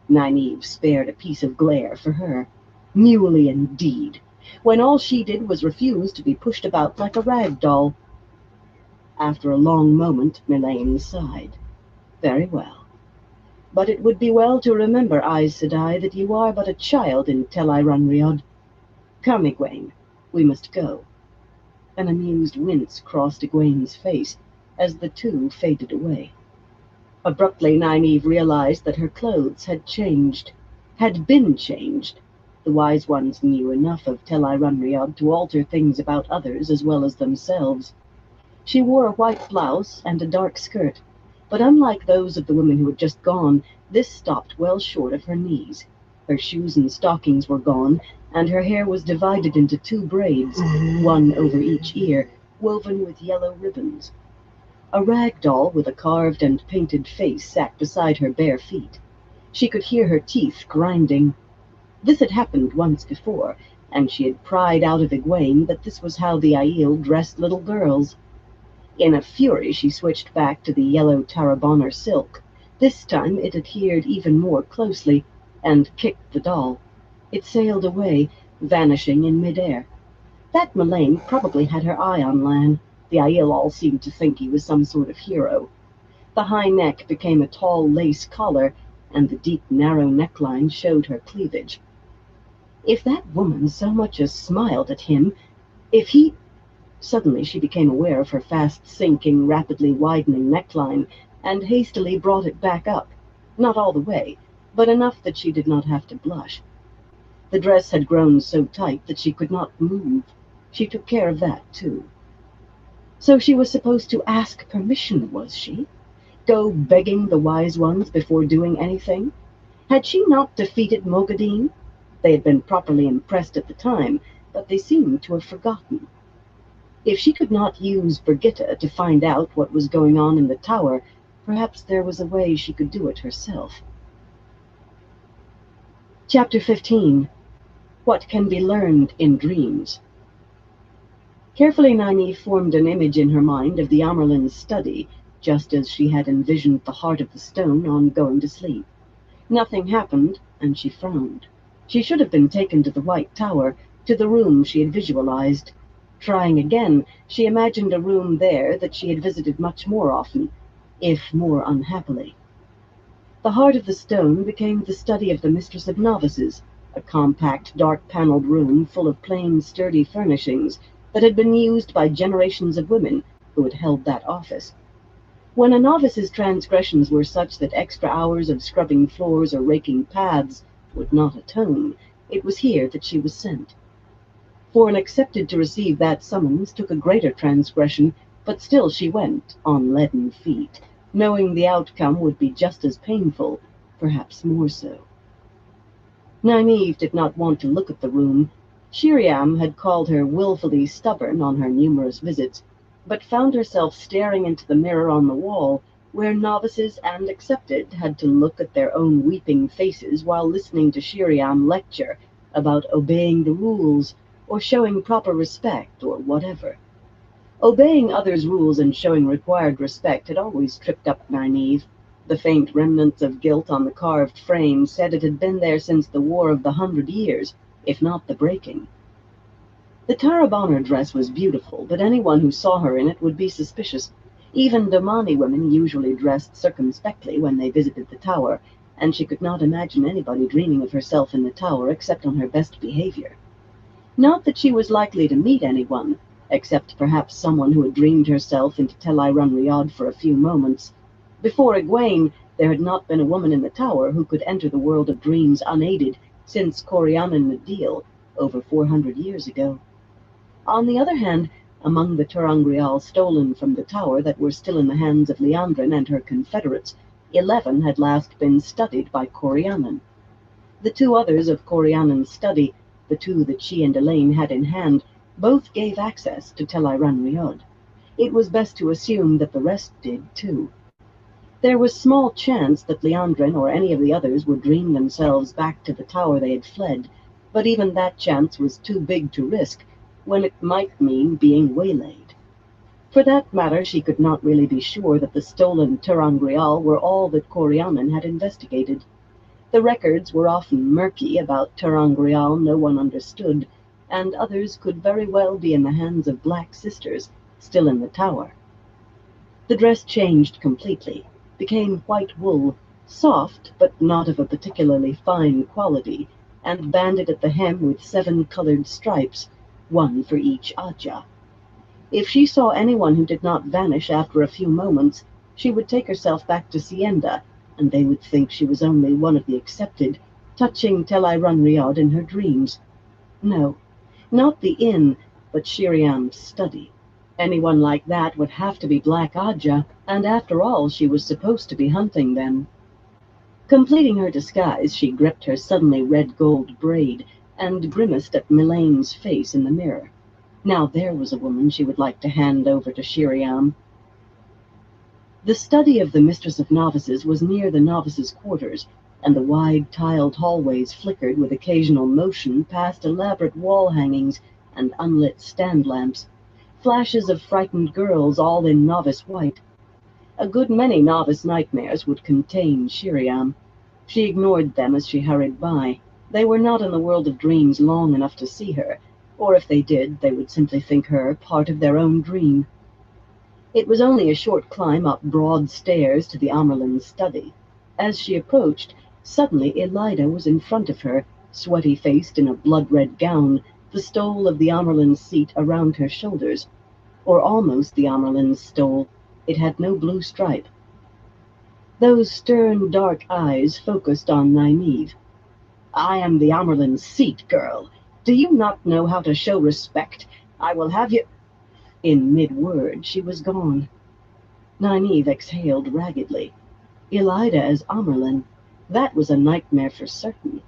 Speaker 1: Nynaeve spared a piece of glare for her. Muley indeed, when all she did was refuse to be pushed about like a rag doll. After a long moment, Mylane sighed. Very well. But it would be well to remember, Aes Sedai, that you are but a child in Tel Rhiod. Come, Egwene, we must go. An amused wince crossed Egwene's face as the two faded away. Abruptly, Nynaeve realized that her clothes had changed, had been changed. The Wise Ones knew enough of Tel Rhiod to alter things about others as well as themselves. She wore a white blouse and a dark skirt, but unlike those of the women who had just gone, this stopped well short of her knees. Her shoes and stockings were gone, and her hair was divided into 2 braids, one over each ear, woven with yellow ribbons. A rag doll with a carved and painted face sat beside her bare feet. She could hear her teeth grinding. This had happened once before, and she had pried out of Egwene that this was how the Aiel dressed little girls. In a fury, she switched back to the yellow Tarabonner silk. This time it adhered even more closely, and kicked the doll. It sailed away, vanishing in midair. That Mylane probably had her eye on Lan. The Aiel all seemed to think he was some sort of hero. The high neck became a tall lace collar, and the deep, narrow neckline showed her cleavage. If that woman so much as smiled at him, if he... Suddenly she became aware of her fast-sinking, rapidly widening neckline, and hastily brought it back up. Not all the way, but enough that she did not have to blush. The dress had grown so tight that she could not move. She took care of that, too. So she was supposed to ask permission, was she? Go begging the Wise Ones before doing anything? Had she not defeated Mogadin? They had been properly impressed at the time, but they seemed to have forgotten. If she could not use Brigitte to find out what was going on in the tower, perhaps there was a way she could do it herself. Chapter 15. What can be learned in dreams? Carefully, Nynaeve formed an image in her mind of the Amyrlin's study, just as she had envisioned the heart of the stone on going to sleep. Nothing happened, and she frowned. She should have been taken to the White Tower, to the room she had visualized. Trying again, she imagined a room there that she had visited much more often, if more unhappily. The heart of the stone became the study of the Mistress of Novices, a compact, dark-paneled room full of plain, sturdy furnishings that had been used by generations of women who had held that office. When a novice's transgressions were such that extra hours of scrubbing floors or raking paths would not atone, it was here that she was sent. For an accepted to receive that summons took a greater transgression, but still she went, on leaden feet, knowing the outcome would be just as painful, perhaps more so. Nynaeve did not want to look at the room. Shiriam had called her willfully stubborn on her numerous visits, but found herself staring into the mirror on the wall, where novices and accepted had to look at their own weeping faces while listening to Shiriam lecture about obeying the rules, or showing proper respect, or whatever. Obeying others' rules and showing required respect had always tripped up Nynaeve. The faint remnants of gilt on the carved frame said it had been there since the War of the 100 Years, if not the breaking. The Tarabonner dress was beautiful, but anyone who saw her in it would be suspicious. Even Domani women usually dressed circumspectly when they visited the tower, and she could not imagine anybody dreaming of herself in the tower except on her best behavior. Not that she was likely to meet anyone, except perhaps someone who had dreamed herself into Tel Riyadh for a few moments. Before Egwene, there had not been a woman in the tower who could enter the world of dreams unaided since Corianin Nadil, over 400 years ago. On the other hand, among the ter'angreal stolen from the tower that were still in the hands of Liandrin and her confederates, 11 had last been studied by Corianin. The 2 others of Corianin's study, the 2 that she and Elaine had in hand, both gave access to Tel Riyadh. It was best to assume that the rest did too. There was small chance that Liandrin or any of the others would dream themselves back to the tower they had fled, but even that chance was too big to risk when it might mean being waylaid. For that matter, she could not really be sure that the stolen ter'angreal were all that Corianin had investigated. The records were often murky about ter'angreal no one understood, and others could very well be in the hands of Black Sisters, still in the tower. The dress changed completely, became white wool, soft but not of a particularly fine quality, and banded at the hem with 7 colored stripes, 1 for each Ajah. If she saw anyone who did not vanish after a few moments, she would take herself back to Sienda, and they would think she was only one of the accepted, touching Tel Riyadh in her dreams. No, not the inn, but Shiriam's study. Anyone like that would have to be Black Ajah, and after all, she was supposed to be hunting them. Completing her disguise, she gripped her suddenly red-gold braid and grimaced at Melane's face in the mirror. Now there was a woman she would like to hand over to Shiriam. The study of the Mistress of Novices was near the novices' quarters, and the wide tiled hallways flickered with occasional motion past elaborate wall hangings and unlit stand lamps, flashes of frightened girls all in novice white. A good many novice nightmares would contain Shiriam. She ignored them as she hurried by. They were not in the world of dreams long enough to see her, or if they did, they would simply think her part of their own dream. It was only a short climb up broad stairs to the Amerlin's study. As she approached, suddenly Elida was in front of her, sweaty-faced in a blood-red gown, the stole of the Amerlin's seat around her shoulders. Or almost the Amerlin's stole. It had no blue stripe. Those stern, dark eyes focused on Nynaeve. "I am the Amerlin's seat, girl. Do you not know how to show respect? I will have you—" In mid-word, she was gone. Nynaeve exhaled raggedly. Elida as Amerlin. That was a nightmare for certain.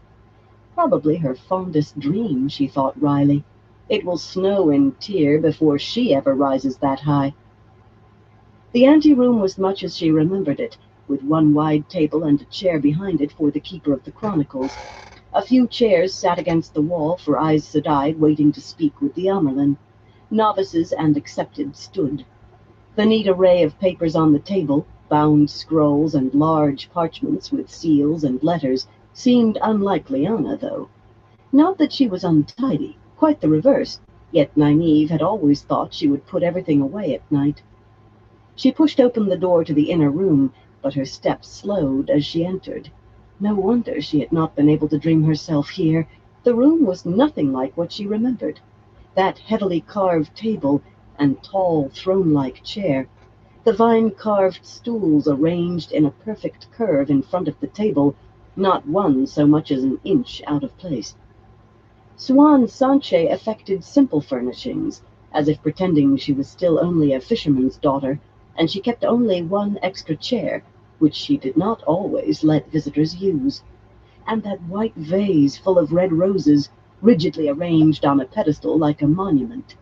Speaker 1: Probably her fondest dream, she thought wryly. It will snow in Tyr before she ever rises that high. The anteroom was much as she remembered it, with one wide table and a chair behind it for the keeper of the chronicles. A few chairs sat against the wall for Aes Sedai waiting to speak with the Amerlin. Novices and accepted stood. The neat array of papers on the table, bound scrolls and large parchments with seals and letters, seemed unlike Lyanna, though. Not that she was untidy, quite the reverse, yet Nynaeve had always thought she would put everything away at night. She pushed open the door to the inner room, but her steps slowed as she entered. No wonder she had not been able to dream herself here. The room was nothing like what she remembered. That heavily carved table and tall throne-like chair, the vine-carved stools arranged in a perfect curve in front of the table, not one so much as an inch out of place. Swan Sanche affected simple furnishings, as if pretending she was still only a fisherman's daughter, and she kept only one extra chair, which she did not always let visitors use. And that white vase full of red roses, rigidly arranged on a pedestal like a monument.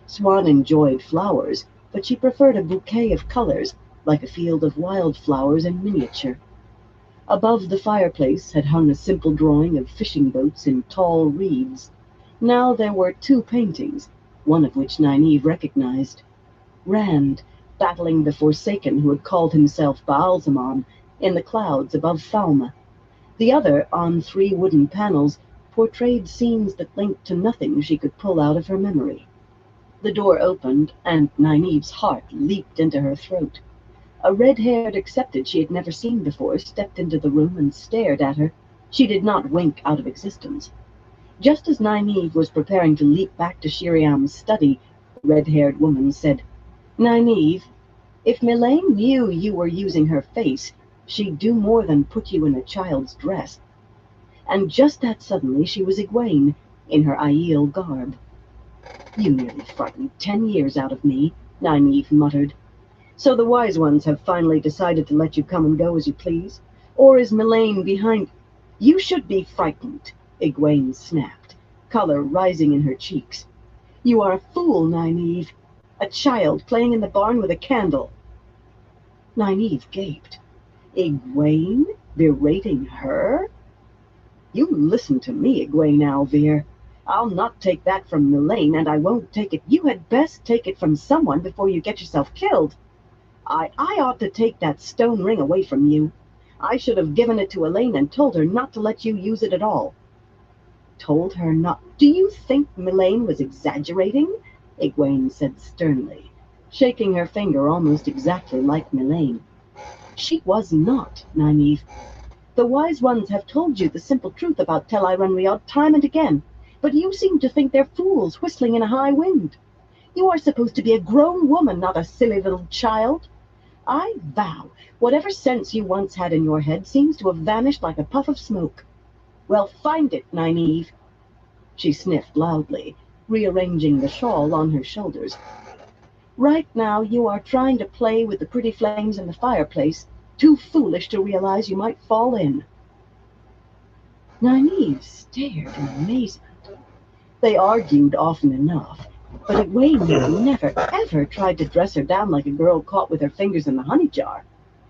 Speaker 1: Swan enjoyed flowers, but she preferred a bouquet of colors, like a field of wildflowers in miniature. Above the fireplace had hung a simple drawing of fishing boats in tall reeds. Now there were 2 paintings, one of which Nynaeve recognized. Rand, battling the Forsaken who had called himself Baalzamon, in the clouds above Falma. The other, on 3 wooden panels, portrayed scenes that linked to nothing she could pull out of her memory. The door opened, and Nynaeve's heart leaped into her throat. A red-haired accepted she had never seen before stepped into the room and stared at her. She did not wink out of existence. Just as Nynaeve was preparing to leap back to Shiriam's study, the red-haired woman said, "Nynaeve, if Mylene knew you were using her face, she'd do more than put you in a child's dress." And just that suddenly she was Egwene, in her Aiel garb. "You nearly frightened 10 years out of me," Nynaeve muttered. "So the wise ones have finally decided to let you come and go as you please? Or is Mylene behind—" "You should be frightened," Egwene snapped, color rising in her cheeks. "You are a fool, Nynaeve. A child playing in the barn with a candle." Nynaeve gaped. Egwene berating her? "You listen to me, Egwene Alvear. I'll not take that from Mylene, and I won't take it. You had best take it from someone before you get yourself killed. I ought to take that stone ring away from you. I should have given it to Elaine and told her not to let you use it at all." "Told her not? Do you think Mylene was exaggerating?" Egwene said sternly, shaking her finger almost exactly like Mylene. "She was not, Nynaeve. The wise ones have told you the simple truth about Tel Irenriod time and again, but you seem to think they're fools whistling in a high wind. You are supposed to be a grown woman, not a silly little child. I vow, whatever sense you once had in your head seems to have vanished like a puff of smoke. Well, find it, Nynaeve." She sniffed loudly, rearranging the shawl on her shoulders. "Right now you are trying to play with the pretty flames in the fireplace, too foolish to realize you might fall in." Nynaeve stared in amazement. They argued often enough, but Egwene had never, ever tried to dress her down like a girl caught with her fingers in the honey jar.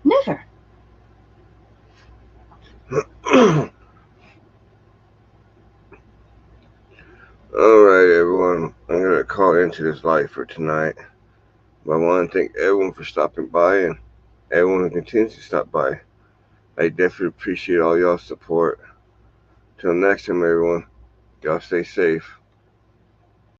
Speaker 1: Never.
Speaker 2: Alright, everyone. I'm going to call into this live for tonight. But I want to thank everyone for stopping by and everyone who continues to stop by. I definitely appreciate all y'all's support. Till next time, everyone. Y'all stay safe.